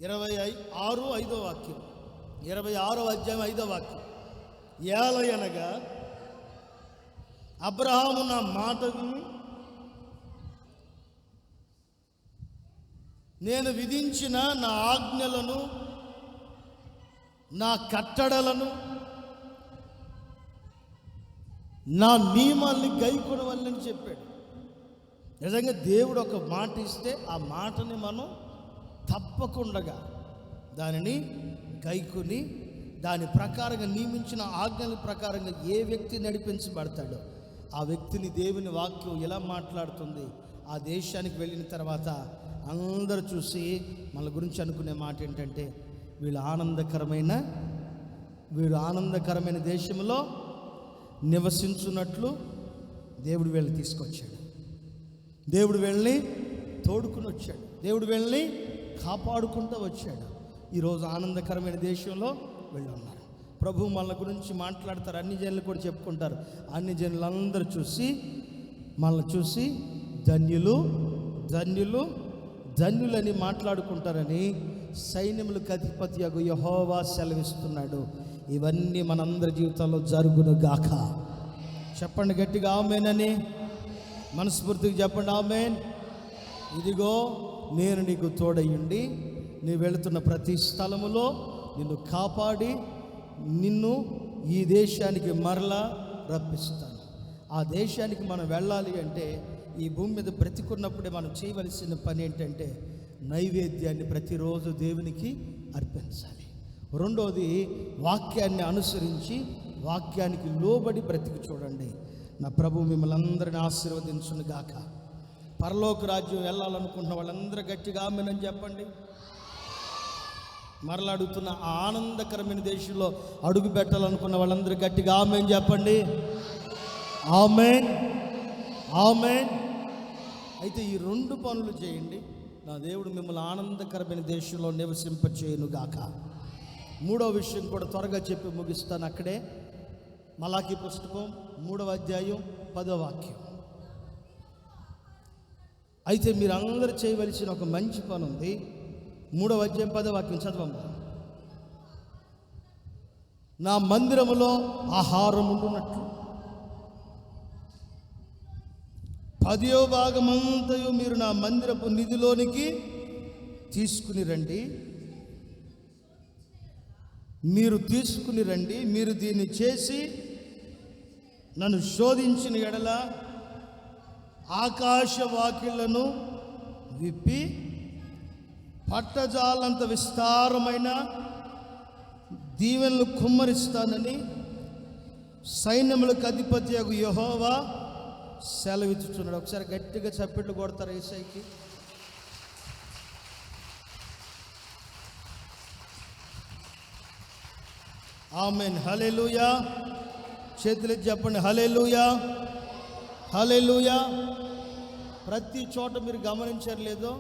ఇరవై 26:5 వాక్యం, 26వ అధ్యాయం 5వ వాక్యం. ఏలయనగా అబ్రహాము నా మాట విని నేను విధించిన నా ఆజ్ఞలను, నా కట్టడలను, నా నియమాల్ని గైకొనవల్లని చెప్పాడు. నిజంగా దేవుడు ఒక మాట ఇస్తే ఆ మాటని మనం తప్పకుండా దానిని గైకొని దాని ప్రకారంగా నియమించిన ఆజ్ఞల ప్రకారంగా ఏ వ్యక్తి నడిపించబడతాడో ఆ వ్యక్తిని దేవుని వాక్యం ఎలా మాట్లాడుతుంది. ఆ దేశానికి వెళ్ళిన తర్వాత అందరూ చూసి మన గురించి అనుకునే మాట ఏంటంటే వీళ్ళు ఆనందకరమైన దేశంలో నివసించున్నట్లు దేవుడు వీళ్ళని తీసుకొచ్చాడు. దేవుడు వీళ్ళని తోడుకుని వచ్చాడు. దేవుడు వీళ్ళని కాపాడుకుంటూ వచ్చాడు. ఈరోజు ఆనందకరమైన దేశంలో వీళ్ళు ఉన్నారు. ప్రభు మన గురించి మాట్లాడతారు, అన్ని జనులు కూడా చెప్పుకుంటారు. అన్ని జనులందరూ మనల్ని చూసి ధన్యులు ధన్యులు ధన్యులని మాట్లాడుకుంటారని సైన్యములకు అధిపతి యగు యెహోవా సెలవిస్తున్నాడు. ఇవన్నీ మనందరి జీవితాల్లో జరుగును గాక. చెప్పండి గట్టిగా ఆమేనని. మనస్ఫూర్తిగా చెప్పండి ఆమేన్. ఇదిగో నేను నీకు తోడయ్యుండి నీ వెళుతున్న ప్రతి స్థలములో నిన్ను కాపాడి నిన్ను ఈ దేశానికి మరలా రప్పిస్తాను. ఆ దేశానికి మనం వెళ్ళాలి అంటే ఈ భూమి మీద బ్రతికున్నప్పుడే మనం చేయవలసిన పని ఏంటంటే నైవేద్యాన్ని ప్రతిరోజు దేవునికి అర్పించాలి. రెండోది వాక్యాన్ని అనుసరించి వాక్యానికి లోబడి బ్రతికి చూడండి. నా ప్రభు మిమ్మల్ని అందరిని ఆశీర్వదించును గాక. పరలోక రాజ్యం వెళ్ళాలనుకుంటున్న వాళ్ళందరూ గట్టిగా ఆమేనని చెప్పండి. మరలా అడుగుతున్న ఆ ఆనందకరమైన దేశంలో అడుగు పెట్టాలనుకున్న వాళ్ళందరూ గట్టిగా ఆమేన్ చెప్పండి. ఆమేన్, ఆమేన్. అయితే ఈ రెండు పనులు చేయండి, నా దేవుడు మిమ్మల్ని ఆనందకరమైన దేశంలో నివసింపచేయును గాక. మూడో విషయం కూడా త్వరగా చెప్పి ముగిస్తాను. అక్కడే మలాకీ పుస్తకం 3వ అధ్యాయం 10వ వాక్యం. అయితే మీరు అందరూ చేయవలసిన ఒక మంచి పని ఉంది. 3వ అధ్యాయం 10వ వాక్యం చదవమ్మా. నా మందిరములో ఆహారం ఉండునట్లు 10వ భాగమంతయు మీరు నా మందిరపు నిధిలోనికి తీసుకుని రండి. మీరు తీసుకుని రండి, మీరు దీన్ని చేసి నన్ను శోధించిన ఎడల ఆకాశ వాకిళ్లను విప్పి పట్టజాలంత విస్తారమైన దీవెనలు కుమ్మరిస్తానని సైన్యములకు అధిపతియగు యెహోవా సెలవిచ్చుచున్నాడు. ఒకసారి గట్టిగా చప్పట్లు కొడతారు యేసయ్యకి. ఆమేన్. హల్లెలూయా. చేతులెత్తి చెప్పండి హల్లెలూయా, హల్లెలూయా. ప్రతి చోట మీరు గమనించారు లేదో,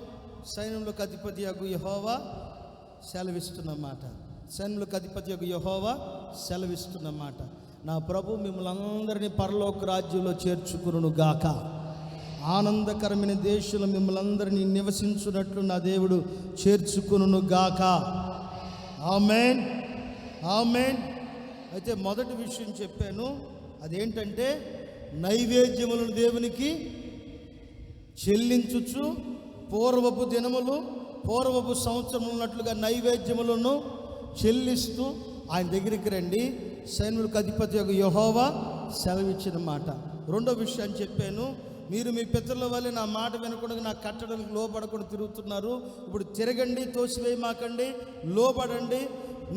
సైన్యములకు అధిపతియగు యెహోవా సెలవిస్తున్నమాట. సైన్యములకు అధిపతియగు యెహోవా సెలవిస్తున్నమాట. నా ప్రభు మిమ్మల్ని అందరినీ పరలోక రాజ్యంలో చేర్చుకును గాక. ఆనందకరమైన దేశంలో మిమ్మల్ని అందరినీ నివసించున్నట్లు నా దేవుడు చేర్చుకును గాక. ఆమేన్, ఆమేన్. అయితే మొదటి విషయం చెప్పాను, అదేంటంటే నైవేద్యములను దేవునికి చెల్లించుచు పూర్వపు దినములు పూర్వపు సంవత్సరం ఉన్నట్లుగా నైవేద్యములను చెల్లిస్తూ ఆయన దగ్గరికి రండి, సైన్యులకు అధిపతి యొక్క యెహోవా సెలవిచ్చిన మాట. రెండో విషయాన్ని చెప్పాను, మీరు మీ పితరుల వల్లే నా మాట వినకుండా నా కట్టడానికి లోబడకుండా తిరుగుతున్నారు. ఇప్పుడు తిరగండి, తోసివేయమాకండి, లోబడండి,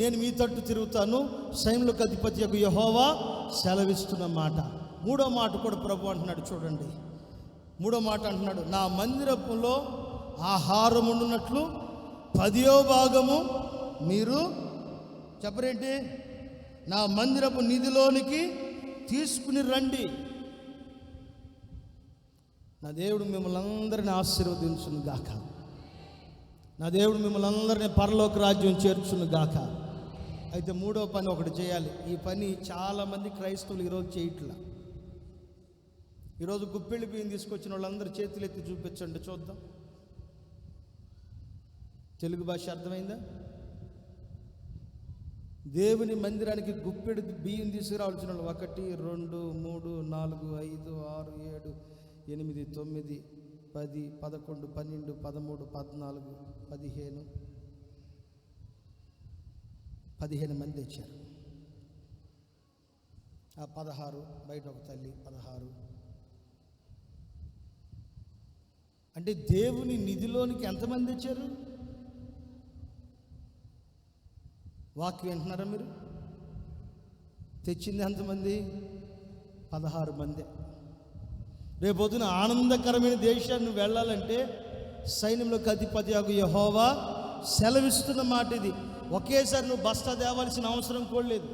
నేను మీ తట్టు తిరుగుతాను, సైన్యులకు అధిపతి యొక్క యెహోవా సెలవిస్తున్న మాట. మూడో మాట కూడా ప్రభు అంటున్నాడు, చూడండి. మూడో మాట అంటున్నాడు, నా మందిరములో ఆహారం ఉండునట్లు 10వ భాగము మీరు చెప్పరేంటి, నా మందిరపు నిధిలోనికి తీసుకుని రండి. నా దేవుడు మిమ్మల్ని అందరినీ ఆశీర్వదించును గాక. నా దేవుడు మిమ్మల్ని అందరినీ పరలోక రాజ్యం చేర్చును గాక. అయితే మూడో పని ఒకటి చేయాలి. ఈ పని చాలామంది క్రైస్తవులు ఈరోజు చేయట్లా. ఈరోజు గుప్పెళ్ళి బియ్యం తీసుకొచ్చిన వాళ్ళందరూ చేతులు ఎత్తి చూపించండి చూద్దాం. తెలుగు భాష అర్థమైందా? దేవుని మందిరానికి గుప్పెడు బియ్యం తీసుకురావాల్సిన వాళ్ళు 1 2 3 4 5 6 7 8 9 10 11 12 13 14 15 మంది తెచ్చారు. ఆ 16 బయట ఒక తల్లి 16. అంటే దేవుని నిధిలోనికి ఎంతమంది తెచ్చారు? వాక్యం వింటున్నారా మీరు? తెచ్చింది ఎంతమంది? 16 మంది. రేపొద్దున ఆనందకరమైన దేశాన్ని వెళ్ళాలంటే సైన్యంలోకి అధిపతి యెహోవా సెలవిస్తున్న మాట ఇది. ఒకేసారి నువ్వు బస్తా తేవాల్సిన అవసరం కూడా లేదు.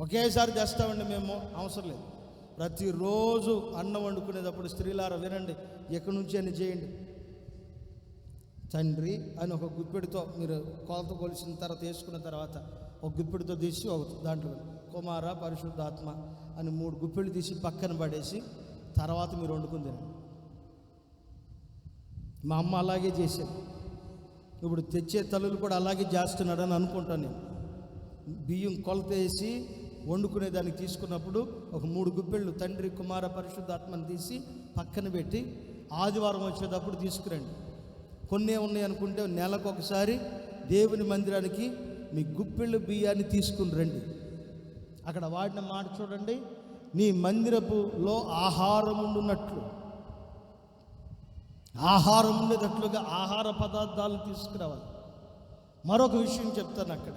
ఒకేసారి తెస్తామండి మేము, అవసరం లేదు. ప్రతిరోజు అన్నం వండుకునేటప్పుడు స్త్రీలారా వినండి, ఎక్కడి నుంచి అని చేయండి. తండ్రి అని ఒక గుప్పెడితో మీరు కొలత కొలిసిన తర్వాత వేసుకున్న తర్వాత ఒక గుప్పెడితో తీసి ఒక దాంట్లో కుమార పరిశుద్ధాత్మ అని 3 గుప్పెళ్ళు తీసి పక్కన పడేసి తర్వాత మీరు వండుకుంది. మా అమ్మ అలాగే చేసేది. ఇప్పుడు తెచ్చే తల్లులు కూడా అలాగే చేస్తున్నాడని అనుకుంటాను నేను. బియ్యం కొలత వేసి వండుకునే దానికి తీసుకున్నప్పుడు ఒక 3 గుప్పెళ్ళు తండ్రి కుమార పరిశుద్ధాత్మని తీసి పక్కన పెట్టి ఆదివారం వచ్చేటప్పుడు తీసుకురండి. కొన్ని ఉన్నాయి అనుకుంటే నెలకు ఒకసారి దేవుని మందిరానికి మీ గుప్పెళ్ళు బియ్యాన్ని తీసుకుని రండి. అక్కడ వాడిన మాట చూడండి, నీ మందిరపులో ఆహారం ఉండునట్లు, ఆహారం ఉండేటట్లుగా ఆహార పదార్థాలు తీసుకురావాలి. మరొక విషయం చెప్తాను, అక్కడ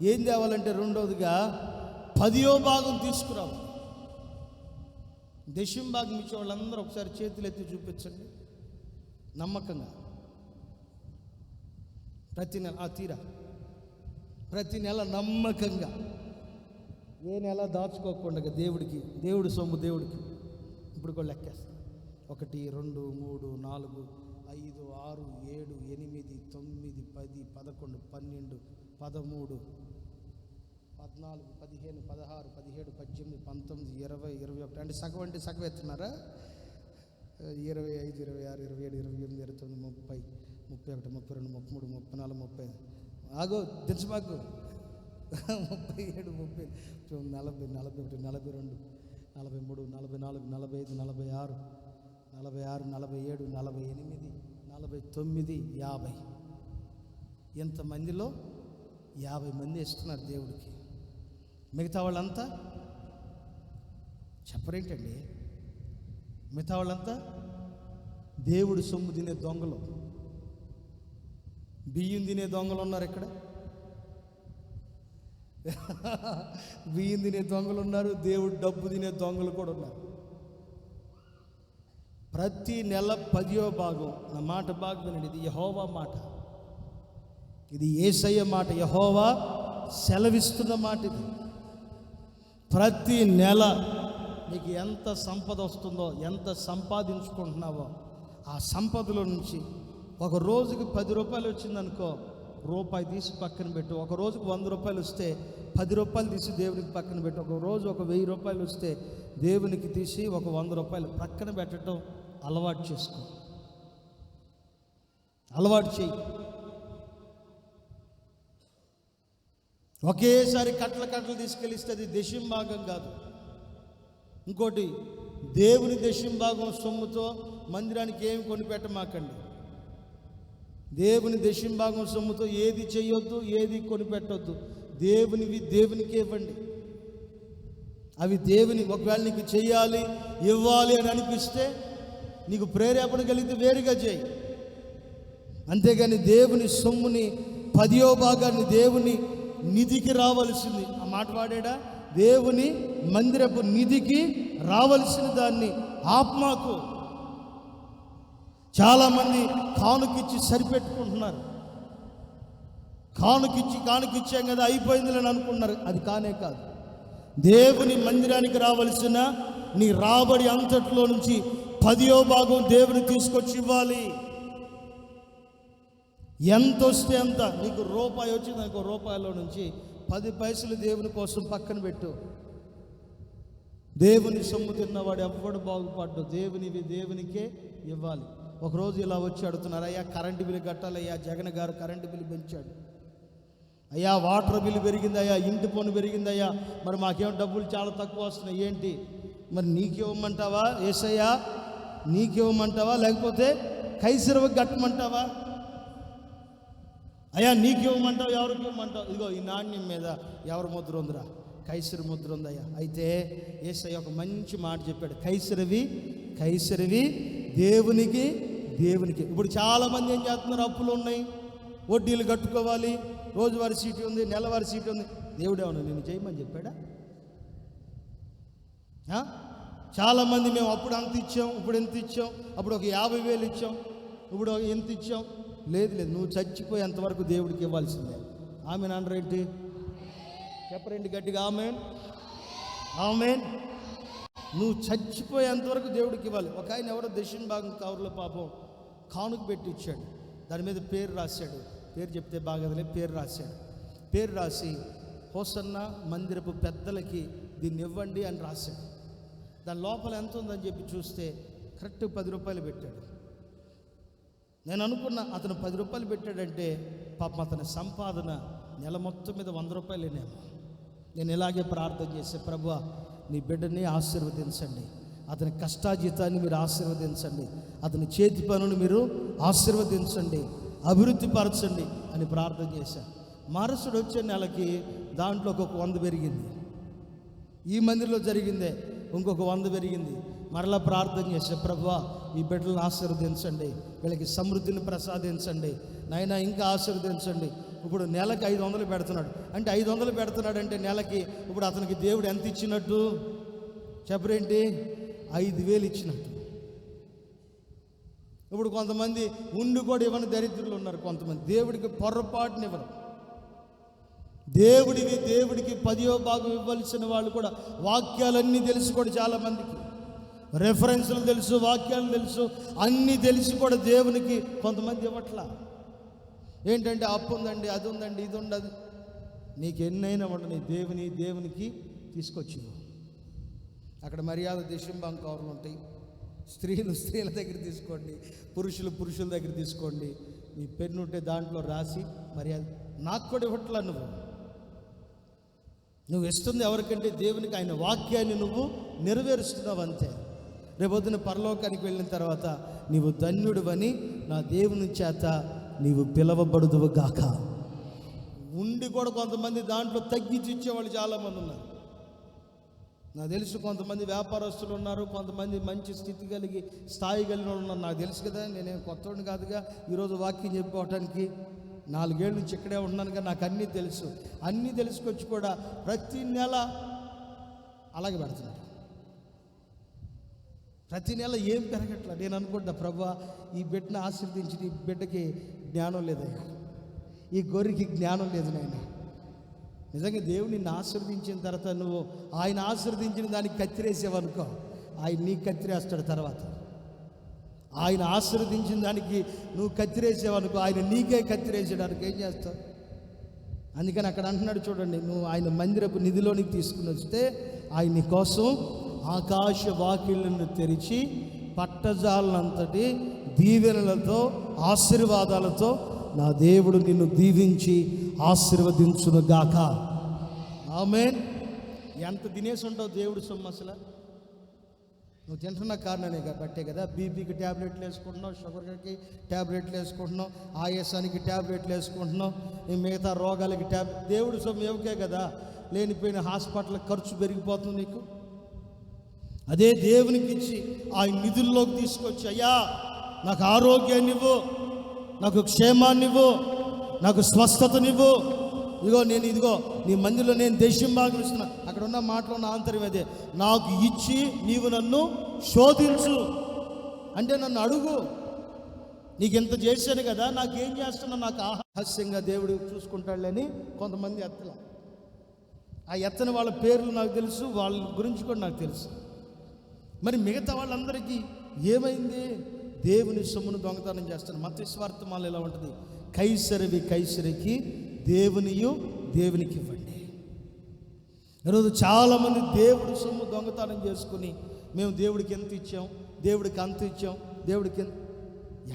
ఏం తేవాలంటే రెండవదిగా 10వ భాగం తీసుకురావాలి. దశమ భాగం ఇచ్చే వాళ్ళందరూ ఒకసారి చేతులు ఎత్తి చూపించండి నమ్మకంగా. ప్రతి నెల నమ్మకంగా, ఏ నెల దాచుకోకుండా దేవుడికి, దేవుడి సొమ్ము దేవుడికి. ఇప్పుడు కూడా లెక్కేస్తాం. 1 2 3 4 5 6 7 8 9 10 11 12 13 14 15 16 17 18 19 20 21. అంటే సగం ఎత్తున్నారా? 25 26 27 28 29 30 31 32 33 34 35. ఆగో దించమాకు. 37 30 40 41 42 43 44 45 46 47 48 49 50. ఇంతమందిలో 50 మంది ఇస్తున్నారు దేవుడికి. మిగతా వాళ్ళంతా చెప్పరేంటండి? మిగతా వాళ్ళంతా దేవుడి సొమ్ము తినే దొంగలు, బియ్యం తినే దొంగలు ఉన్నారు ఇక్కడ. బియ్యం తినే దొంగలు ఉన్నారు, దేవుడు డబ్బు తినే దొంగలు కూడా ఉన్నారు. ప్రతి నెల 10వ భాగం, నా మాట బాగా వినండి, ఇది యెహోవా మాట, ఇది యేసయ్య మాట, యెహోవా సెలవిస్తున్న మాట ఇది. ప్రతి నెల నీకు ఎంత సంపద వస్తుందో, ఎంత సంపాదించుకుంటున్నావో, ఆ సంపదలో నుంచి ఒక రోజుకి 10 రూపాయలు వచ్చిందనుకో, రూపాయి తీసి పక్కన పెట్టు. ఒక రోజుకు 100 రూపాయలు వస్తే 10 రూపాయలు తీసి దేవునికి పక్కన పెట్టు. ఒక రోజు ఒక 1000 రూపాయలు వస్తే దేవునికి తీసి ఒక 100 రూపాయలు పక్కన పెట్టడం అలవాటు చేసుకో, అలవాటు చేయి. ఒకేసారి కట్టలు తీసుకెళ్ళిస్తే అది దశంభాగం కాదు. ఇంకోటి, దేవుని దశంభాగం సొమ్ముతో మందిరానికి ఏమి కొనిపెట్టమాకండి. దేవుని దశంభాగం సొమ్ముతో ఏది చేయొద్దు, ఏది కొనిపెట్టొద్దు. దేవునివి దేవునికే ఇవ్వండి. అవి దేవుని, ఒకవేళ నీకు చెయ్యాలి, ఇవ్వాలి అని అనిపిస్తే, నీకు ప్రేరేపణ కలిగితే వేరుగా చేయి. అంతేగాని దేవుని సొమ్ముని 10వ భాగాన్ని దేవుని నిధికి రావలసింది, ఆ మాట వాడాడా, దేవుని మందిరపు నిధికి రావలసిన దాన్ని ఆత్మకు. చాలామంది కానుకిచ్చి సరిపెట్టుకుంటున్నారు. కానుకిచ్చాం కదా అయిపోయింది అని అనుకుంటున్నారు. అది కానే కాదు. దేవుని మందిరానికి రావలసిన నీ రాబడి అంతట్లో నుంచి 10వ భాగం దేవుని తీసుకొచ్చి ఇవ్వాలి. ఎంత వస్తే అంత. నీకు రూపాయి వచ్చింది అనుకో, రూపాయలో నుంచి 10 పైసలు దేవుని కోసం పక్కన పెట్టు. దేవుని సొమ్ము తిన్నవాడు ఎవ్వడు బాగుపడ్డు. దేవునివి దేవునికే ఇవ్వాలి. ఒకరోజు ఇలా వచ్చి అడుగుతున్నారు, అయ్యా కరెంటు బిల్లు కట్టాలి, అయ్యా జగన్ గారు కరెంటు బిల్లు పెంచాడు, అయ్యా వాటర్ బిల్లు పెరిగింది, అయ్యా ఇంటి పన్ను పెరిగిందయ్యా, మరి మాకేం డబ్బులు చాలా తక్కువ వస్తున్నాయి, ఏంటి మరి నీకివ్వమంటావా యేసయ్యా, నీకివ్వమంటావా లేకపోతే కైసరవకి కట్టమంటావా, అయ్యా నీకివ్వమంటావు ఎవరికి ఇవ్వమంటావు? ఇదిగో ఈ నాణ్యం మీద ఎవరి ముద్ర ఉందిరా? కైసరి ముద్ర ఉందయ్యా. అయితే యేసయ్య ఒక మంచి మాట చెప్పాడు, కైసరివి దేవునికి. ఇప్పుడు చాలామంది ఏం చేస్తున్నారు, అప్పులు ఉన్నాయి, వడ్డీలు కట్టుకోవాలి, రోజువారీ సీటు ఉంది, నెలవారీ సీటు ఉంది. దేవుడేమన్నా నేను చేయమని చెప్పాడా? చాలామంది మేము అప్పుడు అంత ఇచ్చాం, ఇప్పుడు ఎంత ఇచ్చాం, అప్పుడు ఒక 50,000 ఇచ్చాం, ఇప్పుడు ఎంత ఇచ్చాం. లేదు, నువ్వు చచ్చిపోయేంతవరకు దేవుడికి ఇవ్వాల్సిందే. ఆమెన్ అనరేంటి? చెప్పరేంటి గట్టిగా? ఆమెన్. నువ్వు చచ్చిపోయేంతవరకు దేవుడికి ఇవ్వాలి. ఒక ఆయన ఎవరో దశంభాగం కవర్లో పాపం కానుక పెట్టి ఇచ్చాడు. దాని మీద పేరు రాశాడు. పేరు చెప్తే బాగోదులే, పేరు రాశాడు. పేరు రాసి హోసన్న మందిరపు పెద్దలకి దీన్ని ఇవ్వండి అని రాశాడు. దాని లోపల ఎంత ఉందని చెప్పి చూస్తే కరెక్ట్ 10 రూపాయలు పెట్టాడు. నేను అనుకున్నా, అతను 10 రూపాయలు పెట్టాడంటే పాపం అతని సంపాదన నెల మొత్తం మీద 100 రూపాయలేనేమో. నేను ఇలాగే ప్రార్థన చేసే, ప్రభువా నీ బిడ్డని ఆశీర్వదించండి, అతని కష్టాజీతాన్ని మీరు ఆశీర్వదించండి, అతని చేతి పనులు మీరు ఆశీర్వదించండి, అభివృద్ధి పరచండి అని ప్రార్థన చేశాను. మారసుడు వచ్చే నెలకి దాంట్లో ఒక 100 పెరిగింది. ఈ మందిరంలో జరిగిందే ఇంకొక 100 పెరిగింది. మరలా ప్రార్థన చేసే, ప్రభువా ఈ బిడ్డలను ఆశీర్వదించండి, వీళ్ళకి సమృద్ధిని ప్రసాదించండి నాయనా, ఇంకా ఆశీర్వదించండి. ఇప్పుడు నెలకి 500 పెడుతున్నాడు అంటే 500 పెడుతున్నాడు అంటే నెలకి ఇప్పుడు అతనికి దేవుడు ఎంత ఇచ్చినట్టు చెప్పరేంటి? 5,000 ఇచ్చినట్టు. ఇప్పుడు కొంతమంది ఉండి కూడా ఇవ్వని దరిద్రులు ఉన్నారు. కొంతమంది దేవుడికి పొరపాటునివ్వరు. దేవుడికి 10వ భాగం ఇవ్వాల్సిన వాళ్ళు కూడా వాక్యాలన్నీ తెలుసు కూడా, చాలామందికి రెఫరెన్స్లు తెలుసు, వాక్యాలు తెలుసు, అన్నీ తెలిసి కూడా దేవునికి కొంతమంది ఇవ్వట్లా. ఏంటంటే అప్పు ఉందండి, అది ఉందండి, ఇది ఉండదు. నీకు ఎన్నైనా ఉండని దేవునికి తీసుకొచ్చి అక్కడ మర్యాద దశంభాగం కవర్లు ఉంటాయి. స్త్రీల దగ్గర తీసుకోండి, పురుషుల దగ్గర తీసుకోండి. మీ పెన్ను ఉంటే దాంట్లో రాసి మర్యాద. నాకు కూడా ఇవ్వట్లా. నువ్వు ఇస్తుంది ఎవరికంటే దేవునికి, ఆయన వాక్యాన్ని నువ్వు నెరవేరుస్తున్నావు అంతే. రేపొద్దున పరలోకానికి వెళ్ళిన తర్వాత నీవు ధన్యుడివని నా దేవుని చేత నీవు పిలవబడుదువు గాక. ఉండి కూడా కొంతమంది దాంట్లో తగ్గించి ఇచ్చేవాళ్ళు చాలామంది ఉన్నారు. నాకు తెలుసు కొంతమంది వ్యాపారస్తులు ఉన్నారు, కొంతమంది మంచి స్థితి కలిగి స్థాయి కలిగిన వాళ్ళు ఉన్నారు. నాకు తెలుసు కదా, నేనేం కొత్తవాడిని కాదుగా ఈరోజు వాక్యం చెప్పుకోవటానికి. 4 ఏళ్ళ నుంచి ఇక్కడే ఉన్నాను కదా, నాకు అన్నీ తెలుసు. అన్నీ తెలుసుకొచ్చి కూడా ప్రతి నెల అలాగే పెడుతున్నాడు. ప్రతి నెల ఏం పెరగట్లా. నేను అనుకుంటా, ప్రభువా ఈ బిడ్డను ఆశీర్వదించి, ఈ బిడ్డకి జ్ఞానం లేదయ్యా, ఈ గొర్రెకి జ్ఞానం లేదు నాయన. నిజంగా దేవుడు నిన్ను ఆశీర్వదించిన తర్వాత నువ్వు ఆయన ఆశీర్వదించిన దానికి కత్తిరేసావనుకో, ఆయన నీకు కత్తిరేస్తాడు. తర్వాత ఆయన ఆశీర్వదించిన దానికి నువ్వు కత్తిరేసావనుకో, ఆయన నీకే కత్తిరేసేయడానికి ఏం చేస్తావు? అందుకని అక్కడ అంటున్నాడు చూడండి, నువ్వు ఆయన మందిరపు నిధిలోనికి తీసుకుని వస్తే ఆయన నీ కోసం ఆకాశ వాకిళ్లను తెరిచి పట్టజాలంతటి దీవెనలతో ఆశీర్వాదాలతో నా దేవుడు నిన్ను దీవించి ఆశీర్వదించునుగాక. ఆమేన్. ఎంత తినేసి ఉంటావు దేవుడు సొమ్ము అసలు? నువ్వు తింటున్న కారణమే బట్టే కదా బీపీకి ట్యాబ్లెట్లు వేసుకుంటున్నావు, షుగర్కి ట్యాబ్లెట్లు వేసుకుంటున్నావు, ఆయాసానికి ట్యాబ్లెట్లు వేసుకుంటున్నావు, మిగతా రోగాలకి దేవుడు సొమ్ము ఎవరికే కదా. లేనిపోయిన హాస్పిటల్ ఖర్చు పెరిగిపోతుంది నీకు. అదే దేవునికి ఇచ్చి ఆయన నిధుల్లోకి తీసుకొచ్చి, అయ్యా నాకు ఆరోగ్యాన్ని ఇవ్వు, నాకు క్షేమాన్ని ఇవ్వు, నాకు స్వస్థతనివ్వు, ఇదిగో నీ మందిలో నేను దేశం బాగా ఇస్తున్నా. అక్కడ ఉన్న మాటలో ఉన్న ఆంతర్యం అదే, నాకు ఇచ్చి నీవు నన్ను శోధించు అంటే నన్ను అడుగు, నీకు ఎంత చేశాను కదా, నాకేం చేస్తున్నా, నాకు ఆహాస్యంగా దేవుడు చూసుకుంటాడులేని కొంతమంది ఎత్తల. ఆ ఎత్తని వాళ్ళ పేర్లు నాకు తెలుసు, వాళ్ళ గురించి కూడా నాకు తెలుసు. మరి మిగతా వాళ్ళందరికీ ఏమైంది? దేవుని సొమ్మును దొంగతనం చేస్తాను. మత్తయి సువార్తమాల ఇలా ఉంటుంది, కైసరివి కైసరికి, దేవునికి ఇవ్వండి. ఈరోజు చాలామంది దేవుడి సొమ్ము దొంగతనం చేసుకుని, మేము దేవుడికి ఎంత ఇచ్చాం, దేవుడికి అంత ఇచ్చాం, దేవుడికి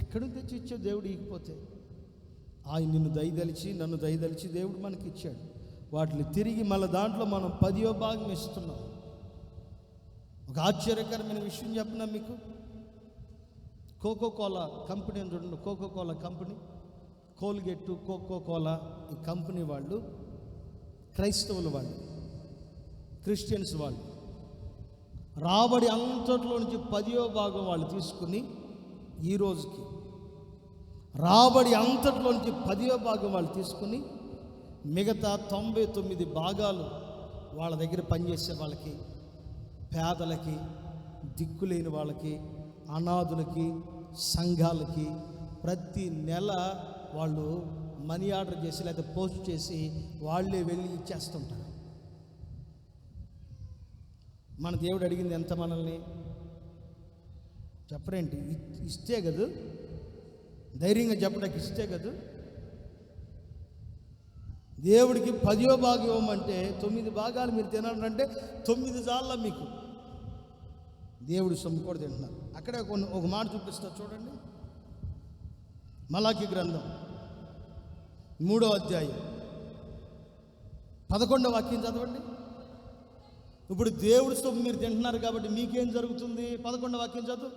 ఎక్కడి తెచ్చి ఇచ్చావు? దేవుడు ఇకపోతే ఆయన నిన్ను దయదలిచి నన్ను దయదలిచి దేవుడు మనకి ఇచ్చాడు. వాటిని తిరిగి మళ్ళీ దాంట్లో మనం 10వ భాగం ఇస్తున్నాం. ఒక ఆశ్చర్యకరమైన విషయం చెప్పినా మీకు, కోకోకోలా కంపెనీ అని చూడండి. కోకోకోలా కంపెనీ, కోల్గేట్, కోకోకోలా, ఈ కంపెనీ వాళ్ళు క్రైస్తవుల వాళ్ళు, క్రిస్టియన్స్ వాళ్ళు, రాబడి అంతట్లో నుంచి 10వ భాగం వాళ్ళు తీసుకుని ఈ రోజుకి రాబడి అంతట్లో నుంచి 10వ భాగం వాళ్ళు తీసుకుని మిగతా 99 భాగాలు వాళ్ళ దగ్గర పనిచేసే వాళ్ళకి, పేదలకి, దిక్కులేని వాళ్ళకి, అనాథులకి, సంఘాలకి ప్రతి నెల వాళ్ళు మనీ ఆర్డర్ చేసి లేదా పోస్ట్ చేసి వాళ్ళే వెళ్ళి ఇచ్చేస్తుంటారు. మన దేవుడు అడిగింది ఎంత? మనల్ని చెప్పరేంటి? ఇస్తే కదా, ధైర్యంగా చెప్పడానికి ఇస్తే కదా. దేవుడికి 10వ భాగం ఇవ్వమంటే 9 భాగాలు మీరు తినాలంటే 9 సార్లు మీకు దేవుడు సొమ్ము కూడా తింటున్నారు. అక్కడే ఒక మాట చూపిస్తారు చూడండి. మలాకి గ్రంథం 3వ అధ్యాయం 11వ వాక్యం చదవండి. ఇప్పుడు దేవుడి సొమ్ము మీరు తింటున్నారు కాబట్టి మీకేం జరుగుతుంది? 11వ వాక్యం చదువు.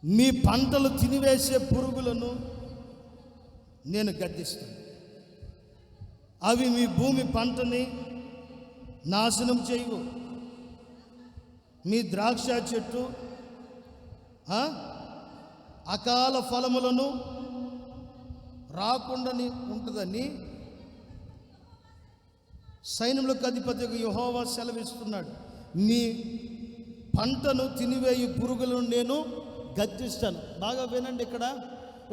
మీ పంటలు తినివేసే పురుగులను నేను గద్దిస్తాను, అవి మీ భూమి పంటని నాశనం చేయవు. మీ ద్రాక్ష చెట్టు అకాల ఫలములను రాకుండా ఉంటుందని సైన్యములకు అధిపతి యెహోవా సెలవిస్తున్నాడు. మీ పంటను తినివేయి పురుగులను నేను గద్దిస్తాను. బాగా వినండి ఇక్కడ.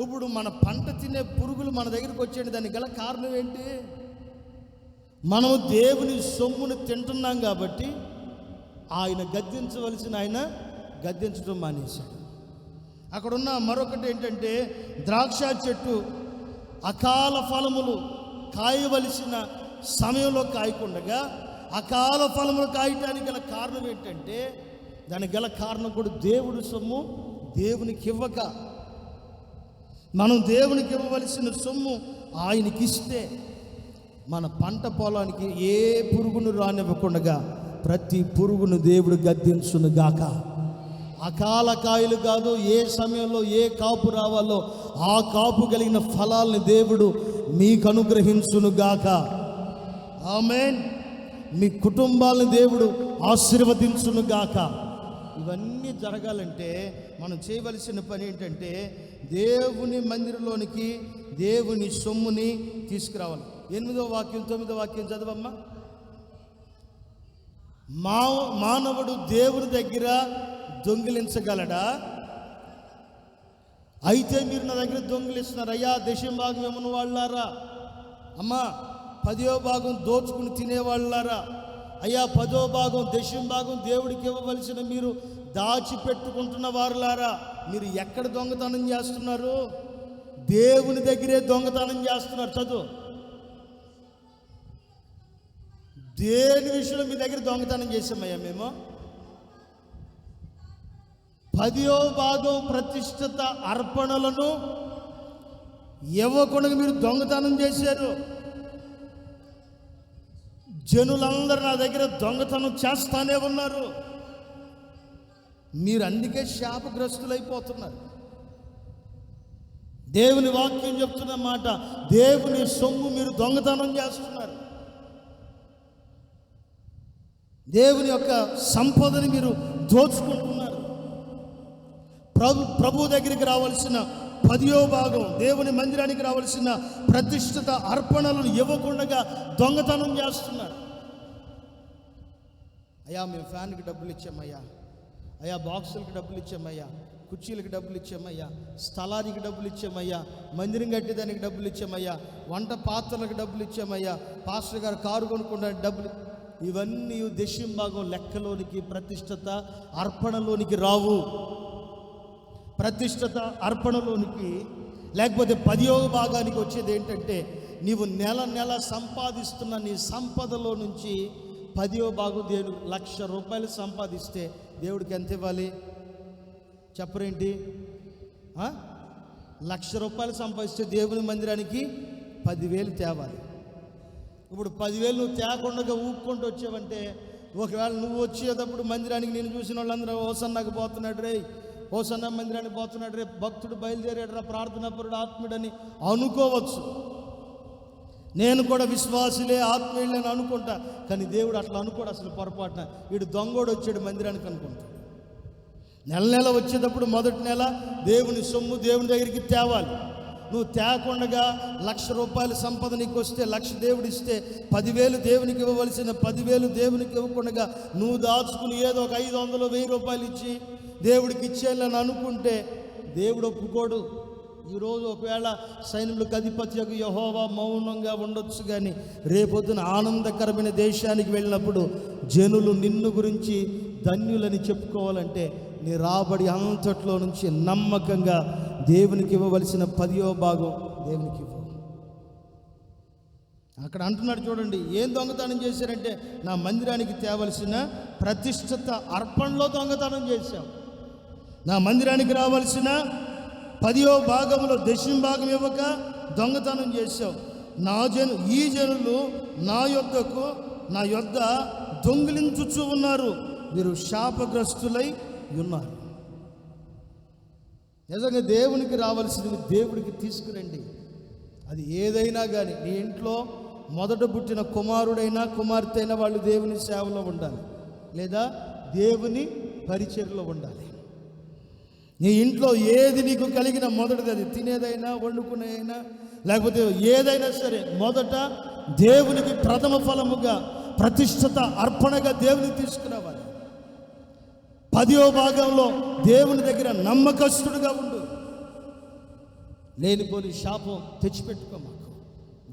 ఇప్పుడు మన పంట తినే పురుగులు మన దగ్గరికి వచ్చేయండి, దానికి గల కారణం ఏంటి? మనము దేవుని సొమ్మును తింటున్నాం కాబట్టి ఆయన గద్దించవలసిన ఆయన గద్దించడం మానేశాడు. అక్కడున్న మరొకటి ఏంటంటే, ద్రాక్ష చెట్టు అకాల ఫలములు కాయవలసిన సమయంలో కాయకుండగా అకాల ఫలములు కాయటానికి గల కారణం ఏంటంటే, దానికి గల కారణం కూడా దేవుడి సొమ్ము దేవునికి ఇవ్వక, మనం దేవునికి ఇవ్వవలసిన సొమ్ము ఆయనకి ఇస్తే మన పంట పొలానికి ఏ పురుగును రానివ్వకుండా ప్రతి పురుగును దేవుడు గద్దించునుగాక. అకాల కాయలు కాదు, ఏ సమయంలో ఏ కాపు రావాలో ఆ కాపు కలిగిన ఫలాల్ని దేవుడు మీకు అనుగ్రహించునుగాక. ఆమేన్. మీ కుటుంబాలను దేవుడు ఆశీర్వదించునుగాక. ఇవన్నీ జరగాలంటే మనం చేయవలసిన పని ఏంటంటే దేవుని మందిరంలోనికి దేవుని సొమ్ముని తీసుకురావాలి. 8వ వాక్యం 9వ వాక్యం చదవమ్మా. మానవుడు దేవుని దగ్గర దొంగిలించగలడా? అయితే మీరు నా దగ్గర దొంగిలిస్తున్నారు. అయ్యా, దశమ భాగం ఏమన్న వాళ్ళారా, అమ్మా 10వ భాగం దోచుకుని తినేవాళ్ళారా, అయ్యా 10వ భాగం దశమ భాగం దేవుడికి ఇవ్వవలసిన మీరు దాచిపెట్టుకుంటున్న వారులారా, మీరు ఎక్కడ దొంగతనం చేస్తున్నారు? దేవుని దగ్గరే దొంగతనం చేస్తున్నారు. చదువు. దేని విషయంలో మీ దగ్గర దొంగతనం చేసామయ్యా మేము? 10వ భాగం ప్రతిష్ఠిత అర్పణలను ఇవ్వకుండా మీరు దొంగతనం చేశారు. జనులందరూ నా దగ్గర దొంగతనం చేస్తానే ఉన్నారు. మీరు అందుకే శాపగ్రస్తులైపోతున్నారు. దేవుని వాక్యం చెప్తున్న మాట, దేవుని సొమ్ము మీరు దొంగతనం చేస్తున్నారు. దేవుని యొక్క సంపదని మీరు దోచుకుంటున్నారు. ప్రభు దగ్గరికి రావాల్సిన 10వ భాగం, దేవుని మందిరానికి రావాల్సిన ప్రతిష్ఠిత అర్పణలను ఇవ్వకుండా దొంగతనం చేస్తున్నారు. అయ్యా, మేము ఫ్యాన్కి డబ్బులు ఇచ్చామయ్యా, అయ్యా బాక్సులకి డబ్బులు ఇచ్చామయ్యా, కుర్చీలకు డబ్బులు ఇచ్చామయ్యా, స్థలానికి డబ్బులు ఇచ్చామయ్యా, మందిరం కట్టేదానికి డబ్బులు ఇచ్చామయ్యా, వంట పాత్రలకు డబ్బులు ఇచ్చామయ్యా, పాస్టర్ గారు కారు కొనుక్కోవడానికి డబ్బులు. ఇవన్నీ దశమ భాగం లెక్కలోనికి, ప్రతిష్ఠిత అర్పణలోనికి రావు. ప్రతిష్ఠిత అర్పణలోనికి లేకపోతే 10వ భాగానికి వచ్చేది ఏంటంటే, నీవు నెల నెల సంపాదిస్తున్న నీ సంపదలో నుంచి 10వ భాగం దేవుడు 1,00,000 రూపాయలు సంపాదిస్తే దేవుడికి ఎంత ఇవ్వాలి చెప్పరేంటి? 1,00,000 రూపాయలు సంపాదిస్తే దేవుని మందిరానికి 10,000 తేవాలి. ఇప్పుడు 10,000 నువ్వు తేకుండా ఊపుకుంటూ వచ్చావంటే, ఒకవేళ నువ్వు వచ్చేటప్పుడు మందిరానికి నేను చూసిన వాళ్ళందరూ హోసన్నాకు పోతున్నాడు రే, హోసన్న మందిరానికి పోతున్నాడు రే, భక్తుడు బయలుదేరాడు రా, ప్రార్థనాపరుడు ఆత్మీయుడని అనుకోవచ్చు. నేను కూడా విశ్వాసులే ఆత్మీయులని అనుకుంటా. కానీ దేవుడు అట్లా అనుకోడు. అసలు పొరపాటున వీడు దొంగోడు వచ్చాడు మందిరానికి అనుకుంటాడు. నెల నెల వచ్చేటప్పుడు మొదటి నెల దేవుని సొమ్ము దేవుని దగ్గరికి తేవాలి. నువ్వు తేకుండగా 1,00,000 రూపాయల సంపద నీకు వస్తే 1,00,000 దేవుడు ఇస్తే 10,000 దేవునికి ఇవ్వవలసిన 10,000 దేవునికి ఇవ్వకుండా నువ్వు దాచుకుని ఏదో ఒక 500 1,000 రూపాయలు ఇచ్చి దేవుడికి ఇచ్చేయాలని అనుకుంటే దేవుడు ఒప్పుకోడు. ఈరోజు ఒకవేళ సైన్యులకు అధిపతి యొక్క యెహోవా మౌనంగా ఉండొచ్చు, కానీ రేపొద్దున ఆనందకరమైన దేశానికి వెళ్ళినప్పుడు జనులు నిన్ను గురించి ధన్యులని చెప్పుకోవాలంటే నీ రాబడి అంతట్లో నుంచి నమ్మకంగా దేవునికి ఇవ్వవలసిన 10వ భాగం దేవునికి ఇవ్వు. అక్కడ అంటున్నాడు చూడండి, ఏం దొంగతనం చేశారంటే, నా మందిరానికి తేవలసిన ప్రతిష్ఠిత అర్పణలో దొంగతనం చేశావు. నా మందిరానికి రావాల్సిన 10వ భాగంలో దశమ భాగం ఇవ్వక దొంగతనం చేశావు. ఈ జనులు నా యొద్ద దొంగిలించుచు ఉన్నారు, మీరు శాపగ్రస్తులై ఉన్నారు. నిజంగా దేవునికి రావాల్సింది దేవుడికి తీసుకురండి. అది ఏదైనా కానీ, నీ ఇంట్లో మొదట పుట్టిన కుమారుడైనా కుమార్తె అయినా వాళ్ళు దేవుని సేవలో ఉండాలి, లేదా దేవుని పరిచర్యలో ఉండాలి. నీ ఇంట్లో ఏది నీకు కలిగిన మొదటిది, అది తినేదైనా వండుకునేదైనా లేకపోతే ఏదైనా సరే, మొదట దేవునికి ప్రథమ ఫలముగా ప్రతిష్ఠిత అర్పణగా దేవుని తీసుకురావాలి. 10వ భాగంలో దేవుని దగ్గర నమ్మకస్తుడుగా ఉండు. లేనిపోని శాపం తెచ్చిపెట్టుకో. మాకు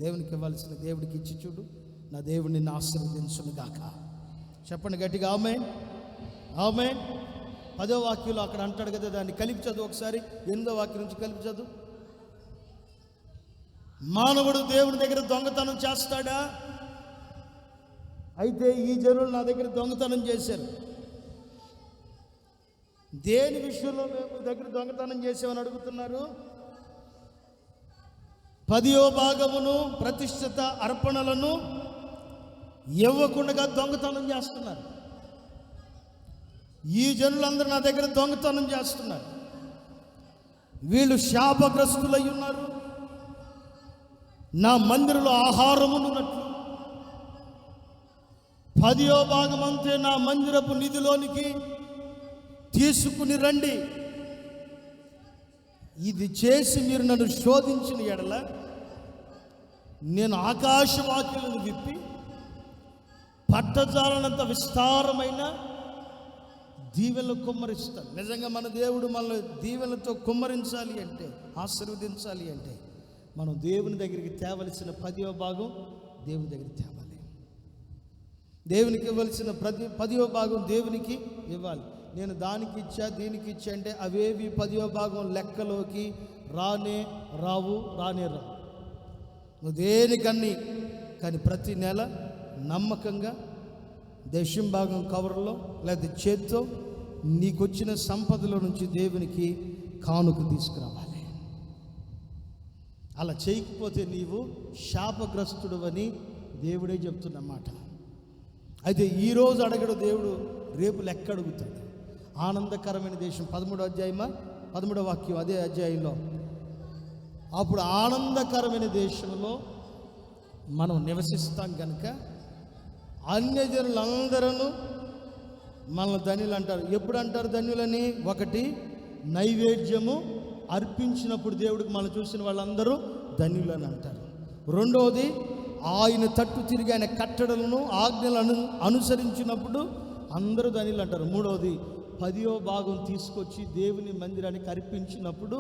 దేవునికి ఇవ్వాల్సిన దేవుడికి ఇచ్చి చూడు. నా దేవుడిని ఆశీర్వదించును గాక. చెప్పండి గట్టిగా ఆమేన్, ఆమేన్. 10వ వాక్యంలో అక్కడ అంటాడు కదా, దాన్ని కలిపి చదువు ఒకసారి. 8వ వాక్యం నుంచి కలిపి చదువు. మానవుడు దేవుని దగ్గర దొంగతనం చేస్తాడా? అయితే ఈ జనులు నా దగ్గర దొంగతనం చేశారు. దేని విషయంలో మేము దగ్గర దొంగతనం చేసామని అడుగుతున్నారు? 10వ భాగమును ప్రతిష్ఠిత అర్పణలను ఇవ్వకుండా దొంగతనం చేస్తున్నారు. ఈ జనులందరూ నా దగ్గర దొంగతనం చేస్తున్నారు, వీళ్ళు శాపగ్రస్తులై ఉన్నారు, నా మందిరంలో ఆహారమున్నట్లు 10వ భాగం అంతే నా మందిరపు నిధిలోనికి తీసుకుని రండి. ఇది చేసి మీరు నన్ను శోధించిన ఎడల నేను ఆకాశవాక్యాలను విప్పి పట్టజాలనంత విస్తారమైన దీవెనలు కుమ్మరిస్తాను. నిజంగా మన దేవుడు మనల్ని దీవెనలతో కుమ్మరించాలి అంటే, ఆశీర్వదించాలి అంటే, మనం దేవుని దగ్గరికి తేవలసిన 10వ భాగం దేవుని దగ్గరికి తేవాలి. దేవునికి ఇవ్వాల్సిన 10వ భాగం దేవునికి ఇవ్వాలి. నేను దానికి ఇచ్చా దీనికి ఇచ్చా అంటే అవేవి 10వ భాగం లెక్కలోకి రానే రావు. నువ్వు దేనికన్నీ కానీ ప్రతి నెల నమ్మకంగా దశమ భాగం కవర్లో లేదా చేత్తో నీకొచ్చిన సంపదలో నుంచి దేవునికి కానుక తీసుకురావాలి. అలా చేయకపోతే నీవు శాపగ్రస్తుడు అని దేవుడే చెప్తున్నమాట. అయితే ఈరోజు అడగడు దేవుడు, రేపు లెక్క అడుగుతాడు. ఆనందకరమైన దేశం 13వ అధ్యాయమా 13వ వాక్యం అదే అధ్యాయంలో, అప్పుడు ఆనందకరమైన దేశంలో మనం నివసిస్తాం కనుక అన్యజనులందరూ మనల్ని ధన్యులు అంటారు. ఎప్పుడు అంటారు ధన్యులని? ఒకటి, నైవేద్యము అర్పించినప్పుడు దేవుడికి మనం చూసిన వాళ్ళందరూ ధన్యులు అని అంటారు. రెండవది, ఆయన తట్టు తిరిగి ఆయన కట్టడలను ఆజ్ఞలను అనుసరించినప్పుడు అందరూ ధన్యులు అంటారు. మూడవది, 10వ భాగం తీసుకొచ్చి దేవుని మందిరానికి అర్పించినప్పుడు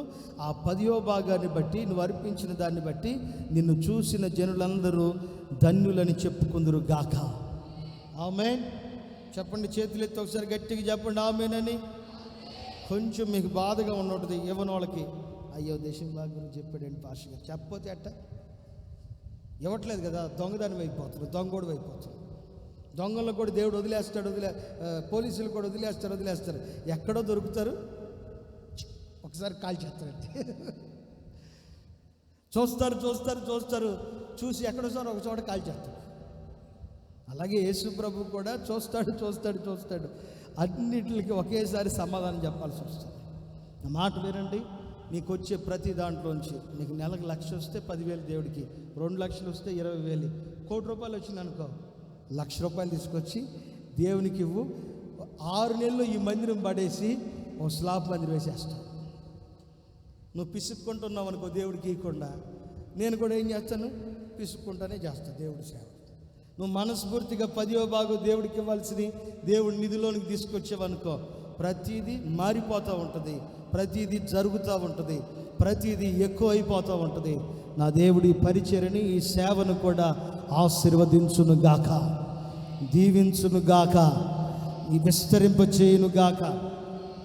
ఆ 10వ భాగాన్ని బట్టి, నువ్వు అర్పించిన దాన్ని బట్టి నిన్ను చూసిన జనులందరూ ధన్యులని చెప్పుకుందురు గాక. ఆమేన్ చెప్పండి. చేతులు ఎత్తి ఒకసారి గట్టిగా చెప్పండి ఆమేన్ అని. కొంచెం మీకు బాధగా ఉన్నది ఇవ్వని వాళ్ళకి, అయ్యో దేశం బాగా గురించి చెప్పాడండి పాస్టర్ గారు, చెప్పపోతే అట్ట ఇవ్వట్లేదు కదా, దొంగదాని అయిపోతున్నారు, దొంగోడు అయిపోతున్నారు. దొంగలను కూడా దేవుడు వదిలేస్తాడు, పోలీసులు కూడా వదిలేస్తారు. ఎక్కడో దొరుకుతారు, ఒకసారి కాల్ చేస్తారంటే చూస్తారు, చూసి ఎక్కడోసారి ఒక చోట కాల్ చేస్తారు. అలాగే యేసు ప్రభు కూడా చూస్తాడు, అన్నిటికి ఒకేసారి సమాధానం చెప్పాల్సి వస్తుంది. నా మాట వినండి, నీకు వచ్చే ప్రతి దాంట్లోంచి నీకు నెలకు 1,00,000 వస్తే 10,000 దేవుడికి, 2 లక్షలు వస్తే 20,000, 1 కోటి రూపాయలు వచ్చిందనుకో, 1,00,000 రూపాయలు తీసుకొచ్చి దేవునికి ఇవ్వు. 6 నెలలు ఈ మందిరం పడేసి ఓ స్లాబ్ మందిరం వేసేస్తావు. నువ్వు పిసుక్కుంటున్నావు అనుకో దేవుడికి ఇవ్వకుండా, నేను కూడా ఏం చేస్తాను, పిసుక్కుంటానే చేస్తాను దేవుడి సేవ. నువ్వు మనస్ఫూర్తిగా 10వ భాగం దేవుడికి ఇవ్వాల్సింది దేవుడి నిధిలోనికి తీసుకొచ్చావనుకో, ప్రతిదీ మారిపోతూ ఉంటుంది, ప్రతిదీ జరుగుతూ ఉంటుంది, ప్రతిదీ ఎక్కువ అయిపోతూ ఉంటుంది. నా దేవుడి పరిచర్యని, ఈ సేవను కూడా ఆశీర్వదించును గాక, దీవించును గాక, ఈ విస్తరింపచేయును గాక.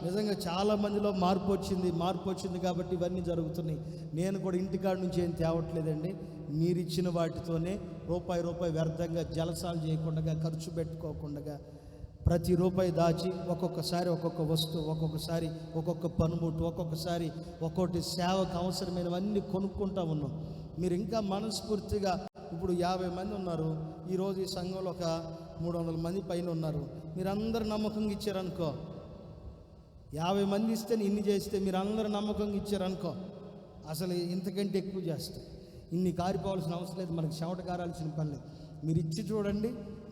నిజంగా చాలా మందిలో మార్పు వచ్చింది కాబట్టి ఇవన్నీ జరుగుతున్నాయి. నేను కూడా ఇంటికాడ నుంచి ఏం తేవట్లేదండి, మీరు ఇచ్చిన వాటితోనే రూపాయి వ్యర్థంగా జలసాలు చేయకుండా, ఖర్చు పెట్టుకోకుండా ప్రతి రూపాయి దాచి ఒక్కొక్కసారి ఒక్కొక్క వస్తువు, ఒక్కొక్కసారి ఒక్కొక్క పనిముట్టు, ఒక్కొక్కసారి ఒక్కొక్కటి సేవకు అవసరమైనవన్నీ కొనుక్కుంటా ఉన్నాం. మీరు ఇంకా మనస్ఫూర్తిగా, ఇప్పుడు 50 మంది ఉన్నారు, ఈరోజు ఈ సంఘంలో ఒక 300 మంది పైన ఉన్నారు. మీరందరూ నమ్మకంగా ఇచ్చారనుకో, 50 మంది ఇస్తే ఇన్ని చేస్తే మీరందరూ నమ్మకంగా ఇచ్చారనుకో, అసలు ఇంతకంటే ఎక్కువ చేస్తే ఇన్ని కారిపోవాల్సిన అవసరం లేదు, మనకి చెమట కారాల్సిన పని లేదు. మీరు ఇచ్చి చూడండి,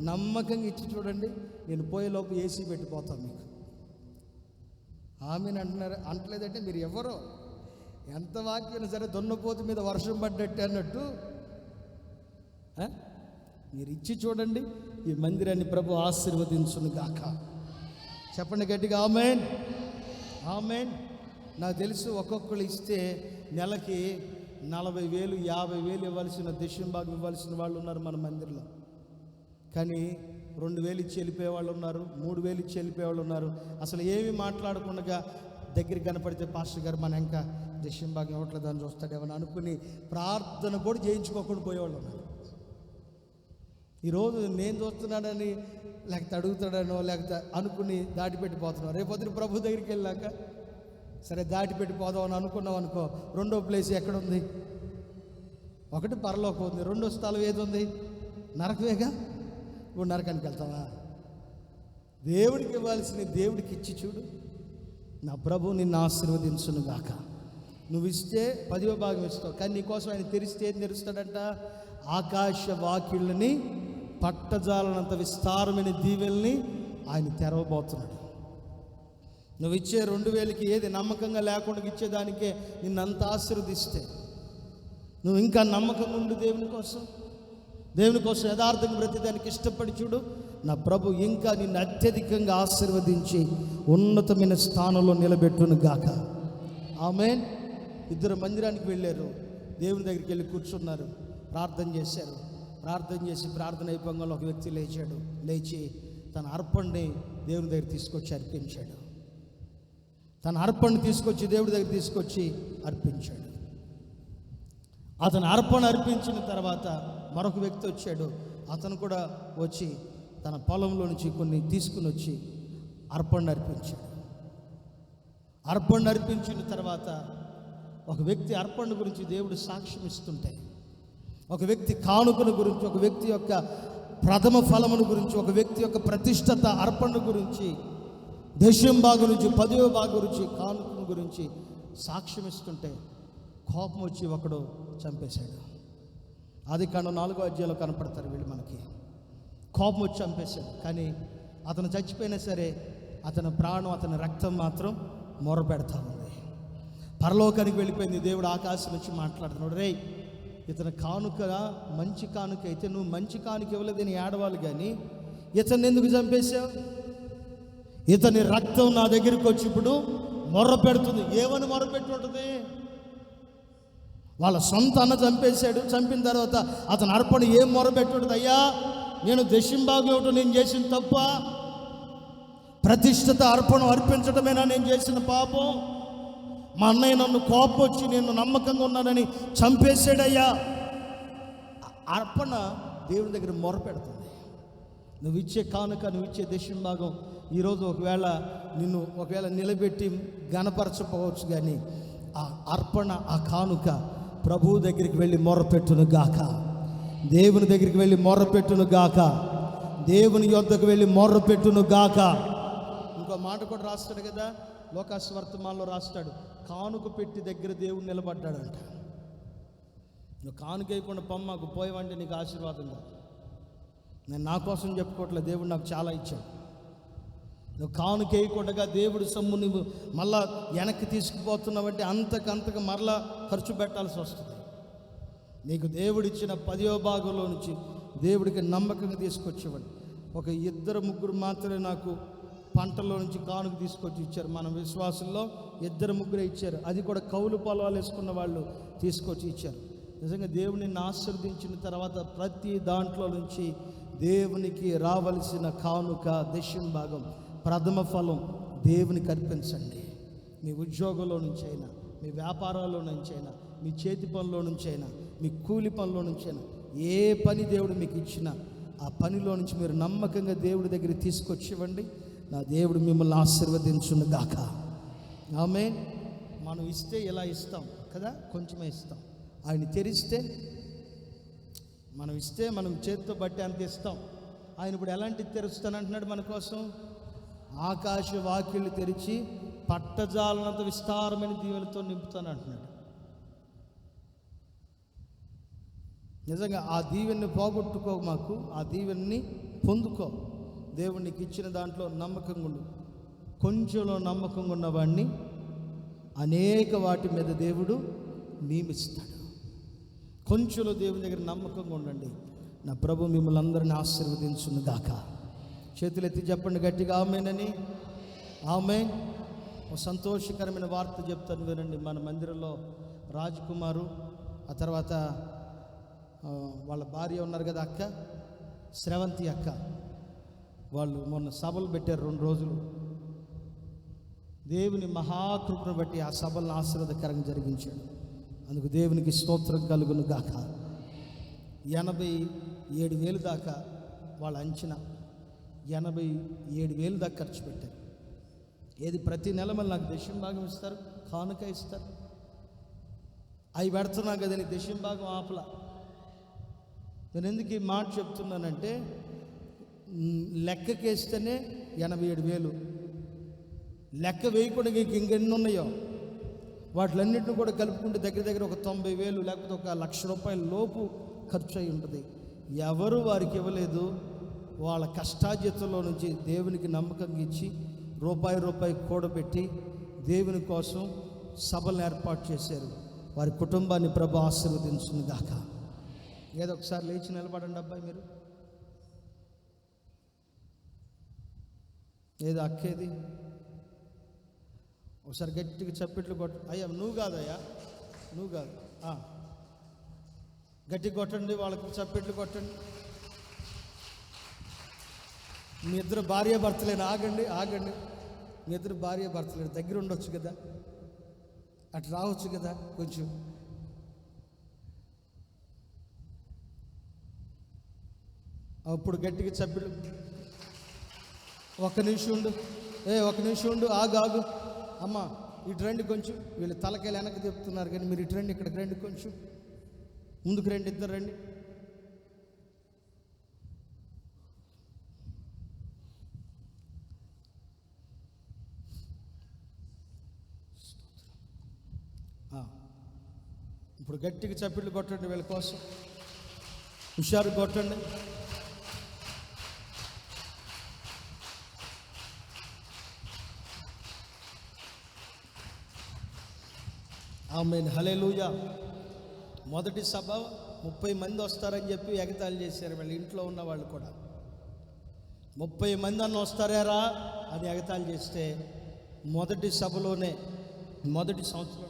నమ్మకంగా ఇచ్చి చూడండి, నేను పోయేలోపు ఏసీ పెట్టిపోతాను మీకు. ఆమెను అంటలేదంటే మీరు ఎవరో, ఎంత వాక్యం సరే దున్నపోతు మీద వర్షం పడ్డట్టు అన్నట్టు మీరు ఇచ్చి చూడండి, ఈ మందిరాన్ని ప్రభు ఆశీర్వదించును గాక. చెప్పండి గట్టిగా ఆమేన్. నాకు తెలుసు ఒక్కొక్కరు ఇస్తే నెలకి 40,000 50,000 ఇవ్వాల్సిన, దశంభాగం ఇవ్వాల్సిన వాళ్ళు ఉన్నారు మన మందిరంలో. కానీ 2,000 ఇచ్చి వెళ్ళిపోయే వాళ్ళు ఉన్నారు, 3,000 ఇచ్చి వెళ్ళిపోయే వాళ్ళు ఉన్నారు. అసలు ఏమి మాట్లాడకుండా దగ్గరికి కనపడితే పాస్టర్ గారు మన ఇంకా దశంభాగం ఇవ్వట్లేదు అని చూస్తాడేమని అనుకుని ప్రార్థన కూడా చేయించుకోకుండా పోయేవాళ్ళు ఉన్నారు. ఈరోజు నేను చూస్తున్నాడని లేకపోతే అడుగుతాడనో లేకపోతే అనుకుని దాటిపెట్టిపోతున్నావు. రేపొద్దున ప్రభు దగ్గరికి వెళ్ళాక సరే దాటిపెట్టిపోదాం అని అనుకున్నావు అనుకో, రెండో ప్లేస్ ఎక్కడుంది? ఒకటి పరలోకం ఉంది, రెండో స్థలం ఏది ఉంది? నరకమేగా. ఇప్పుడు నరకానికి వెళ్తావా? దేవుడికి ఇవ్వాల్సిన దేవుడికి ఇచ్చి చూడు. నా ప్రభు నిన్ను ఆశీర్వదించును గాక. నువ్వు ఇస్తే 10వ భాగం ఇస్తావు, కానీ నీకోసం ఆయన తెరిస్తే ఏం తెరుస్తాడంట? ఆకాశ వాకిళ్ళని, పట్టజాలనంత విస్తారమైన దీవెల్ని ఆయన తెరవబోతున్నాడు. నువ్వు ఇచ్చే 2000కి ఏది నమ్మకంగా లేకుండా ఇచ్చేదానికే నిన్నంత ఆశీర్వదిస్తే నువ్వు ఇంకా నమ్మకంగా ఉండు. దేవుని కోసం యథార్థంగా బ్రతిదానికి ఇష్టపడి చూడు. నా ప్రభు ఇంకా నిన్ను అత్యధికంగా ఆశీర్వదించి ఉన్నతమైన స్థానంలో నిలబెట్టును గాక. ఆమేన్. ఇద్దరు మందిరానికి వెళ్ళారు, దేవుని దగ్గరికి వెళ్ళి కూర్చున్నారు, ప్రార్థన చేశారు. ప్రార్థన అయిపోగానే ఒక వ్యక్తి లేచి తన అర్పణని దేవుని దగ్గర తీసుకొచ్చి అర్పించాడు. తన అర్పణని తీసుకొచ్చి దేవుడి దగ్గర తీసుకొచ్చి అర్పించాడు. అతను అర్పణ అర్పించిన తర్వాత మరొక వ్యక్తి వచ్చాడు. అతను కూడా వచ్చి తన పొలంలో నుంచి కొన్ని తీసుకుని వచ్చి అర్పణ అర్పించాడు. అర్పణ అర్పించిన తర్వాత ఒక వ్యక్తి అర్పణ గురించి దేవుడు సాక్ష్యం ఇస్తుంటే, ఒక వ్యక్తి కానుకను గురించి, ఒక వ్యక్తి యొక్క ప్రథమ ఫలమును గురించి, ఒక వ్యక్తి యొక్క ప్రతిష్టత అర్పణ గురించి, దశమ భాగం నుంచి 10వ భాగం గురించి, కానుకను గురించి సాక్ష్యం ఇస్తుంటే కోపం వచ్చి ఒకడు చంపేశాడు. ఆదికాండం 4వ అధ్యాయంలో కనపడతారు వీళ్ళు మనకి. కోపం వచ్చి చంపేశాడు. కానీ అతను చచ్చిపోయినా సరే అతని ప్రాణం, అతని రక్తం మాత్రం మొరపెడతా ఉంది. పరలోకానికి వెళ్ళిపోయింది. దేవుడు ఆకాశం నుంచి మాట్లాడుతున్నాడు, రేయ్ ఇతని కానుక మంచి కానుక అయితే నువ్వు మంచి కానుక ఇవ్వలేదని ఏడవాలి, కానీ ఇతన్ని ఎందుకు చంపేశావు? ఇతని రక్తం నా దగ్గరికి వచ్చి ఇప్పుడు మొర్ర పెడుతుంది. ఏమని మొర్ర పెట్టి ఉంటుంది? వాళ్ళ సొంత అన్న చంపేశాడు. చంపిన తర్వాత అతని అర్పణ ఏం మొరబెట్టుడు? అయ్యా నేను దశంభాగం ఇవ్వటం నేను చేసిన తప్ప? ప్రతిష్ఠిత అర్పణ అర్పించడమేనా నేను చేసిన పాపం? మా అన్నయ్య నన్ను కోపం వచ్చి నేను నమ్మకంగా ఉన్నానని చంపేశాడయ్యా. అర్పణ దేవుని దగ్గర మొరపెడుతుంది. నువ్వు ఇచ్చే కానుక, నువ్వు ఇచ్చే దశంభాగం ఈరోజు ఒకవేళ నిలబెట్టి గణపరచకపోవచ్చు, కానీ ఆ అర్పణ, ఆ కానుక ప్రభువు దగ్గరికి వెళ్ళి మొరపెట్టును గాక. దేవుని దగ్గరికి వెళ్ళి మొరపెట్టును గాక. దేవుని యొద్దకు వెళ్ళి మొరపెట్టును గాక. ఇంకో మాట కూడా రాస్తాడు కదా, లోకాస్వర్తమానంలో రాస్తాడు, కానుక పెట్టి దగ్గర దేవుడు నిలబడ్డాడంట. నువ్వు కానుక వేయకుండా పమ్మకు పోయేవంటే నీకు ఆశీర్వాదం కాదు. నేను నా కోసం చెప్పుకోవట్లేదు, దేవుడు నాకు చాలా ఇచ్చాడు. నువ్వు కానుక వేయకుండా దేవుడి సొమ్ము నువ్వు మళ్ళా వెనక్కి తీసుకుపోతున్నావంటే అంతకంతకు మరలా ఖర్చు పెట్టాల్సి వస్తుంది. నీకు దేవుడిచ్చిన 10వ భాగంలో నుంచి దేవుడికి నమ్మకంగా తీసుకొచ్చేవాడు. ఒక 2-3 మాత్రమే నాకు పంటలో నుంచి కానుక తీసుకొచ్చి ఇచ్చారు. మన విశ్వాసంలో 2-3 ఇచ్చారు. అది కూడా కౌలు పొలాలు వేసుకున్న వాళ్ళు తీసుకొచ్చి ఇచ్చారు. నిజంగా దేవుని ఆశీర్వదించిన తర్వాత ప్రతి దాంట్లో నుంచి దేవునికి రావలసిన కానుక, దశమ భాగం, ప్రథమ ఫలం దేవునికి అర్పించండి. మీ ఉద్యోగంలో నుంచైనా, మీ వ్యాపారాల్లో నుంచైనా, మీ చేతి పనిలో నుంచైనా, మీ కూలి పనిలో నుంచైనా, ఏ పని దేవుడు మీకు ఇచ్చినా ఆ పనిలో నుంచి మీరు నమ్మకంగా దేవుడి దగ్గర తీసుకొచ్చి ఇవ్వండి. నా దేవుడు మిమ్మల్ని ఆశీర్వదించును గాక. ఆమేన్. మనం ఇస్తే ఇలా ఇస్తాం కదా, కొంచెమే ఇస్తాం. ఆయన తెరిస్తే మనం చేతితో బట్టి అంత ఇస్తాం. ఆయన ఇప్పుడు ఎలాంటిది తెరుస్తానంటున్నాడు మన కోసం? ఆకాశ వాకిళ్ళు తెరిచి పట్టజాలనంత విస్తారమైన దీవెనతో నింపుతాను అంటున్నాడు. నిజంగా ఆ దీవెన్ని పోగొట్టుకో, మాకు ఆ దీవెన్ని పొందుకో. దేవునికి ఇచ్చిన దాంట్లో నమ్మకంగా ఉండు. కొంచెంలో నమ్మకంగా ఉన్నవాడిని అనేక వాటి మీద దేవుడు నియమిస్తాడు. కొంచెంలో దేవుని దగ్గర నమ్మకంగా ఉండండి. నా ప్రభు మిమ్మల్ని అందరినీ ఆశీర్వదించును గాక. చేతులు ఎత్తి చెప్పండి గట్టిగా ఆమేనని. ఆమేన్. ఒక సంతోషకరమైన వార్త చెప్తాను వినండి. మన మందిరంలో రాజ్కుమారు, ఆ తర్వాత వాళ్ళ భార్య ఉన్నారు కదా అక్క, శ్రవంతి అక్క, వాళ్ళు మొన్న సభలు పెట్టారు 2 రోజులు. దేవుని మహాకృపను బట్టి ఆ సభలను ఆశీర్వాదకరంగా జరిగించాడు. అందుకు దేవునికి స్తోత్రం కలుగును గాక. 87,000 దాకా వాళ్ళ అంచనా, 87,000 దాకా ఖర్చు పెట్టారు. ఏది ప్రతి నెల మళ్ళీ నాకు దశమ భాగం ఇస్తారు, కానుక ఇస్తారు. అవి పెడుతున్నా కదా, నీ దశమ భాగం ఆపల. నేను ఎందుకు ఈ మాట చెప్తున్నానంటే, లెక్కకేస్తేనే 87,000. లెక్క వేయకుండా ఇంకెన్ని ఉన్నాయో వాటిలన్నింటిని కూడా కలుపుకుంటే దగ్గర దగ్గర ఒక 90,000 లేకపోతే ఒక ₹1,00,000 లోపు ఖర్చు అయి ఉంటుంది. ఎవరు వారికి ఇవ్వలేదు. వాళ్ళ కష్టార్జితంలో నుంచి దేవునికి నమ్మకంగా ఇచ్చి రూపాయి కూడబెట్టి దేవుని కోసం సభలను ఏర్పాటు చేశారు. వారి కుటుంబాన్ని ప్రభు ఆశీర్వదించును గాక. ఏదో ఒకసారి లేచి నిలబడండి అబ్బాయి మీరు. ఏదో అక్కేది ఒకసారి గట్టిగా చప్పట్లు కొట్ట. అయ్యా నువ్వు కాదయ్యా, నువ్వు కాదు, గట్టిగా కొట్టండి, వాళ్ళకి చప్పట్లు కొట్టండి. మీ ఇద్దరు భార్య భర్తలేను. ఆగండి. మీ ఇద్దరు భార్య భర్తలేను, దగ్గర ఉండొచ్చు కదా, అటు రావచ్చు కదా కొంచెం. అప్పుడు గట్టిగా చప్పట్లు. ఒక్క నిమిషం ఉండు, ఆగు. అమ్మ ఇటు రండి కొంచెం. వీళ్ళు తలకాయలు వెనక్కి తిప్పుతున్నారు కానీ మీరు ఇటు రండి, ఇక్కడికి రండి, కొంచెం ముందుకు రండి, ఇద్దరు రండి. ఇప్పుడు గట్టిగా చప్పట్లు కొట్టండి, వీళ్ళ కోసం హుషారు కొట్టండి. ఆమేన్, హల్లెలూయా. మొదటి సభ 30 మంది వస్తారని చెప్పి ఎగతాళి చేశారు వీళ్ళ ఇంట్లో ఉన్న వాళ్ళు కూడా. 30 మంది అన్న వస్తారా అని ఎగతాళి చేస్తే మొదటి సభలోనే మొదటి సంవత్సరంలో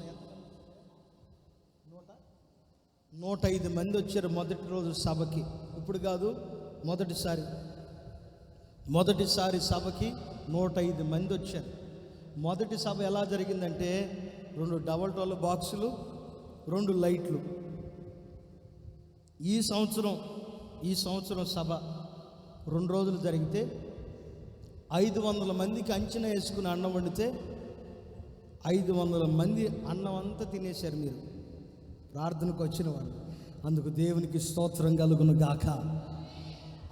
105 మంది వచ్చారు మొదటి రోజు సభకి. ఇప్పుడు కాదు, మొదటిసారి సభకి 105 మంది వచ్చారు. మొదటి సభ ఎలా జరిగిందంటే 2 డబల్ డోర్ బాక్సులు, 2 లైట్లు. ఈ సంవత్సరం సభ 2 రోజులు జరిగితే 500 మందికి అంచనా వేసుకుని అన్నం వండితే 500 మంది అన్నం అంతా తినేశారు మీరు, ప్రార్థనకు వచ్చిన వాళ్ళు. అందుకు దేవునికి స్తోత్రం కలుగును గాక.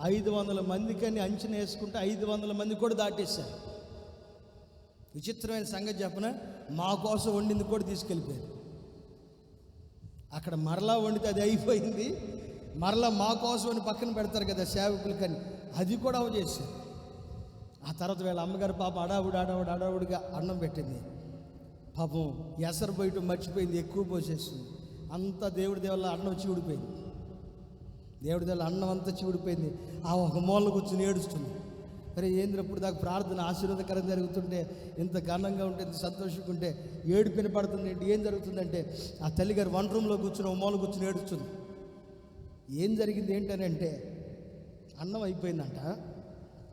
500 మందికని అంచనా వేసుకుంటే 500 మంది కూడా దాటేశారు. విచిత్రమైన సంగతి చెప్పన, మా కోసం వండింది కూడా తీసుకెళ్ళిపోయారు. అక్కడ మరలా వండితే అది అయిపోయింది, మరలా మా కోసం అని పక్కన పెడతారు కదా సేవకులకని, అది కూడా చేశారు. ఆ తర్వాత వీళ్ళ అమ్మగారు పాప అడావుడిగా అన్నం పెట్టింది. పాపం ఎసరు బయట మర్చిపోయింది, ఎక్కువ పోసేస్తుంది. అంతా దేవుడి వల్ల అన్నం చివుడిపోయింది. దేవుడి వల్ల అన్నం అంతా చివుడిపోయింది. ఆ ఒక మూల కూర్చుని ఏడుస్తుంది. అరే ఏంద్రప్పుడు దాకా ప్రార్థన ఆశీర్వాదకరం జరుగుతుంటే, ఇంత ఘనంగా ఉంటే, ఇంత సంతోషంగా ఉంటే ఏడుపు వినపడుతుంది ఏంటి, ఏం జరుగుతుందంటే ఆ తల్లిగారు వంట రూమ్లో కూర్చుని ఒక మూల కూర్చుని ఏడుస్తుంది. ఏం జరిగింది ఏంటనంటే అన్నం అయిపోయిందంట.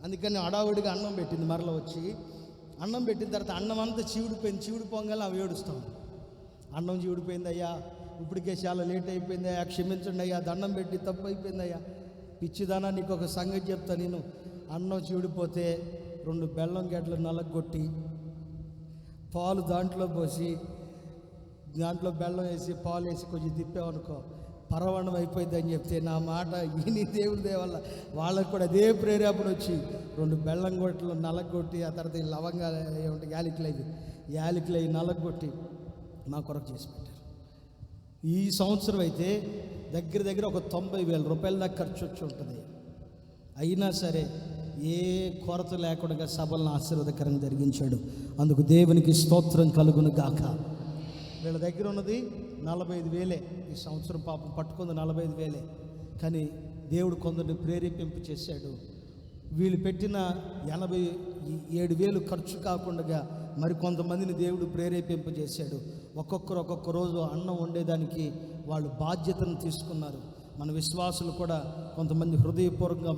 అందుకని అడావుడిగా అన్నం పెట్టింది. మరలా వచ్చి అన్నం పెట్టిన తర్వాత అన్నం అంతా చీవుడిపోగానే అవి ఏడుస్తాం. అన్నం చీవుడిపోయిందయ్యా, ఇప్పటికే చాలా లేట్ అయిపోయిందయ్యా, క్షమించండి అయ్యా, దండం పెట్టి తప్పు అయిపోయిందయ్యా. పిచ్చిదానా, నీకు ఒక సంగతి చెప్తా. నేను అన్నం చీడిపోతే 2 బెల్లం గడ్డలు నలగొట్టి పాలు దాంట్లో పోసి దాంట్లో బెల్లం వేసి పాలు వేసి కొంచెం తిప్పామనుకో పరవణం అయిపోయింది అని చెప్తే నా మాట విని దేవుడి దేవల్ల వాళ్ళకు కూడా అదే ప్రేరేపణ వచ్చి 2 బెల్లం గొట్టలు నలగొట్టి ఆ తర్వాత లవంగాలు ఏమంటే యాలకులై నలగొట్టి మా కొరకు చేసి పెట్టారు. ఈ సంవత్సరం అయితే దగ్గర దగ్గర ఒక 90,000 దాకా ఖర్చు వచ్చి ఉంటుంది. అయినా సరే ఏ కొరత లేకుండా సభలను ఆశీర్వాదకరంగా జరిగించాడు. అందుకు దేవునికి స్తోత్రం కలుగును గాక. వీళ్ళ దగ్గర ఉన్నది 45,000. ఈ సంవత్సరం పాపం పట్టుకుంది 45,000. కానీ దేవుడు కొందరిని ప్రేరేపింపు చేశాడు. వీళ్ళు పెట్టిన 87,000 ఖర్చు కాకుండా మరి కొంతమందిని దేవుడు ప్రేరేపింపు చేశాడు. ఒక్కొక్క రోజు అన్నం వండేదానికి వాళ్ళు బాధ్యతను తీసుకున్నారు. మన విశ్వాసులు కూడా కొంతమంది హృదయపూర్వకంగా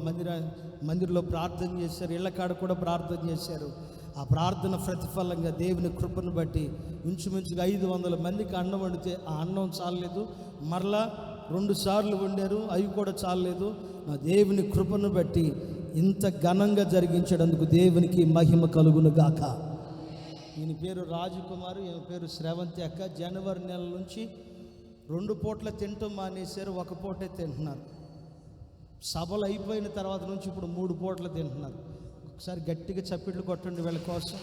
మందిరంలో ప్రార్థన చేశారు, ఇళ్ళకాడ కూడా ప్రార్థన చేశారు. ఆ ప్రార్థన ప్రతిఫలంగా దేవుని కృపను బట్టి ఇంచుమించుగా 500 మందికి అన్నం వండితే ఆ అన్నం చాలలేదు, మరలా 2 సార్లు వండారు, అవి కూడా చాలలేదు. నా దేవుని కృపను బట్టి ఇంత ఘనంగా జరిగించేందుకు దేవునికి మహిమ కలుగును గాక. ఈయన పేరు రాజకుమారు, ఈయన పేరు శ్రవంతి అక్క. జనవరి నెల నుంచి 2 పూట్ల తింటం మానేశారు, 1 పూటే తింటున్నారు. సభలు అయిపోయిన తర్వాత నుంచి ఇప్పుడు 3 పూటలు తింటున్నారు. ఒకసారి గట్టిగా చప్పిళ్ళు కొట్టండి, వీళ్ళ కోసం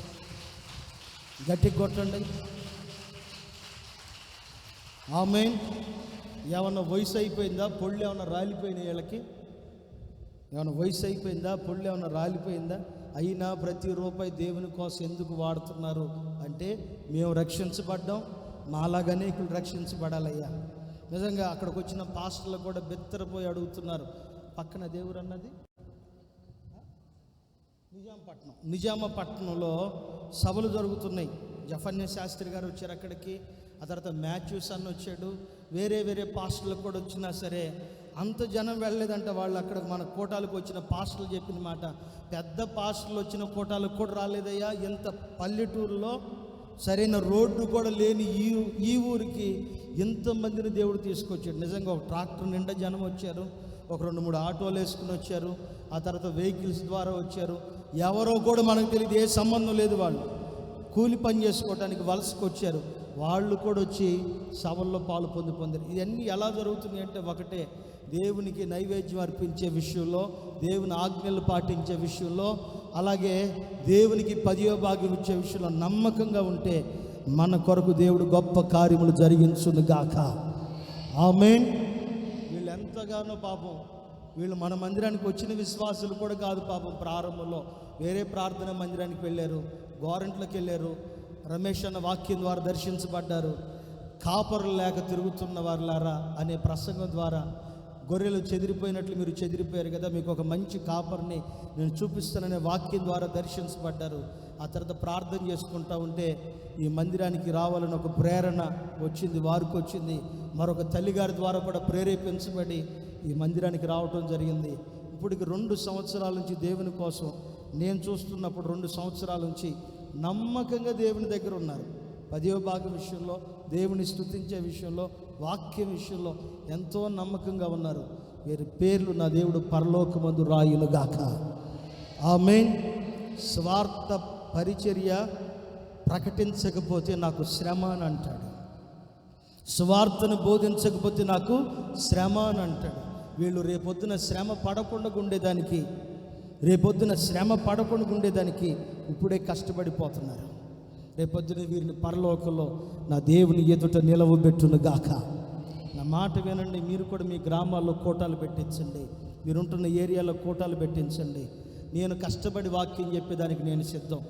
గట్టిగా కొట్టండి. ఆమేన్. ఏమన్నా వయసు అయిపోయిందా? పొళ్ళు ఏమన్నా రాలిపోయినాయి వీళ్ళకి? ఏమన్నా వయసు అయిపోయిందా? పొళ్ళు ఏమన్నా రాలిపోయిందా? అయినా ప్రతి రూపాయి దేవుని కోసం ఎందుకు వాడుతున్నారు అంటే, మేము రక్షించబడ్డాం, మాలాగా అనేకులు రక్షించబడాలయ్యా. నిజంగా అక్కడికి వచ్చిన పాస్టర్లు కూడా బెత్తరపోయి అడుగుతున్నారు. పక్కన దేవుడు అన్నది నిజామాపట్నంలో సభలు జరుగుతున్నాయి. జఫన్య శాస్త్రి గారు వచ్చారు అక్కడికి, ఆ తర్వాత మాథ్యూస్ అన్న వచ్చాడు, వేరే పాస్టర్లు కూడా వచ్చినా సరే అంత జనం వెళ్ళలేదంట. వాళ్ళు అక్కడ మన కోటాలకు వచ్చిన పాస్టర్లు చెప్పిన మాట, పెద్ద పాస్టర్లు వచ్చిన కోటాలకు కూడా రాలేదయ్యా. ఎంత పల్లెటూరులో సరైన రోడ్డు కూడా లేని ఈ ఊరికి ఎంతమందిని దేవుడు తీసుకొచ్చాడు. నిజంగా ఒక ట్రాక్టర్ నిండా జనం వచ్చారు, ఒక 2-3 ఆటోలు వేసుకుని వచ్చారు, ఆ తర్వాత వెహికల్స్ ద్వారా వచ్చారు. ఎవరో కూడా మనకు తెలియదు, ఏ సంబంధం లేదు, వాళ్ళు కూలి పని చేసుకోవడానికి వలసకు వచ్చారు. వాళ్ళు కూడా వచ్చి సభల్లో పాలు పొందారు. ఇవన్నీ ఎలా జరుగుతున్నాయి అంటే, ఒకటే, దేవునికి నైవేద్యం అర్పించే విషయంలో, దేవుని ఆజ్ఞలు పాటించే విషయంలో, అలాగే దేవునికి 10వ భాగం ఇచ్చే విషయంలో నమ్మకంగా ఉంటే మన కొరకు దేవుడు గొప్ప కార్యములు జరిగించును గాక. ఆమేన్. వీళ్ళు ఎంతగానో పాపం, వీళ్ళు మన మందిరానికి వచ్చిన విశ్వాసులు కూడా కాదు పాపం. ప్రారంభంలో వేరే ప్రార్థన మందిరానికి వెళ్ళారు, గోరంట్లోకి వెళ్ళారు, రమేష్ అన్న వాక్యం ద్వారా దర్శించబడ్డారు. కాపరులు లేక తిరుగుతున్న వారులారా అనే ప్రసంగం ద్వారా, గొర్రెలు చెదిరిపోయినట్లు మీరు చెదిరిపోయారు కదా, మీకు ఒక మంచి కాపర్ని నేను చూపిస్తాననే వాక్యం ద్వారా దర్శించబడ్డారు. ఆ తర్వాత ప్రార్థన చేసుకుంటూ ఉంటే ఈ మందిరానికి రావాలని ఒక ప్రేరణ వచ్చింది, వారికి వచ్చింది. మరొక తల్లిగారి ద్వారా కూడా ప్రేరేపించబడి ఈ మందిరానికి రావటం జరిగింది. ఇప్పటికి 2 సంవత్సరాల నుంచి దేవుని కోసం నేను చూస్తున్నప్పుడు 2 సంవత్సరాల నుంచి నమ్మకంగా దేవుని దగ్గర ఉన్నారు. 10వ భాగం విషయంలో, దేవుని స్తుతించే విషయంలో, వాక్యం విషయంలో ఎంతో నమ్మకంగా ఉన్నారు. వీరి పేర్లు నా దేవుడు పరలోకమందు రాయునుగాక. ఆమేన్. స్వార్థ పరిచర్య ప్రకటించకపోతే నాకు శ్రమ అని అంటాడు, స్వార్థను బోధించకపోతే నాకు శ్రమ అని అంటాడు. వీళ్ళు రేపొద్దున శ్రమ పడకుండా ఉండేదానికి ఇప్పుడే కష్టపడిపోతున్నారు. రేపొద్దున వీరిని పరలోకంలో నా దేవుని ఎదుట నిలవబెట్టును గాక. నా మాట వినండి, మీరు కూడా మీ గ్రామాల్లో కోటాలు పెట్టించండి, మీరుంటున్న ఏరియాలో కోటాలు పెట్టించండి. నేను కష్టపడి వాక్యం చెప్పేదానికి నేను సిద్ధం,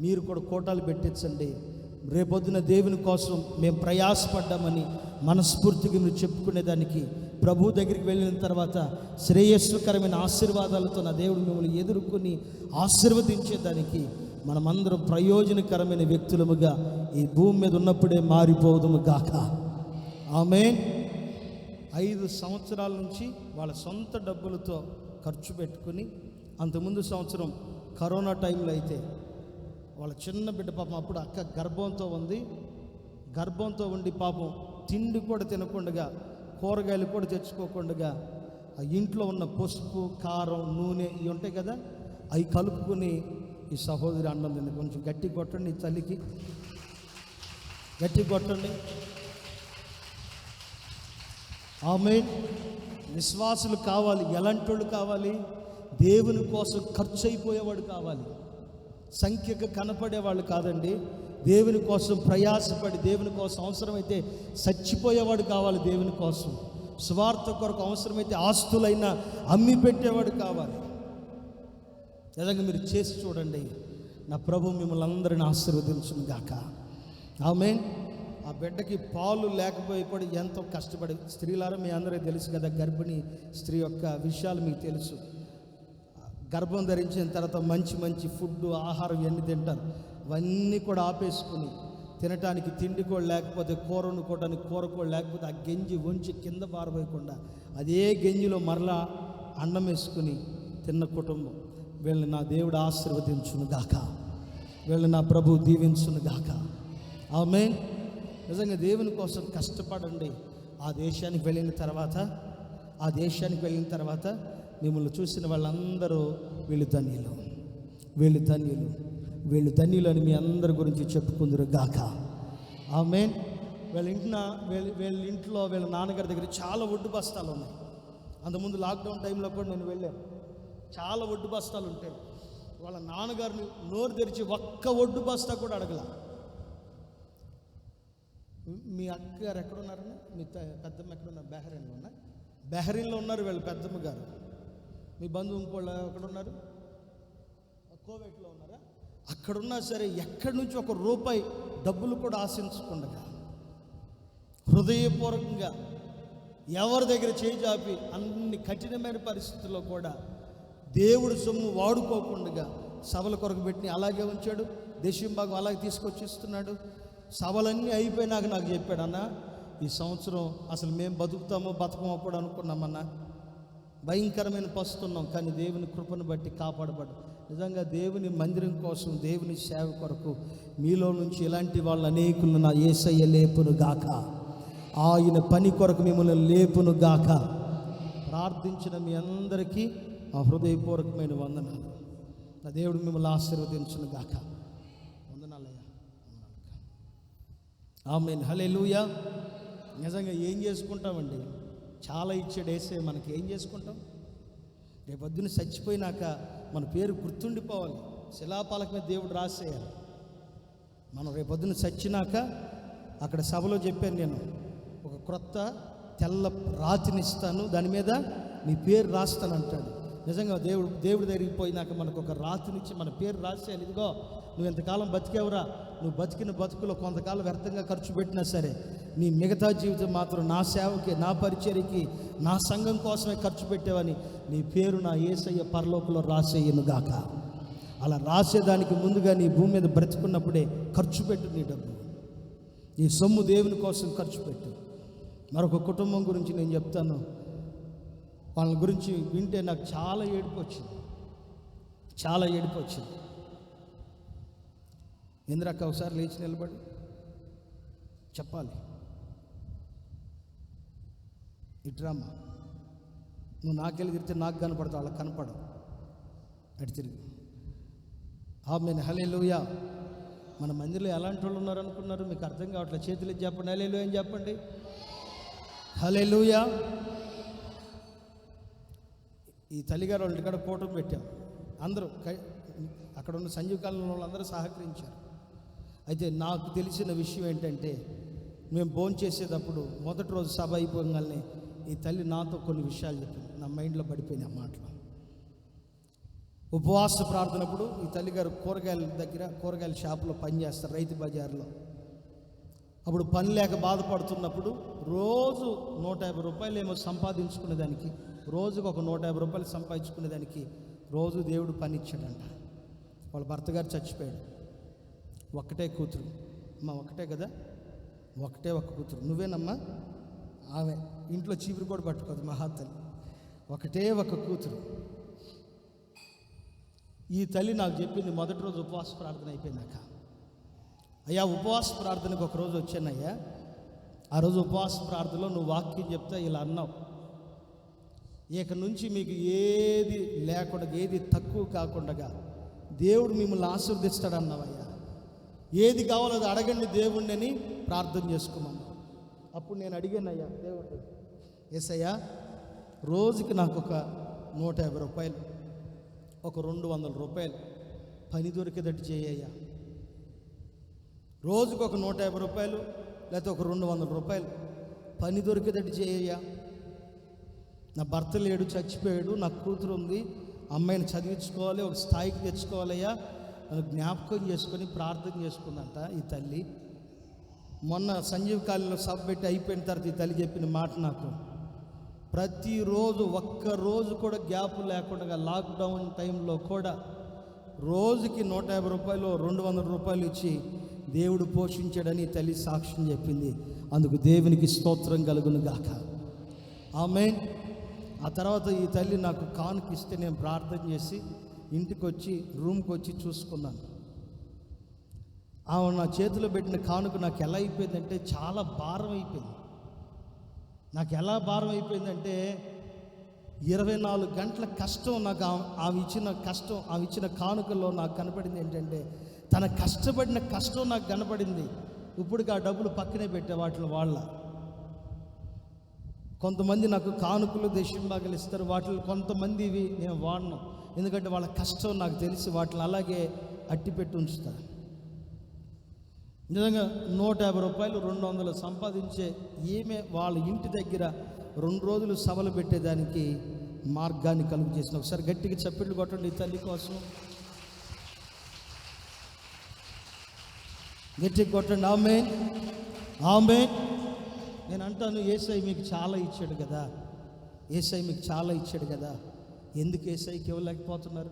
మీరు కూడా కోటాలు పెట్టించండి. రేపొద్దున దేవుని కోసం మేము ప్రయాసపడ్డామని మనస్ఫూర్తిగా మీరు చెప్పుకునేదానికి, ప్రభు దగ్గరికి వెళ్ళిన తర్వాత శ్రేయస్సుకరమైన ఆశీర్వాదాలతో నా దేవుడు మిమ్మల్ని ఎదుర్కొని ఆశీర్వదించేదానికి మనమందరం ప్రయోజనకరమైన వ్యక్తులముగా ఈ భూమి మీద ఉన్నప్పుడే మారిపోదుము గాక. ఆమేన్. 5 సంవత్సరాల నుంచి వాళ్ళ సొంత డబ్బులతో ఖర్చు పెట్టుకుని, అంతకుముందు సంవత్సరం కరోనా టైంలో అయితే వాళ్ళ చిన్న బిడ్డ పాపం అప్పుడు అక్క గర్భంతో ఉండి పాపం తిండి కూడా తినకుండా, కూరగాయలు కూడా తెచ్చుకోకుండా, ఆ ఇంట్లో ఉన్న పసుపు, కారం, నూనె ఇవి ఉంటాయి కదా, అవి కలుపుకొని ఈ సహోదరి అన్నం తింది. కొంచెం గట్టి కొట్టండి, ఈ తల్లికి గట్టి కొట్టండి. ఆమేన్. విశ్వాసులు కావాలి. ఎలాంటి వాళ్ళు కావాలి? దేవుని కోసం ఖర్చు అయిపోయేవాడు కావాలి. సంఖ్యకు కనపడేవాళ్ళు కాదండి, దేవుని కోసం ప్రయాసపడి, దేవుని కోసం అవసరమైతే చచ్చిపోయేవాడు కావాలి. దేవుని కోసం స్వార్థ కొరకు అవసరమైతే ఆస్తులైనా అమ్మి పెట్టేవాడు కావాలి. నిజంగా మీరు చేసి చూడండి, నా ప్రభు మిమ్మల్ని అందరిని ఆశీర్వదించును గాక. ఆమేన్. ఆ బిడ్డకి పాలు లేకపోయి కూడా ఎంతో కష్టపడి, స్త్రీలారా మీ అందరికీ తెలుసు కదా, గర్భిణీ స్త్రీ యొక్క విషయాలు మీకు తెలుసు. గర్భం ధరించిన తర్వాత మంచి ఫుడ్, ఆహారం ఇవన్నీ తింటారు. అవన్నీ కూడా ఆపేసుకుని, తినటానికి తిండి కూడా లేకపోతే, కూర వండుకోవడానికి కూర కూడా లేకపోతే, ఆ గెంజి వంచి కింద పారబోయకుండా అదే గెంజిలో మరలా అన్నం వేసుకుని తిన్న కుటుంబం. వీళ్ళని నా దేవుడు ఆశీర్వదించును గాక, వీళ్ళని నా ప్రభు దీవించును గాక. ఆమేన్. నిజంగా దేవుని కోసం కష్టపడండి. ఆ దేశానికి వెళ్ళిన తర్వాత మిమ్మల్ని చూసిన వాళ్ళందరూ వీళ్ళు ధన్యులు అని మీ అందరి గురించి చెప్పుకుందరు గాక. ఆమేన్. వీళ్ళ ఇంట్లో వీళ్ళ నాన్నగారి దగ్గర చాలా ఒడ్డు బస్తాలు ఉన్నాయి. అంతకుముందు లాక్డౌన్ టైంలో కూడా నేను వెళ్ళాను. చాలా ఒడ్డు బస్తాలు ఉంటాయి. వాళ్ళ నాన్నగారిని నోరు తెరిచి ఒక్క ఒడ్డు బస్తా కూడా అడగల. మీ అక్కగారు ఎక్కడున్నారని, మీ పెద్దమ్మ ఎక్కడున్నారు? బెహరీన్లో ఉన్నా. బెహరీన్లో ఉన్నారు వీళ్ళ పెద్దమ్మ గారు. మీ బంధువు ఇంకోళ్ళు ఎక్కడున్నారు? కోవేట్లో ఉన్నారా? అక్కడున్నా సరే ఎక్కడి నుంచి ఒక రూపాయి డబ్బులు కూడా ఆశించకుండా హృదయపూర్వకంగా ఎవరి దగ్గర చేయి చాపి అన్ని కఠినమైన పరిస్థితుల్లో కూడా దేవుడు సొమ్ము వాడుకోకుండా సభల కొరకు పెట్టి అలాగే ఉంచాడు. దేశం భాగం అలాగే తీసుకొచ్చిస్తున్నాడు. సభలన్నీ అయిపోయినాక నాకు చెప్పాడు, అన్న ఈ సంవత్సరం అసలు మేము బతుకుతామో బతకమో కూడా అనుకున్నామన్నా, భయంకరమైన పస్తున్నాం, కానీ దేవుని కృపను బట్టి కాపాడబడ్డాం. నిజంగా దేవుని మందిరం కోసం, దేవుని సేవ కొరకు మీలో నుంచి ఇలాంటి వాళ్ళు అనేకులను నా యేసయ్య లేపును గాక, ఆయన పని కొరకు మిమ్మల్ని లేపును గాక. ప్రార్థించిన మీ అందరికీ ఆ హృదయపూర్వకమైన వందనాలు. నా దేవుడు మిమ్మల్ని ఆశీర్వదించును గాక. వందనాలయ్యా. ఆమేన్. హల్లెలూయా. నిజంగా ఏం చేసుకుంటామండి? చాలా ఇచ్చాడు యేసయ్య మనకి. ఏం చేసుకుంటాం? రేపొద్దున చచ్చిపోయినాక మన పేరు గుర్తుండిపోవాలి. శిలాపాలక మీద దేవుడు రాసేయాలి. మనం రేపొద్దున చచ్చినాక అక్కడ సభలో చెప్పాను నేను, ఒక క్రొత్త తెల్ల రాతిని ఇస్తాను, దాని మీద నీ పేరు రాస్తాను అంటాడు. నిజంగా దేవుడి దగ్గరికి పోయినాక మనకు ఒక రాతినిచ్చి మన పేరు రాసేయాలి. ఇదిగో నువ్వు ఎంతకాలం బతికేవరా, నువ్వు బతికిన బతుకులో కొంతకాలం వ్యర్థంగా ఖర్చు పెట్టినా సరే నీ మిగతా జీవితం మాత్రం నా సేవకి, నా పరిచర్యకి, నా సంఘం కోసమే ఖర్చు పెట్టేవని నీ పేరు నా యేసయ్య పరలోకంలో రాసేయను గాక. అలా రాసేదానికి ముందుగా నీ భూమి మీద బ్రతుకున్నప్పుడే ఖర్చు పెట్టు. నీ డబ్బు, నీ సొమ్ము దేవుని కోసం ఖర్చు పెట్టు. మరొక కుటుంబం గురించి నేను చెప్తాను. వాళ్ళ గురించి వింటే నాకు చాలా ఏడుపు వచ్చింది, చాలా ఏడుపు వచ్చింది. ఇంద్రక్క ఒకసారి లేచి నిలబడి చెప్పాలి. ఇట్రామ్మా, నువ్వు నాకెళ్ళి తిరిగితే నాకు కనపడతావు, వాళ్ళకి కనపడవు. అటు తిరిగి. ఆమేన్. హల్లెలూయా. మన మందిలో ఎలాంటి వాళ్ళు ఉన్నారు అనుకున్నారు? మీకు అర్థం కావట్లేదు. చేతులు చెప్పండి, హల్లెలూయా అని చెప్పండి. హల్లెలూయా. ఈ తల్లిగారు వాళ్ళ ఇంటికాడ కూటమి పెట్టాం. అందరూ అక్కడ ఉన్న సంజీవ కాలంలో వాళ్ళందరూ సహకరించారు. అయితే నాకు తెలిసిన విషయం ఏంటంటే, మేము భోజనం చేసేటప్పుడు మొదటి రోజు సభ అయిపోగానే ఈ తల్లి నాతో కొన్ని విషయాలు చెప్పింది. నా మైండ్లో పడిపోయినాయి ఆ మాటలు. ఉపవాస ప్రార్థనప్పుడు ఈ తల్లిగారు కూరగాయల షాపులో పనిచేస్తారు, రైతు బజార్లో. అప్పుడు పని లేక బాధపడుతున్నప్పుడు రోజు 150 రూపాయలు ఏమో సంపాదించుకునేదానికి, రోజుకు ఒక 150 రూపాయలు సంపాదించుకునేదానికి రోజు దేవుడు పని ఇచ్చాడంట. వాళ్ళ భర్త గారు చచ్చిపోయాడు. ఒక్కటే కూతురు. అమ్మ ఒకటే కదా, ఒకటే ఒక్క కూతురు. నువ్వేనమ్మా? ఆమె ఇంట్లో చీపురు కూడా పట్టుకోదు మహాతల్లి. ఒకటే ఒక కూతురు. ఈ తల్లి నాకు చెప్పింది మొదటి రోజు ఉపవాస ప్రార్థన అయిపోయినాక, అయ్యా ఉపవాస ప్రార్థనకు ఒకరోజు వచ్చానయ్యా, ఆ రోజు ఉపవాస ప్రార్థనలో నువ్వు వాక్యం చెప్తా ఇలా అన్నావు, ఇక నుంచి మీకు ఏది లేకుండా, ఏది తక్కువ కాకుండా దేవుడు మిమ్మల్ని ఆశీర్వదిస్తాడు అన్నావయ్యా. ఏది కావాలో అది అడగండి దేవుడిని అని ప్రార్థన చేసుకున్నాను. అప్పుడు నేను అడిగానయ్యా, దేవుడు యేసయ్యా రోజుకి నాకు ఒక 150 రూపాయలు, ఒక 200 రూపాయలు పని దొరికేటట్టు చేయ్యా. రోజుకు ఒక 150 రూపాయలు లేకపోతే ఒక 200 రూపాయలు పని దొరికేటట్టు చేయ్యా. నా భర్త లేడు, చచ్చిపోయాడు, నా కూతురు ఉంది, అమ్మాయిని చదివించుకోవాలి, ఒక స్థాయికి తెచ్చుకోవాలయ్యా, నన్ను జ్ఞాపకం చేసుకొని ప్రార్థన చేసుకుందంట ఈ తల్లి. మొన్న సంజీవ్ కాలేజీలో సభ పెట్టి అయిపోయిన తర్వాత ఈ తల్లి చెప్పిన మాట నాకు, ప్రతిరోజు ఒక్కరోజు కూడా గ్యాప్ లేకుండా లాక్డౌన్ టైంలో కూడా రోజుకి 150 రూపాయలు 200 రూపాయలు ఇచ్చి దేవుడు పోషించాడని తల్లి సాక్ష్యం చెప్పింది. అందుకు దేవునికి స్తోత్రం కలుగును గాక. ఆమేన్. ఆ తర్వాత ఈ తల్లి నాకు కానుక ఇస్తే నేను ప్రార్థన చేసి ఇంటికి వచ్చి రూమ్కి వచ్చి చూసుకున్నాను. ఆమె నా చేతిలో పెట్టిన కానుక నాకు ఎలా అయిపోయిందంటే చాలా భారం అయిపోయింది. నాకు ఎలా భారం అయిపోయిందంటే 24 గంటల కష్టం నాకు ఆమె ఇచ్చిన కానుకలో నాకు కనపడింది ఏంటంటే, తన కష్టపడిన కష్టం నాకు కనపడింది. ఇప్పటికి ఆ డబ్బులు పక్కనే పెట్టే వాటిలో వాళ్ళ కొంతమంది నాకు కానుకలు దశంభాగాలు ఇస్తారు. వాటిని కొంతమంది ఇవి నేను వాడను, ఎందుకంటే వాళ్ళ కష్టం నాకు తెలిసి వాటిని అలాగే అట్టిపెట్టి ఉంచుతాను. నిజంగా 150 రూపాయలు 200 సంపాదించే ఈమె వాళ్ళ ఇంటి దగ్గర 2 రోజులు సభలు పెట్టేదానికి మార్గాన్ని కలుగు చేసిన. ఒకసారి గట్టిగా చప్పట్లు కొట్టండి ఈ తల్లి కోసం, గట్టిగా కొట్టండి. ఆమేన్, ఆమేన్. నేను అంటాను, యేసయ్య మీకు చాలా ఇచ్చాడు కదా, యేసయ్య మీకు చాలా ఇచ్చాడు కదా, ఎందుకు యేసయ్యకి ఇవ్వలేకపోతున్నారు?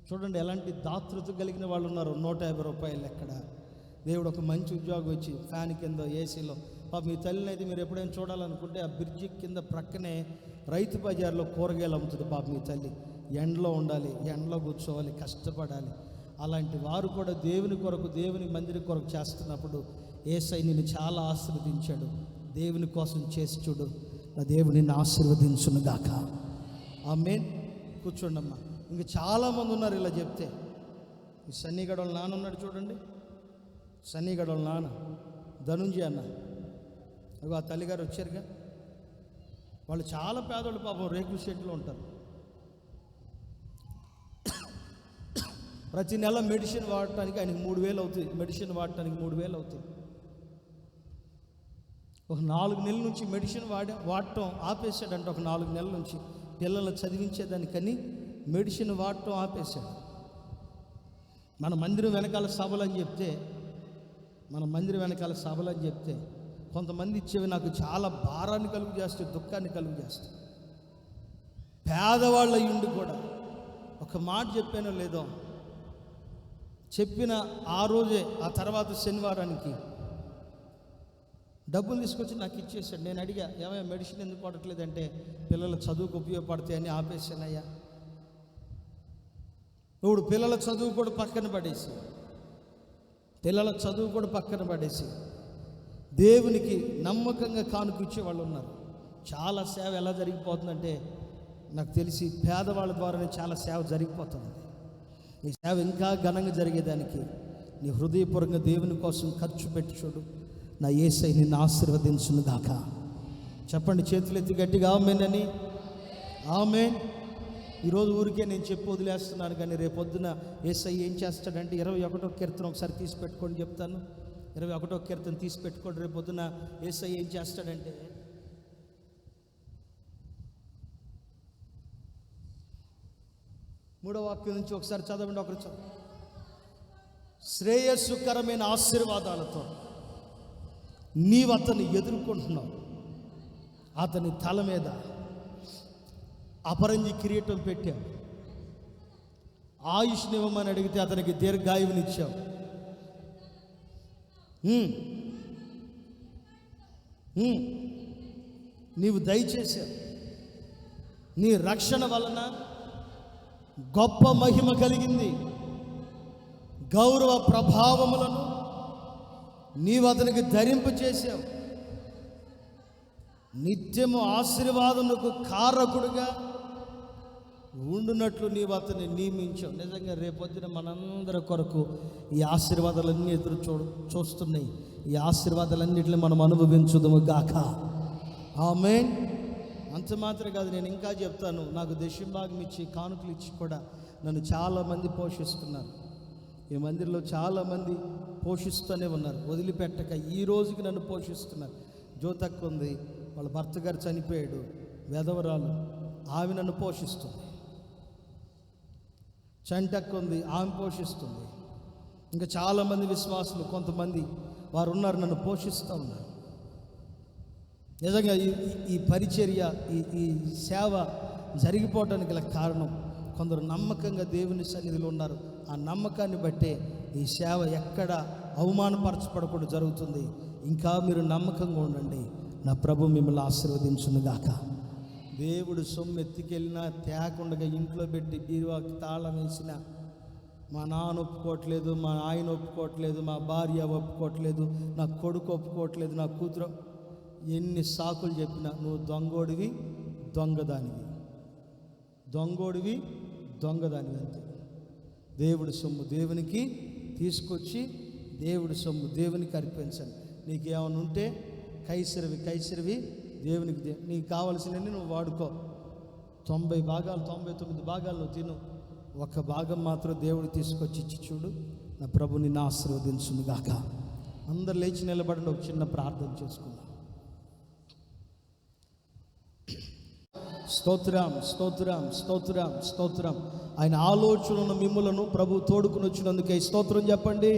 చూడండి ఎలాంటి దాతృత్వం కలిగిన వాళ్ళు ఉన్నారు. 150 రూపాయలు ఎక్కడ? దేవుడు ఒక మంచి ఉద్యోగం ఇచ్చి ఫ్యాన్ కింద ఏసీలో. పాప మీ తల్లిని అయితే మీరు ఎప్పుడైనా చూడాలనుకుంటే ఆ బ్రిడ్జి కింద ప్రక్కనే రైతు బజార్లో కూరగాయలు అమ్ముతుంది. పాప మీ తల్లి ఎండలో ఉండాలి, ఎండలో కూర్చోవాలి, కష్టపడాలి. అలాంటి వారు కూడా దేవుని కొరకు, దేవుని మందిరం కొరకు చేస్తున్నప్పుడు యేసయ్య నిన్ను చాలా ఆశీర్వదించాడు. దేవుని కోసం చేసి చూడు, నా దేవుడు నిన్ను ఆశీర్వదించును గాక. ఆమేన్. కూర్చోండి అమ్మా. ఇంకా చాలామంది ఉన్నారు ఇలా చెప్తే. ఈ సన్నిగడోళ్ళ నాన్న ఉన్నాడు చూడండి, సన్నిగడోళ్ళ నాన్న ధనుంజయ అన్న. అగో ఆ తల్లిగారు వచ్చారుగా, వాళ్ళు చాలా పేదోళ్ళు పాపం, రేకుల షెడ్లో ఉంటారు. ప్రతి నెల మెడిసిన్ వాడటానికి ఆయనకి 3000 అవుతుంది. మెడిసిన్ వాడటానికి 3000 అవుతుంది. ఒక 4 నెలల నుంచి మెడిసిన్ వాడటం ఆపేశాడంట. ఒక 4 నెలల నుంచి పిల్లలు చదివించేదానికని మెడిసిన్ వాడటం ఆపేశాడు. మన మందిరం వెనకాల సభలు అని చెప్తే, మన మందిరం వెనకాల సభలు అని చెప్తే కొంతమంది ఇచ్చేవి నాకు చాలా భారాన్ని కలుగు చేస్తాయి, దుఃఖాన్ని కలుగు చేస్తాయి. పేదవాళ్ళ ఉండి కూడా ఒక మాట చెప్పానో లేదో, చెప్పిన ఆ రోజే ఆ తర్వాత శనివారానికి డబ్బులు తీసుకొచ్చి నాకు ఇచ్చేసాడు. నేను అడిగా, ఏమైనా మెడిసిన్ ఎందుకు వాడట్లేదంటే పిల్లల చదువుకు ఉపయోగపడతాయని ఆపేసానయ్యా. ఇప్పుడు పిల్లల చదువు కూడా పక్కన పడేసి, పిల్లల చదువు కూడా పక్కన పడేసి దేవునికి నమ్మకంగా కానుక ఇచ్చే వాళ్ళు ఉన్నారు. చాలా సేవ ఎలా జరిగిపోతుందంటే నాకు తెలిసి పేదవాళ్ళ ద్వారానే చాలా సేవ జరిగిపోతుంది. ఈ సేవ ఇంకా ఘనంగా జరిగేదానికి నీ హృదయపూర్వకంగా దేవుని కోసం ఖర్చు పెట్టి చూడు, నా యేసయ్య నిన్ను ఆశీర్వదించును గాక. చెప్పండి చేతులెత్తి గట్టిగా ఆమేన్ అని. ఆమేన్. ఈరోజు ఊరికే నేను చెప్పి వదిలేస్తున్నాను, కానీ రేపొద్దున యేసయ్య ఏం చేస్తాడంటే 21వ కీర్తన ఒకసారి తీసి పెట్టుకోండి చెప్తాను. 21వ కీర్తన తీసి పెట్టుకోండి. రేపొద్దున యేసయ్య ఏం చేస్తాడంటే, మూడవ వాక్యం నుంచి ఒకసారి చదవండి. ఒకరు చదువు. శ్రేయస్సుకరమైన ఆశీర్వాదాలతో నీవు అతన్ని ఎదుర్కొంటున్నావు. అతని తల మీద అపరంజి కిరీటం పెట్టావు. ఆయుష్నివ్వమని అడిగితే అతనికి దీర్ఘాయువునిచ్చావు. నీవు దయచేశావు. నీ రక్షణ వలన గొప్ప మహిమ కలిగింది. గౌరవ ప్రభావములను నీవు అతనికి ధరింపు చేశావు. నిత్యము ఆశీర్వాదములకు కారకుడుగా ఉండునట్లు నీవు అతన్ని నియమించావు. నిజంగా రేపొద్దున మనందరి కొరకు ఈ ఆశీర్వాదాలన్నీ ఎదురు చూస్తున్నాయి. ఈ ఆశీర్వాదాలన్నింటినీ మనం అనుభవించుదుము గాక. ఆమేన్. అంత మాత్రమే కాదు, నేను ఇంకా చెప్తాను. నాకు దశంభాగం ఇచ్చి కానుకలు ఇచ్చి కూడా నన్ను చాలామంది పోషిస్తున్నారు. ఈ మందిరంలో చాలామంది పోషిస్తూనే ఉన్నారు, వదిలిపెట్టక ఈ రోజుకి నన్ను పోషిస్తున్నారు. జ్యోతక్క ఉంది, వాళ్ళ భర్త గారు చనిపోయాడు, వెధవరాలు, ఆమె నన్ను పోషిస్తుంది. చంటక్క ఉంది, ఆమె పోషిస్తుంది. ఇంకా చాలామంది విశ్వాసులు కొంతమంది వారు ఉన్నారు, నన్ను పోషిస్తూ ఉన్నారు. నిజంగా ఈ పరిచర్య, ఈ సేవ జరిగిపోవడానికి గల కారణం కొందరు నమ్మకంగా దేవుని సన్నిధిలో ఉన్నారు. ఆ నమ్మకాన్ని బట్టే ఈ సేవ ఎక్కడ అవమానపరచబడకుండా జరుగుతుంది. ఇంకా మీరు నమ్మకంగా ఉండండి. నా ప్రభు మిమ్మల్ని ఆశీర్వదించునుగాక. దేవుడు సొమ్ము ఎత్తికెళ్ళినా తేకుండా ఇంట్లో పెట్టి బీరువాకి తాళం వేసిన మా నాన్న ఒప్పుకోవట్లేదు, మా ఆయన ఒప్పుకోవట్లేదు, మా భార్య ఒప్పుకోవట్లేదు, నా కొడుకు ఒప్పుకోవట్లేదు, నా కూతురు, ఎన్ని సాకులు చెప్పినా నువ్వు దొంగోడివి, దొంగదానివి, దొంగోడివి, దొంగదానివి అంతే. దేవుడి సొమ్ము దేవునికి తీసుకొచ్చి దేవుడి సొమ్ము దేవునికి అర్పించండి. నీకేమైనా ఉంటే కైసరివి దేవునికి నీకు కావలసినవి నువ్వు వాడుకో. 90 భాగాలు 99 భాగాలు నువ్వు తిను, ఒక భాగం మాత్రం దేవుడు తీసుకొచ్చి ఇచ్చి చూడు. నా ప్రభు నిన్ను ఆశీర్వదించును గాక. అందరు లేచి నిలబడండి, ఒక చిన్న ప్రార్థన చేసుకుందాం. స్తోత్రం స్తోత్రం స్తోత్రం స్తోత్రం. ఆయన ఆలోచనలను మిమ్ములను ప్రభు తోడుకుని వచ్చినందుకే స్తోత్రం చెప్పండి,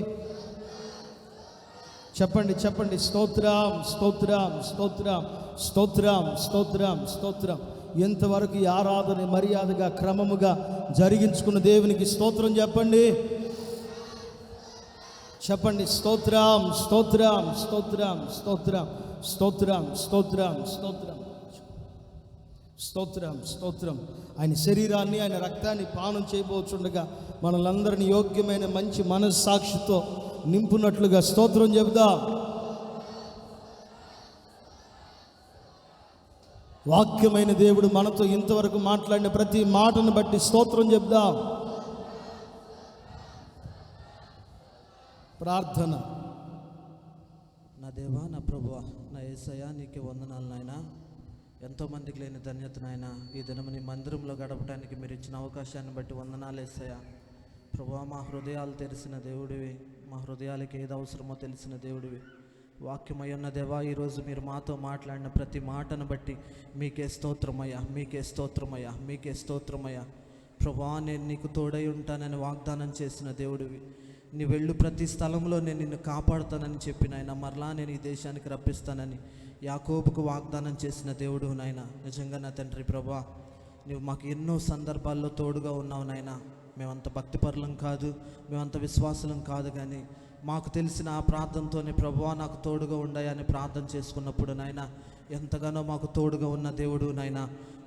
చెప్పండి చెప్పండి. స్తోత్రం స్తోత్రం స్తోత్రం స్తోత్రం స్తోత్రం స్తోత్రం. ఎంతవరకు ఈ ఆరాధన మర్యాదగా క్రమముగా జరిగించుకున్న దేవునికి స్తోత్రం చెప్పండి, చెప్పండి. స్తోత్రం స్తోత్రం స్తోత్రం స్తోత్రం స్తోత్రం స్తోత్రం స్తోత్రం స్తోత్రం స్తోత్రం. ఆయన శరీరాన్ని ఆయన రక్తాన్ని పానం చేయబోచుండగా మనలందరినీ యోగ్యమైన మంచి మనస్సాక్షితో నింపునట్లుగా స్తోత్రం చెబుదాం. వాక్యమైన దేవుడు మనతో ఇంతవరకు మాట్లాడిన ప్రతి మాటను బట్టి స్తోత్రం చెబుదాం. ప్రార్థన. నా దేవా, నా ప్రభువా, నా యేసయ్యా, నీకే వందనాలు నాయనా. ఎంతోమందికి లేని ధన్యత నాయన ఈ దినం నీ మందిరంలో గడపడానికి మీరు ఇచ్చిన అవకాశాన్ని బట్టి వందనాలు యేసయ్యా. ప్రభువా, మా హృదయాలు తెరిసిన దేవుడివి, మా హృదయాలకి ఏది అవసరమో తెలిసిన దేవుడివి. వాక్యమై ఉన్న దేవా, ఈరోజు మీరు మాతో మాట్లాడిన ప్రతి మాటను బట్టి మీకే స్తోత్రమయ్యా, మీకే స్తోత్రమయ్యా, మీకే స్తోత్రమయ్యా. ప్రభువా, నేను నీకు తోడై ఉంటానని వాగ్దానం చేసిన దేవుడివి. నీ వెళ్ళు ప్రతి స్థలంలో నేను నిన్ను కాపాడుతానని చెప్పి నాయన, మరలా నేను ఈ దేశానికి రప్పిస్తానని యాకోబుకు వాగ్దానం చేసిన దేవుడు నాయన. నిజంగా నా తండ్రి ప్రభువా, నువ్వు మాకు ఎన్నో సందర్భాల్లో తోడుగా ఉన్నావు నాయన. మేమంత భక్తిపరులం కాదు, మేమంత విశ్వాసులం కాదు, కానీ మాకు తెలిసిన ఆ ప్రార్థనతోనే ప్రభువా నాకు తోడుగా ఉండాయని ప్రార్థన చేసుకున్నప్పుడు నాయన ఎంతగానో మాకు తోడుగా ఉన్న దేవుడు నాయన.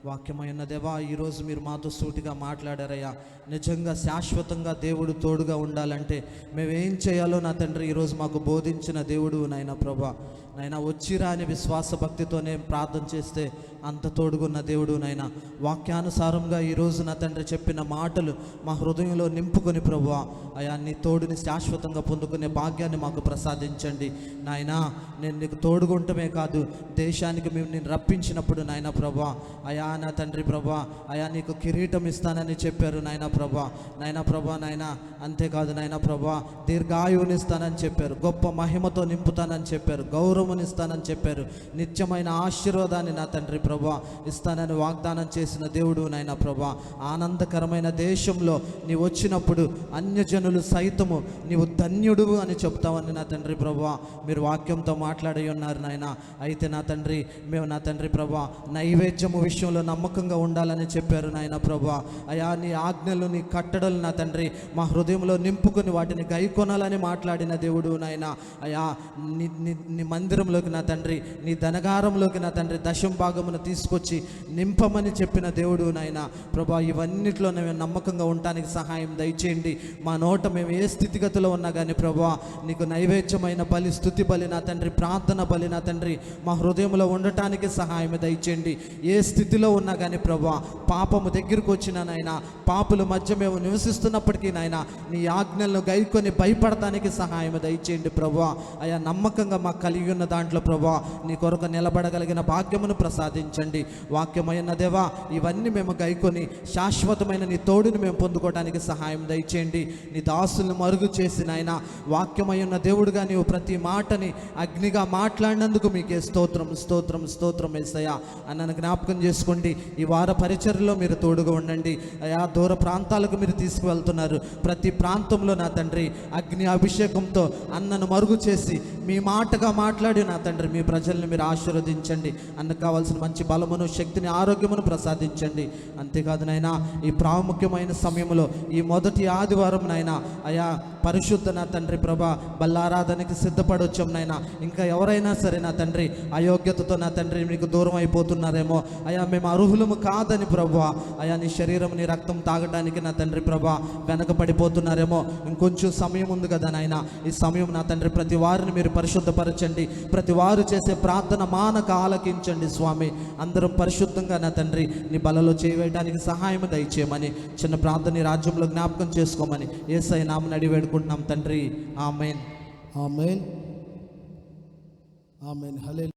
వాక్యమైన దేవా, ఈరోజు మీరు మాతో సూటిగా మాట్లాడారయ్యా. నిజంగా శాశ్వతంగా దేవుడు తోడుగా ఉండాలంటే మేమేం చేయాలో నా తండ్రి ఈరోజు మాకు బోధించిన దేవుడు నాయన. ప్రభా నాయన, వచ్చిరా అని విశ్వాస భక్తితోనే ప్రార్థన చేస్తే అంత తోడుగున్న దేవుడు నాయన. వాక్యానుసారంగా ఈరోజు నా తండ్రి చెప్పిన మాటలు మా హృదయంలో నింపుకొని ప్రభువా అయా నీ తోడుని శాశ్వతంగా పొందుకునే భాగ్యాన్ని మాకు ప్రసాదించండి నాయనా. నేను నీకు తోడుగా ఉండటమే కాదు, దేశానికి మేము నేను రప్పించినప్పుడు నాయన ప్రభా అయా నా తండ్రి ప్రభా అయా నీకు కిరీటం ఇస్తానని చెప్పారు నాయన ప్రభా. నాయన ప్రభా నాయన, అంతేకాదు నాయన ప్రభా దీర్ఘాయువునిస్తానని చెప్పారు, గొప్ప మహిమతో నింపుతానని చెప్పారు, గౌరవనిస్తానని చెప్పారు, నిత్యమైన ఆశీర్వాదాన్ని నా తండ్రి ప్రభా ఇస్తానని వాగ్దానం చేసిన దేవుడు నాయన ప్రభా. ఆనందకరమైన దేశంలో నీవు వచ్చినప్పుడు అన్యజనులు సైతము నీవు ధన్యుడు అని చెప్తావని నా తండ్రి ప్రభా మీరు వాక్యంతో మాట్లాడి ఉన్నారు నాయన. అయితే నా తండ్రి మేము నా తండ్రి ప్రభా నైవేద్యము విషయంలో నమ్మకంగా ఉండాలని చెప్పారు నాయన ప్రభా. అయా నీ ఆజ్ఞలు నీ కట్టడలు నా తండ్రి మా హృదయంలో నింపుకొని వాటిని గైకొనాలని మాట్లాడిన దేవుడు నాయన. అయా నీ మందిరంలోకి నా తండ్రి, నీ ధనగారంలోకి నా తండ్రి దశం భాగమును తీసుకొచ్చి నింపమని చెప్పిన దేవుడు నాయన ప్రభా. ఇవన్నిట్లో మేము నమ్మకంగా ఉండటానికి సహాయం దయచేయండి. మా నోట మేము ఏ స్థితిగతిలో ఉన్నా కానీ ప్రభా నీకు నైవేద్యమైన బలి, స్తుతి బలి నా తండ్రి, ప్రార్థన బలి నా తండ్రి మా హృదయంలో ఉండటానికి సహాయం దయచేయండి. ఏ స్థితిలో ఉన్నా కానీ ప్రభా పాపము దగ్గరకు వచ్చిన నాయన, పాపుల మధ్య మేము నివసిస్తున్నప్పటికీ నాయన నీ ఆజ్ఞలను గైకొని భయపడటానికి సహాయం దయచేయండి ప్రభా. అయా నమ్మకంగా మాకు కలిగి ఉన్న దాంట్లో ప్రభా నీ కొరకు నిలబడగలిగిన భాగ్యమును ప్రసాదించండి. వాక్యమైన దేవా ఇవన్నీ మేము గైకొని శాశ్వతమైన నీ తోడుని మేము పొందుకోవడానికి సహాయం దయచేయండి. నీ దాసులను మరుగు చేసిన ఆయన వాక్యమైన దేవుడుగా నీవు ప్రతి మాటని అగ్నిగా మాట్లాడినందుకు మీకే స్తోత్రం స్తోత్రం స్తోత్రం యేసయ్యా అన్నను జ్ఞాపకం చేసుకోండి. ఈ వార పరిచర్యలో మీరు తోడుగా ఉండండి అయా. దూర ప్రాంతాలకు మీరు తీసుకువెళ్తున్నారు, ప్రతి ప్రాంతంలో నా తండ్రి అగ్ని అభిషేకంతో అన్నను మరుగు చేసి మీ మాటగా మాట్లాడి నా తండ్రి మీ ప్రజల్ని మీరు ఆశీర్వదించండి. అన్నకు కావాల్సిన మంచి బలమును, శక్తిని, ఆరోగ్యమును ప్రసాదించండి. అంతేకాదు నాయనా ఈ ప్రాముఖ్యమైన సమయంలో ఈ మొదటి ఆదివారం నాయనా అయా పరిశుద్ధ నా తండ్రి ప్రభా బల్లారాధనకి సిద్ధపడొచ్చాం నాయనా. ఇంకా ఎవరైనా సరే నా తండ్రి అయోగ్యతతో నా తండ్రి మీకు దూరం అయిపోతున్నారేమో అయా, మేము అర్హులము కాదని ప్రభా అయా నీ శరీరం నీ రక్తం తాగడానికి నా తండ్రి ప్రభా వెనక పడిపోతున్నారేమో. ఇంకొంచెం సమయం ఉంది కదా నాయన, ఈ సమయం నా తండ్రి ప్రతి వారిని మీరు పరిశుద్ధపరచండి. ప్రతి వారు చేసే ప్రార్థన మానక ఆలకించండి స్వామి. అందరం పరిశుద్ధంగా నా తండ్రి నీ బలలో చేయవేయడానికి సహాయం దయచేయమని చిన్న ప్రార్థన రాజ్యంలో జ్ఞాపకం చేసుకోమని యేసయ్య నామమున అడిగి వేడుకుంటున్నాం తండ్రి. ఆమేన్ ఆమేన్ ఆమేన్. హల్లెలూయా.